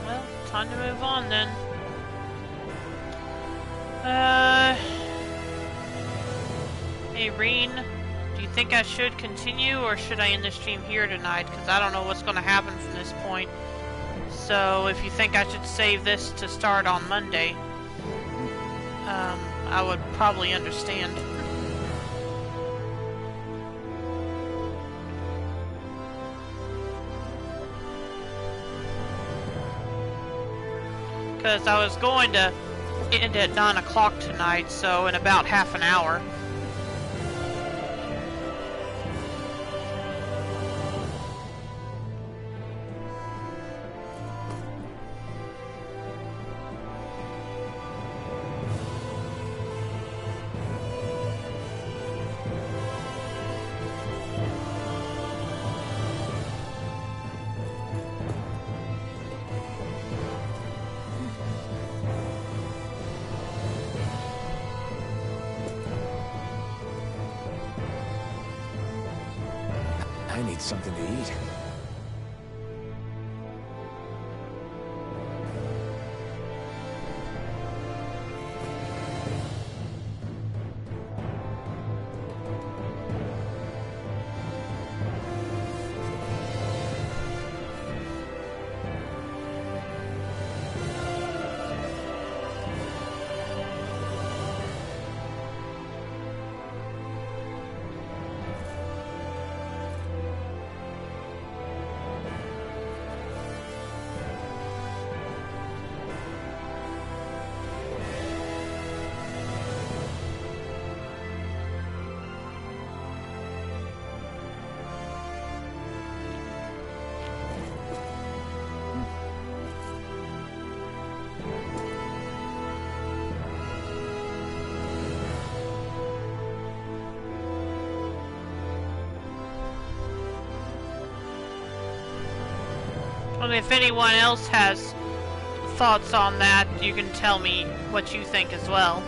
Well, time to move on then. Hey Reen, do you think I should continue or should I end the stream here tonight? Because I don't know what's going to happen from this point. So if you think I should save this to start on Monday, I would probably understand. Because I was going to end at 9 o'clock tonight, so in about half an hour. I need something to eat. Well, if anyone else has thoughts on that, you can tell me what you think as well.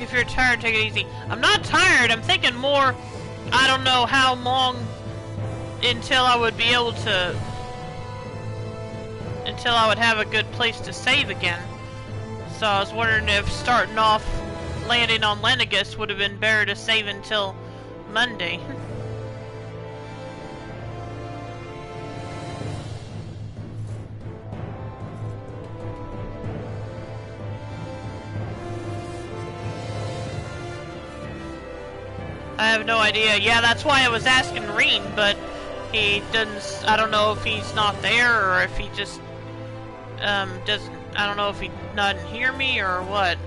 If you're tired, take it easy. I'm not tired, I'm thinking more, I don't know how long until I would be able to, until I would have a good place to save again. So I was wondering if starting off landing on Lenagis would have been better to save until Monday. I have no idea. Yeah, that's why I was asking Reen, but he doesn't. I don't know if he's not there or if he just doesn't. I don't know if he doesn't hear me or what.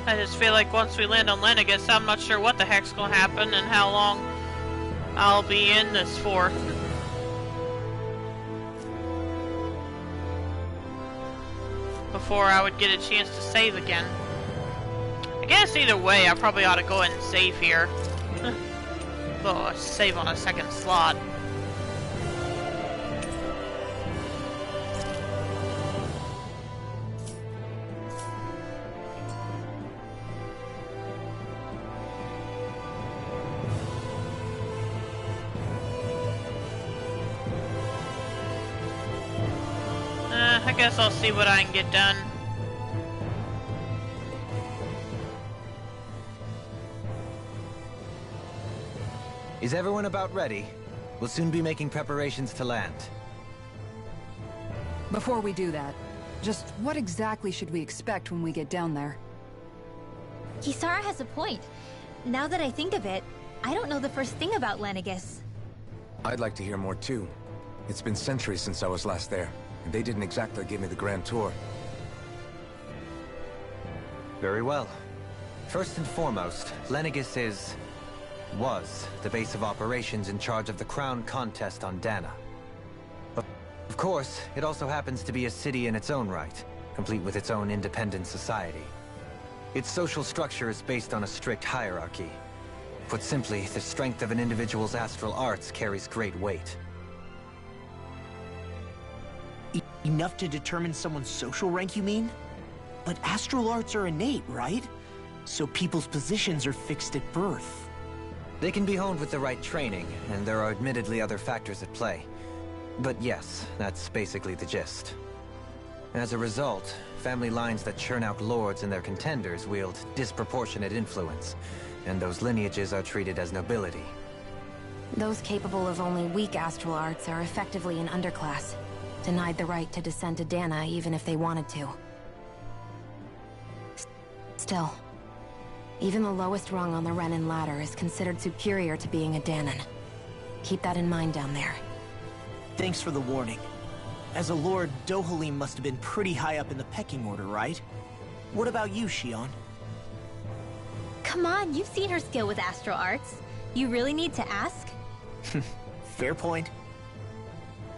I just feel like once we land on Lenagis, I'm not sure what the heck's gonna happen and how long I'll be in this for. Before I would get a chance to save again. I guess either way, I probably ought to go ahead and save here. Oh, save on a second slot. I guess I'll see what I can get done. Is everyone about ready? We'll soon be making preparations to land. Before we do that, just what exactly should we expect when we get down there? Kisara has a point. Now that I think of it, I don't know the first thing about Lenagis. I'd like to hear more too. It's been centuries since I was last there, and they didn't exactly give me the grand tour. Very well. First and foremost, Lenagis was the base of operations in charge of the crown contest on Dana. Of course, it also happens to be a city in its own right, complete with its own independent society. Its social structure is based on a strict hierarchy. Put simply, the strength of an individual's astral arts carries great weight. Enough to determine someone's social rank, you mean? But astral arts are innate, right? So people's positions are fixed at birth. They can be honed with the right training, and there are admittedly other factors at play. But yes, that's basically the gist. As a result, family lines that churn out lords and their contenders wield disproportionate influence, and those lineages are treated as nobility. Those capable of only weak astral arts are effectively an underclass, denied the right to descend to Dana even if they wanted to. Still, even the lowest rung on the Renin ladder is considered superior to being a Danan. Keep that in mind down there. Thanks for the warning. As a lord, Dohalim must have been pretty high up in the pecking order, right? What about you, Shion? Come on, you've seen her skill with astral arts. You really need to ask? Fair point.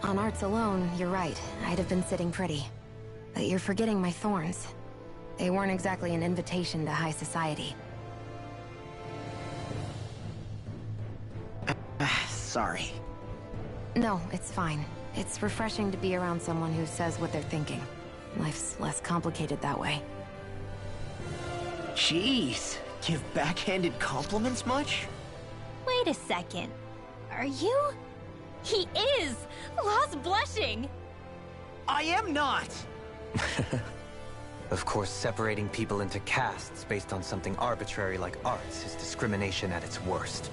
On arts alone, you're right. I'd have been sitting pretty. But you're forgetting my thorns. They weren't exactly an invitation to high society. Sorry. No, it's fine. It's refreshing to be around someone who says what they're thinking. Life's less complicated that way. Jeez, give backhanded compliments much? Wait a second. Are you? He is! Lost blushing! I am not! Of course, separating people into castes based on something arbitrary like arts is discrimination at its worst.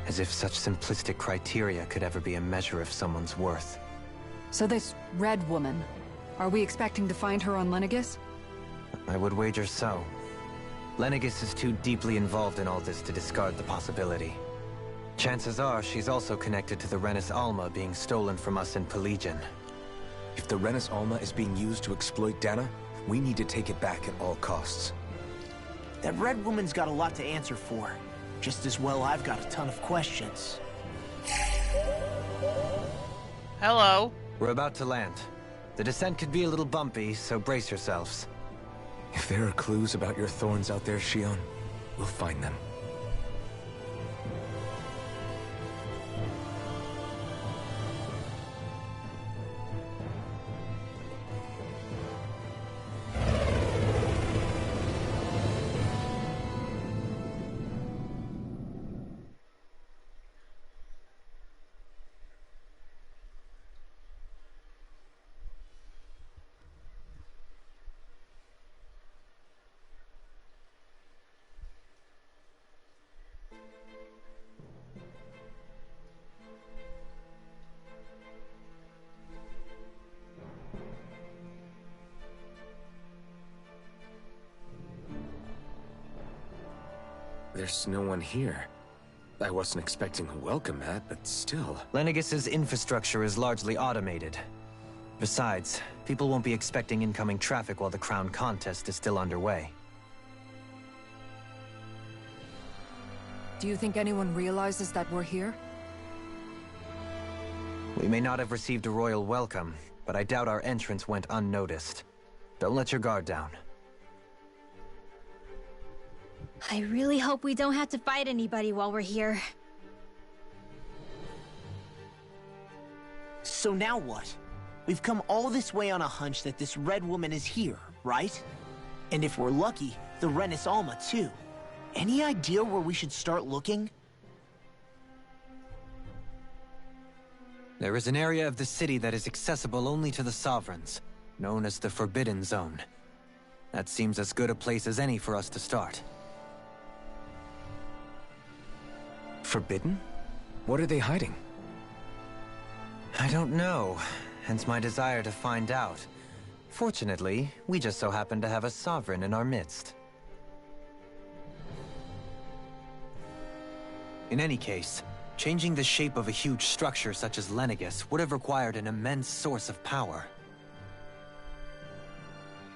As if such simplistic criteria could ever be a measure of someone's worth. So this red woman, are we expecting to find her on Lenagis? I would wager so. Lenagis is too deeply involved in all this to discard the possibility. Chances are she's also connected to the Renis Alma being stolen from us in Pelegion. If the Renis Alma is being used to exploit Dana, we need to take it back at all costs. That red woman's got a lot to answer for. Just as well I've got a ton of questions. Hello. We're about to land. The descent could be a little bumpy, so brace yourselves. If there are clues about your thorns out there, Shion, we'll find them. there's no one here. I wasn't expecting a welcome mat, but still. Lenagis's infrastructure is largely automated. Besides, people won't be expecting incoming traffic while the crown contest is still underway. Do you think anyone realizes that we're here? We may not have received a royal welcome, but I doubt our entrance went unnoticed. Don't let your guard down. I really hope we don't have to fight anybody while we're here. So now what? We've come all this way on a hunch that this red woman is here, right? And if we're lucky, the Renis Alma too. Any idea where we should start looking? There is an area of the city that is accessible only to the Sovereigns, known as the Forbidden Zone. That seems as good a place as any for us to start. Forbidden? What are they hiding? I don't know, hence my desire to find out. Fortunately, we just so happen to have a Sovereign in our midst. In any case, changing the shape of a huge structure such as Lenagis would have required an immense source of power.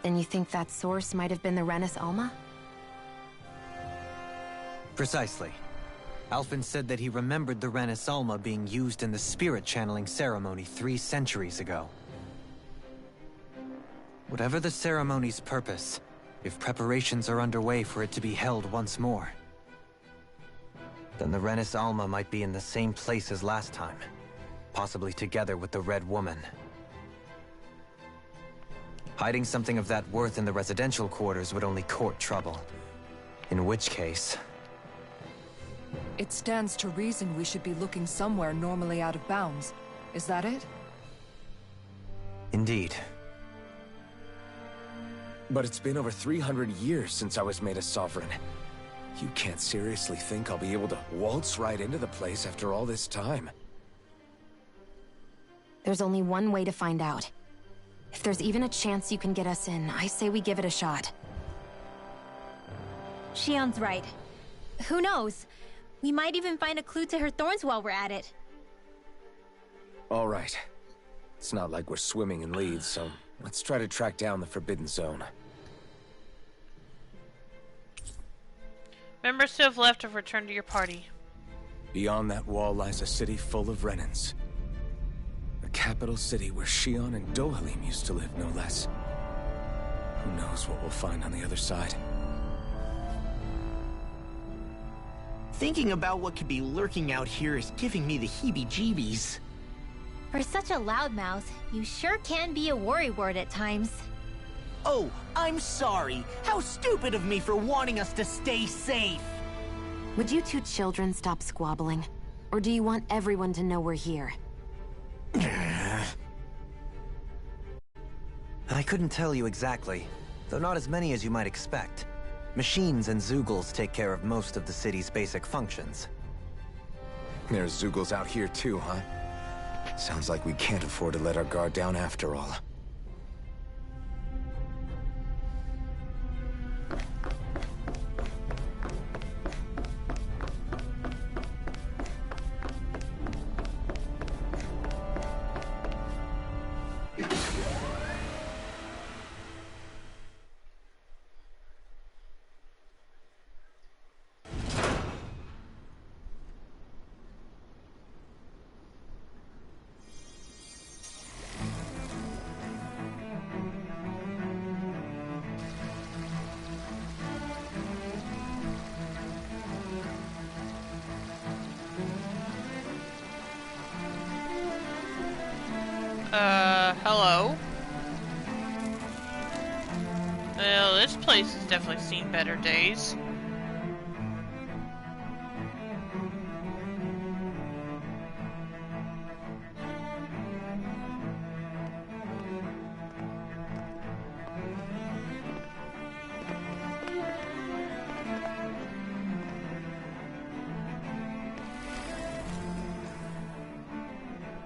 Then you think that source might have been the Renis Alma? Precisely. Alphen said that he remembered the Renis Alma being used in the spirit channeling ceremony 3 centuries ago. Whatever the ceremony's purpose, if preparations are underway for it to be held once more, then the Renis Alma might be in the same place as last time, possibly together with the Red Woman. Hiding something of that worth in the residential quarters would only court trouble. In which case... It stands to reason we should be looking somewhere normally out of bounds. Is that it? Indeed. But it's been over 300 years since I was made a Sovereign. You can't seriously think I'll be able to waltz right into the place after all this time. There's only one way to find out. If there's even a chance you can get us in, I say we give it a shot. Shion's right. Who knows? We might even find a clue to her thorns while we're at it. All right. It's not like we're swimming in leads, so let's try to track down the Forbidden Zone. Members who have left have returned to your party. Beyond that wall lies a city full of Renans. A capital city where Shion and Dohalim used to live, no less. Who knows what we'll find on the other side? Thinking about what could be lurking out here is giving me the heebie-jeebies. For such a loudmouth, you sure can be a worrywart at times. Oh, I'm sorry. How stupid of me for wanting us to stay safe. Would you two children stop squabbling? Or do you want everyone to know we're here? I couldn't tell you exactly, though not as many as you might expect. Machines and Zeugles take care of most of the city's basic functions. There's Zeugles out here too, huh? Sounds like we can't afford to let our guard down after all. Hello? Well, this place has definitely seen better days.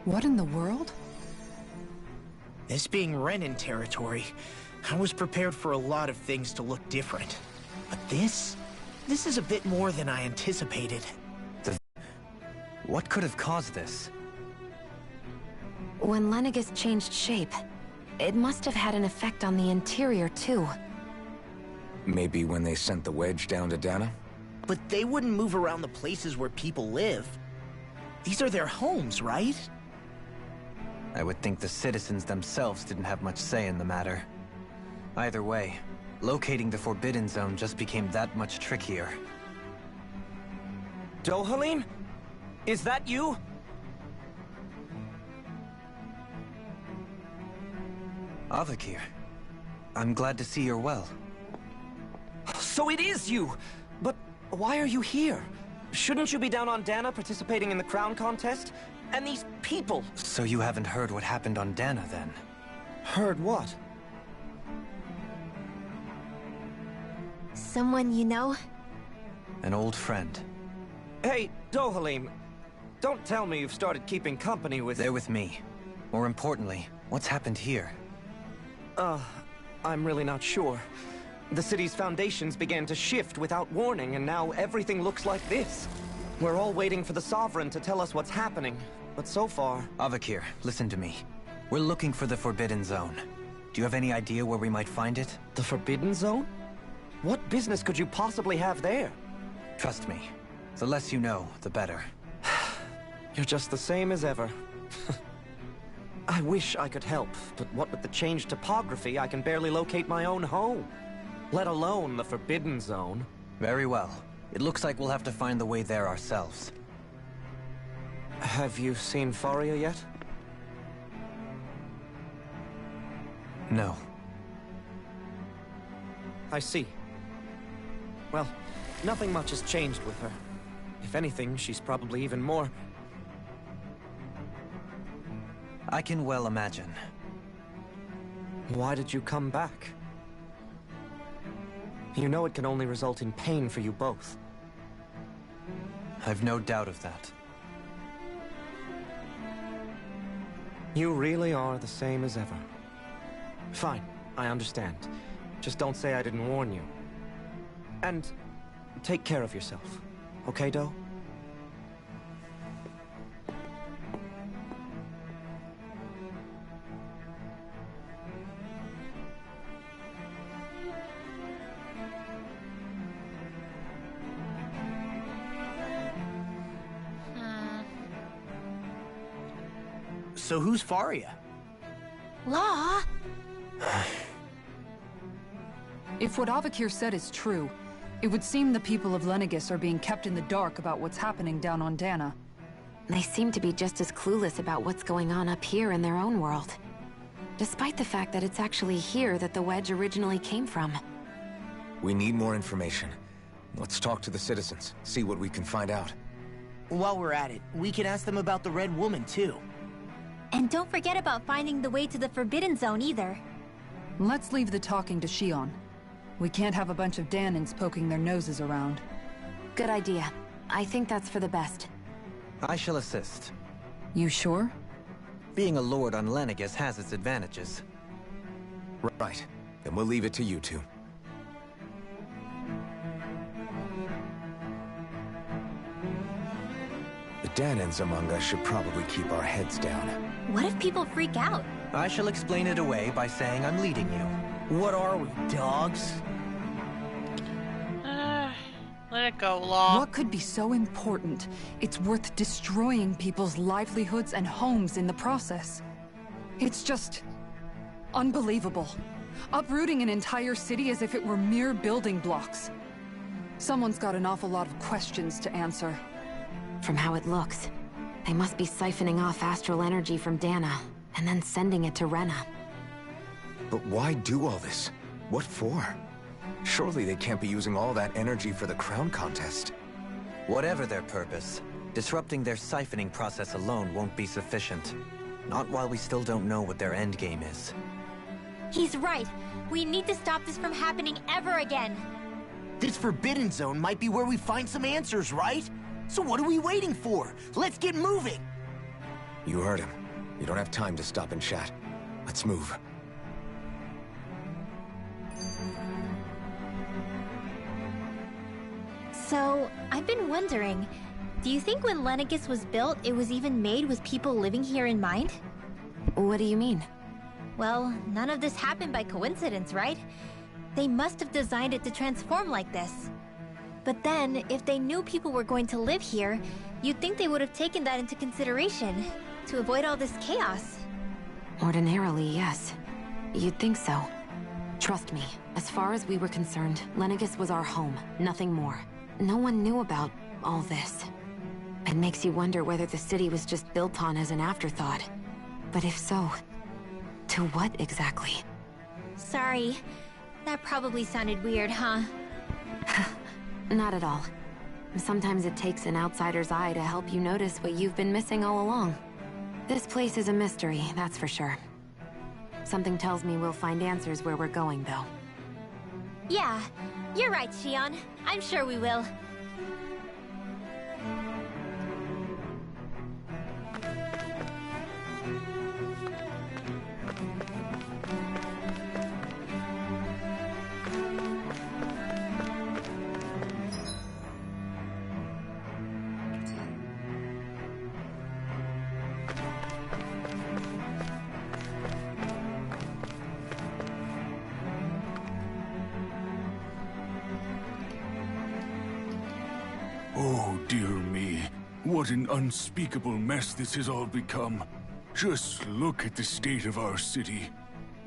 What in the world? This being Renin territory, I was prepared for a lot of things to look different. But this? This is a bit more than I anticipated. What could have caused this? When Lenagis changed shape, it must have had an effect on the interior, too. Maybe when they sent the wedge down to Dana? But they wouldn't move around the places where people live. These are their homes, right? I would think the citizens themselves didn't have much say in the matter. Either way, locating the Forbidden Zone just became that much trickier. Dohalim? Is that you? Avakir, I'm glad to see you're well. So it is you! But why are you here? Shouldn't you be down on Dana participating in the crown contest? And these people! So you haven't heard what happened on Dana, then? Heard what? Someone you know? An old friend. Hey, Dohalim, don't tell me you've started keeping company with... They're with me. More importantly, what's happened here? I'm really not sure. The city's foundations began to shift without warning, and now everything looks like this. We're all waiting for the Sovereign to tell us what's happening, but so far... Avakir, listen to me. We're looking for the Forbidden Zone. Do you have any idea where we might find it? The Forbidden Zone? What business could you possibly have there? Trust me. The less you know, the better. You're just the same as ever. I wish I could help, but what with the changed topography, I can barely locate my own home. Let alone the Forbidden Zone. Very well. It looks like we'll have to find the way there ourselves. Have you seen Faria yet? No. I see. Well, nothing much has changed with her. If anything, she's probably even more... I can well imagine. Why did you come back? You know it can only result in pain for you both. I've no doubt of that. You really are the same as ever. Fine, I understand. Just don't say I didn't warn you. And take care of yourself. Okay, Do? So who's Faria? Law? If what Avakir said is true, it would seem the people of Lenagis are being kept in the dark about what's happening down on Dana. They seem to be just as clueless about what's going on up here in their own world. Despite the fact that it's actually here that the wedge originally came from. We need more information. Let's talk to the citizens, see what we can find out. While we're at it, we can ask them about the Red Woman, too. And don't forget about finding the way to the Forbidden Zone either. Let's leave the talking to Shion. We can't have a bunch of Danins poking their noses around. Good idea. I think that's for the best. I shall assist. You sure? Being a lord on Lenagis has its advantages. Right. Then we'll leave it to you two. The Danins among us should probably keep our heads down. What if people freak out? I shall explain it away by saying I'm leading you. What are we, dogs? Let it go, Law. What could be so important? It's worth destroying people's livelihoods and homes in the process. It's just... unbelievable. Uprooting an entire city as if it were mere building blocks. Someone's got an awful lot of questions to answer. From how it looks, they must be siphoning off astral energy from Dana, and then sending it to Rena. But why do all this? What for? Surely they can't be using all that energy for the crown contest. Whatever their purpose, disrupting their siphoning process alone won't be sufficient. Not while we still don't know what their endgame is. He's right. We need to stop this from happening ever again. This Forbidden Zone might be where we find some answers, right? So what are we waiting for? Let's get moving! You heard him. You don't have time to stop and chat. Let's move. So, I've been wondering, do you think when Lenagis was built, it was even made with people living here in mind? What do you mean? Well, none of this happened by coincidence, right? They must have designed it to transform like this. But then, if they knew people were going to live here, you'd think they would have taken that into consideration, to avoid all this chaos. Ordinarily, yes. You'd think so. Trust me, as far as we were concerned, Lenagis was our home, nothing more. No one knew about all this. It makes you wonder whether the city was just built on as an afterthought. But if so, to what exactly? Sorry. That probably sounded weird, huh? Not at all. Sometimes it takes an outsider's eye to help you notice what you've been missing all along. This place is a mystery, that's for sure. Something tells me we'll find answers where we're going, though. Yeah, you're right, Shion. I'm sure we will. Oh, dear me. What an unspeakable mess this has all become. Just look at the state of our city.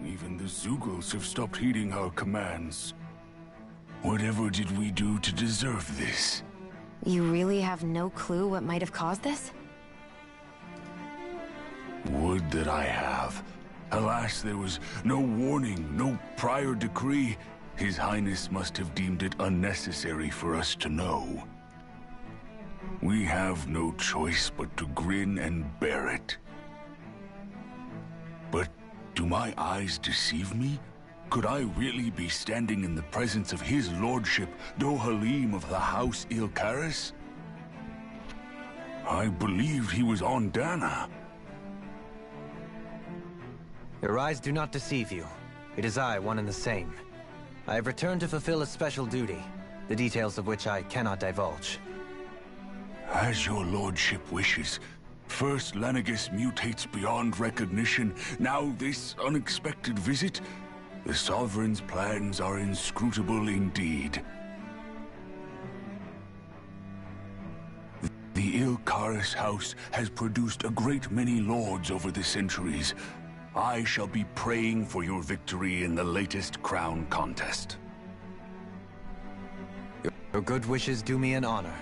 Even the Zeugles have stopped heeding our commands. Whatever did we do to deserve this? You really have no clue what might have caused this? Would that I have. Alas, there was no warning, no prior decree. His Highness must have deemed it unnecessary for us to know. We have no choice but to grin and bear it. But do my eyes deceive me? Could I really be standing in the presence of his lordship, Dohalim of the House Ilkaris? I believed he was on Dana. Your eyes do not deceive you. It is I, one and the same. I have returned to fulfill a special duty, the details of which I cannot divulge. As your lordship wishes. First Lenagis mutates beyond recognition, now this unexpected visit. The Sovereign's plans are inscrutable indeed. The Ilkaris house has produced a great many lords over the centuries. I shall be praying for your victory in the latest crown contest. Your good wishes do me an honor.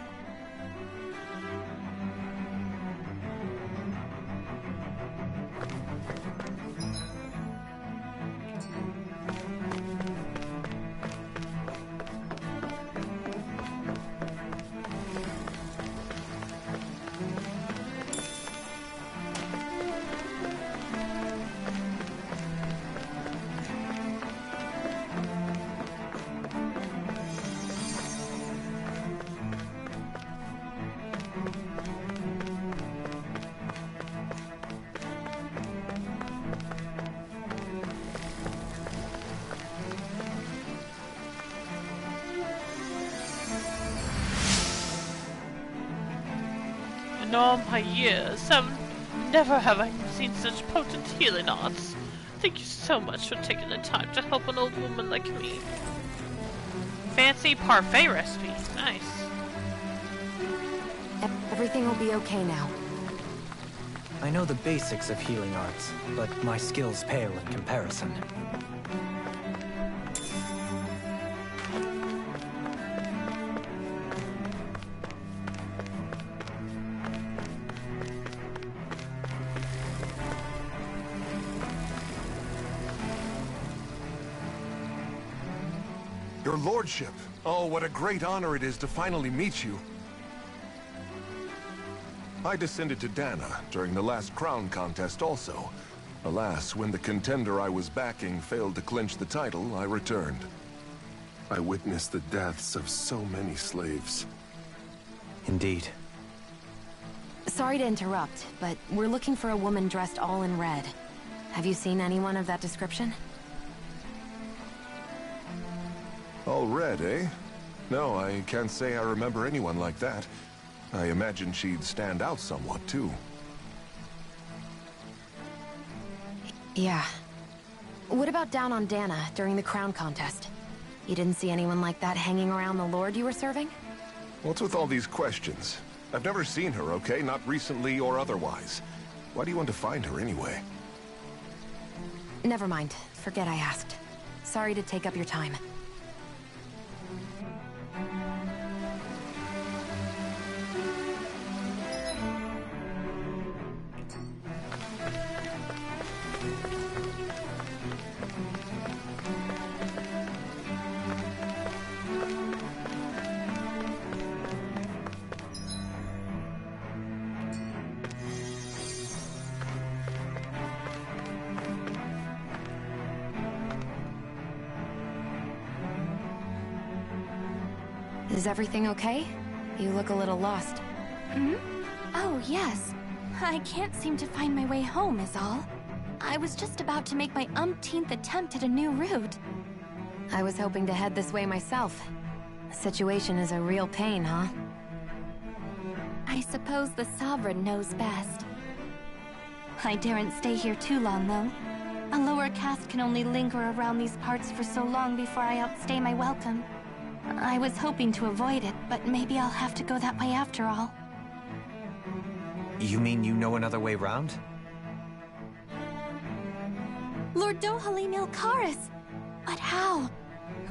In all my years, never have I seen such potent healing arts. Thank you so much for taking the time to help an old woman like me. Fancy parfait recipe. Nice. Everything will be okay now. I know the basics of healing arts, but my skills pale in comparison. Your lordship! Oh, what a great honor it is to finally meet you. I descended to Dana during the last crown contest also. Alas, when the contender I was backing failed to clinch the title, I returned. I witnessed the deaths of so many slaves. Indeed. Sorry to interrupt, but we're looking for a woman dressed all in red. Have you seen anyone of that description? All red, eh? No, I can't say I remember anyone like that. I imagine she'd stand out somewhat, too. Yeah. What about down on Dana during the crown contest? You didn't see anyone like that hanging around the Lord you were serving? What's with all these questions? I've never seen her, okay? Not recently or otherwise. Why do you want to find her anyway? Never mind. Forget I asked. Sorry to take up your time. Is everything okay? You look a little lost. Hmm? Oh, yes. I can't seem to find my way home is all. I was just about to make my umpteenth attempt at a new route. I was hoping to head this way myself. The situation is a real pain, huh? I suppose the Sovereign knows best. I daren't stay here too long, though. A lower caste can only linger around these parts for so long before I outstay my welcome. I was hoping to avoid it, but maybe I'll have to go that way after all. You mean you know another way round? Lord Dohalim Ilkaris! But how?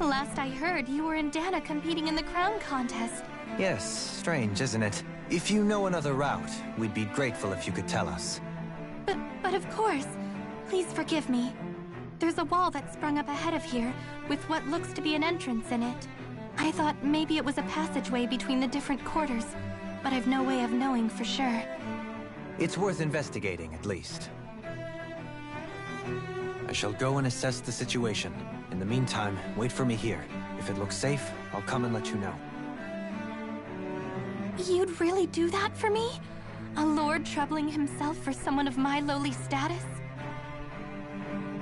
Last I heard, you were in Dana competing in the crown contest. Yes, strange, isn't it? If you know another route, we'd be grateful if you could tell us. But of course. Please forgive me. There's a wall that sprung up ahead of here, with what looks to be an entrance in it. I thought maybe it was a passageway between the different quarters, but I've no way of knowing for sure. It's worth investigating, at least. I shall go and assess the situation. In the meantime, wait for me here. If it looks safe, I'll come and let you know. You'd really do that for me? A lord troubling himself for someone of my lowly status?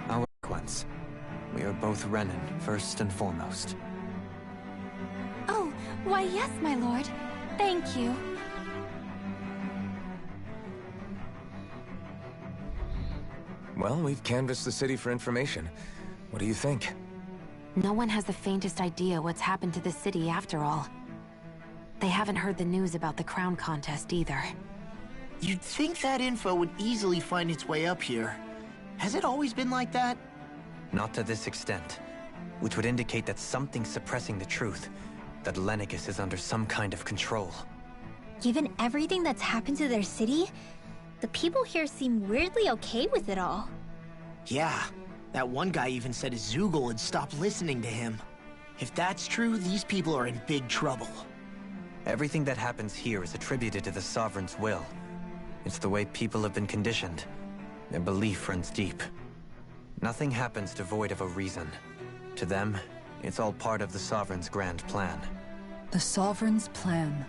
Our ones. We are both Renan, first and foremost. Oh, why yes, my lord. Thank you. Well, we've canvassed the city for information. What do you think? No one has the faintest idea what's happened to the city after all. They haven't heard the news about the crown contest either. You'd think that info would easily find its way up here. Has it always been like that? Not to this extent. Which would indicate that something's suppressing the truth. That Lenagis is under some kind of control. Given everything that's happened to their city, the people here seem weirdly okay with it all. Yeah, that one guy even said his Zoogle had stopped listening to him. If that's true, these people are in big trouble. Everything that happens here is attributed to the Sovereign's will. It's the way people have been conditioned. Their belief runs deep. Nothing happens devoid of a reason. To them, it's all part of the Sovereign's grand plan. The Sovereign's plan.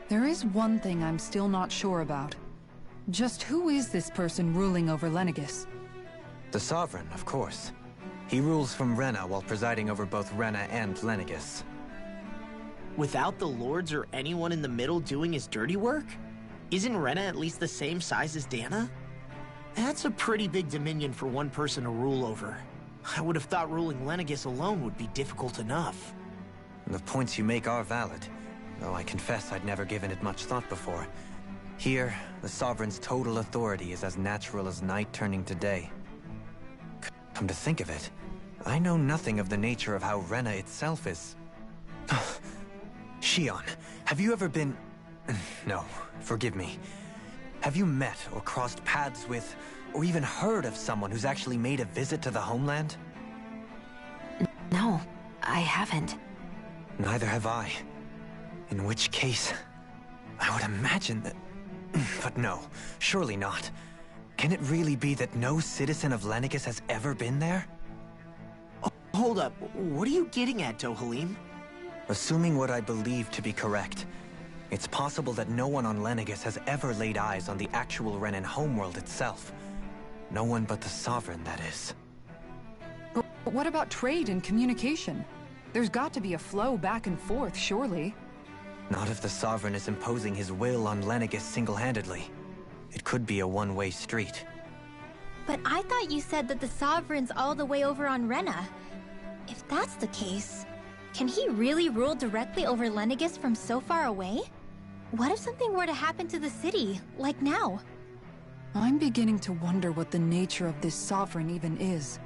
There is one thing I'm still not sure about. Just who is this person ruling over Lenagis? The Sovereign, of course. He rules from Rena while presiding over both Rena and Lenagis. Without the lords or anyone in the middle doing his dirty work? Isn't Rena at least the same size as Dana? That's a pretty big dominion for one person to rule over. I would have thought ruling Lenagis alone would be difficult enough. The points you make are valid, though I confess I'd never given it much thought before. Here, the Sovereign's total authority is as natural as night turning to day. Come to think of it, I know nothing of the nature of how Rena itself is. Shion, have you ever been... No, forgive me. Have you met or crossed paths with, or even heard of someone who's actually made a visit to the homeland? No, I haven't. Neither have I. In which case, I would imagine that... But no, surely not. Can it really be that no citizen of Lenagis has ever been there? Oh, hold up, what are you getting at, Dohalim? Assuming what I believe to be correct, it's possible that no one on Lenagis has ever laid eyes on the actual Renan homeworld itself. No one but the Sovereign, that is. But what about trade and communication? There's got to be a flow back and forth, surely. Not if the Sovereign is imposing his will on Lenagis single-handedly. It could be a one-way street. But I thought you said that the Sovereign's all the way over on Rena. If that's the case, can he really rule directly over Lenagis from so far away? What if something were to happen to the city, like now? I'm beginning to wonder what the nature of this Sovereign even is.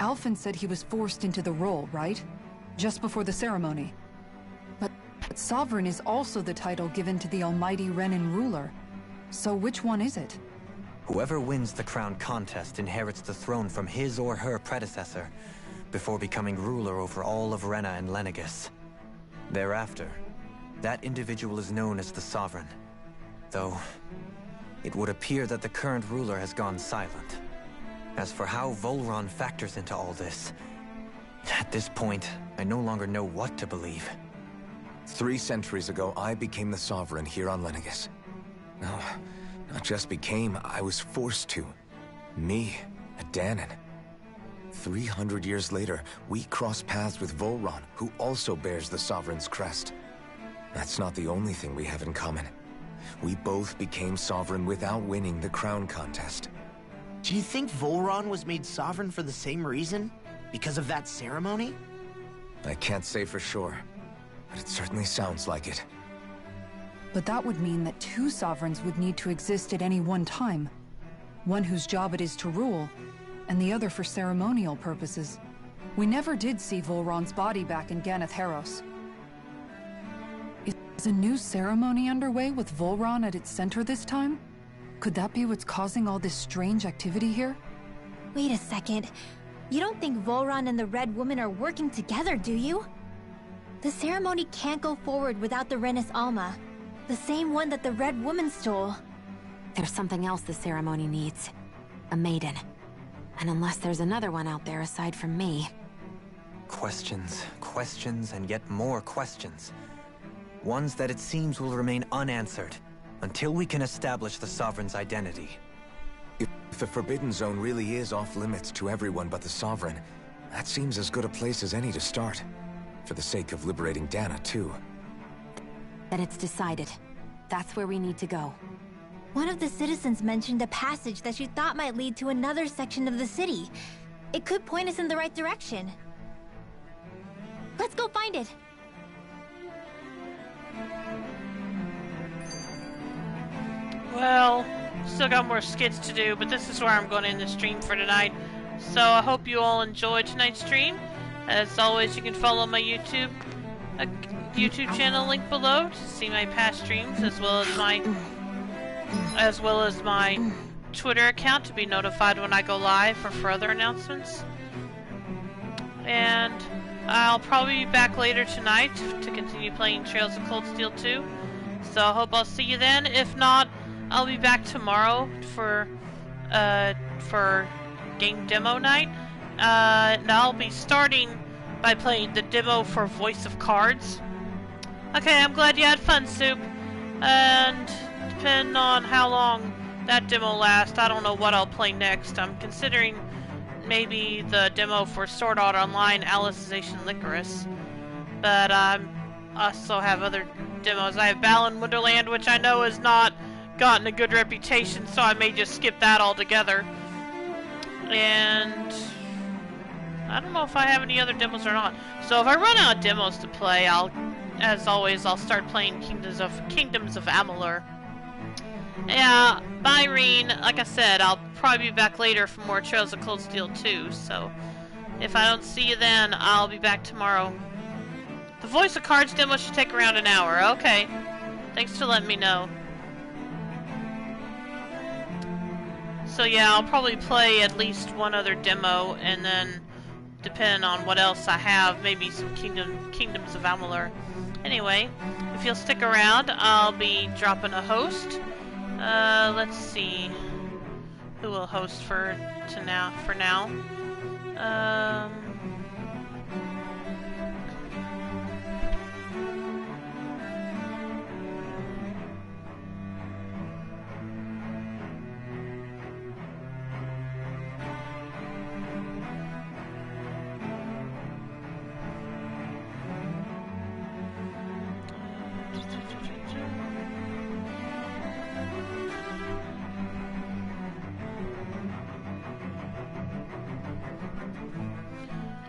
Alphen said he was forced into the role, right? Just before the ceremony. But Sovereign is also the title given to the almighty Renan ruler. So which one is it? Whoever wins the crown contest inherits the throne from his or her predecessor, before becoming ruler over all of Rena and Lenagis. Thereafter, that individual is known as the Sovereign. Though, it would appear that the current ruler has gone silent. As for how Volron factors into all this, at this point, I no longer know what to believe. 3 centuries ago, I became the Sovereign here on Lenagis. No, not just became, I was forced to. Me, a Danon. 300 years later, we cross paths with Volron, who also bears the Sovereign's crest. That's not the only thing we have in common. We both became Sovereign without winning the crown contest. Do you think Volron was made Sovereign for the same reason? Because of that ceremony? I can't say for sure, but it certainly sounds like it. But that would mean that 2 Sovereigns would need to exist at any one time. One whose job it is to rule, and the other for ceremonial purposes. We never did see Volron's body back in Ganeth Haros. Is a new ceremony underway with Volron at its center this time? Could that be what's causing all this strange activity here? Wait a second. You don't think Volron and the Red Woman are working together, do you? The ceremony can't go forward without the Renis Alma. The same one that the Red Woman stole. There's something else the ceremony needs. A maiden. And unless there's another one out there aside from me... Questions, questions, and yet more questions. Ones that it seems will remain unanswered, until we can establish the Sovereign's identity. If the Forbidden Zone really is off-limits to everyone but the Sovereign, that seems as good a place as any to start. For the sake of liberating Dana, too. Then it's decided. That's where we need to go. One of the citizens mentioned a passage that she thought might lead to another section of the city. It could point us in the right direction. Let's go find it! Well, still got more skits to do, but this is where I'm going to end the stream for tonight. So I hope you all enjoyed tonight's stream. As always, you can follow my YouTube channel link below to see my past streams, as well as my Twitter account to be notified when I go live for further announcements. And I'll probably be back later tonight to continue playing Trails of Cold Steel 2. So I hope I'll see you then. If not, I'll be back tomorrow for game demo night. And I'll be starting by playing the demo for Voice of Cards. Okay, I'm glad you had fun, Soup. And depending on how long that demo lasts, I don't know what I'll play next. I'm considering maybe the demo for Sword Art Online Alicization Licorice. But I also have other demos. I have Balan Wonderland, which I know has not gotten a good reputation, so I may just skip that altogether. And I don't know if I have any other demos or not. So if I run out of demos to play, as always, I'll start playing Kingdoms of Amalur. Yeah, bye, Reen. Like I said, I'll probably be back later for more Trails of Cold Steel 2, so if I don't see you then, I'll be back tomorrow. The Voice of Cards demo should take around an hour. Okay. Thanks for letting me know. So yeah, I'll probably play at least one other demo, and then, depending on what else I have, maybe some Kingdoms of Amalur. Anyway, if you'll stick around, I'll be dropping a host. Let's see who will host for now.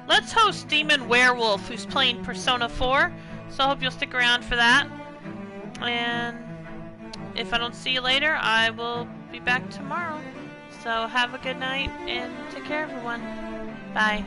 let's host Demon Werewolf, who's playing Persona 4. So I hope you'll stick around for that. And if I don't see you later, I will be back tomorrow. So have a good night and take care, everyone. Bye.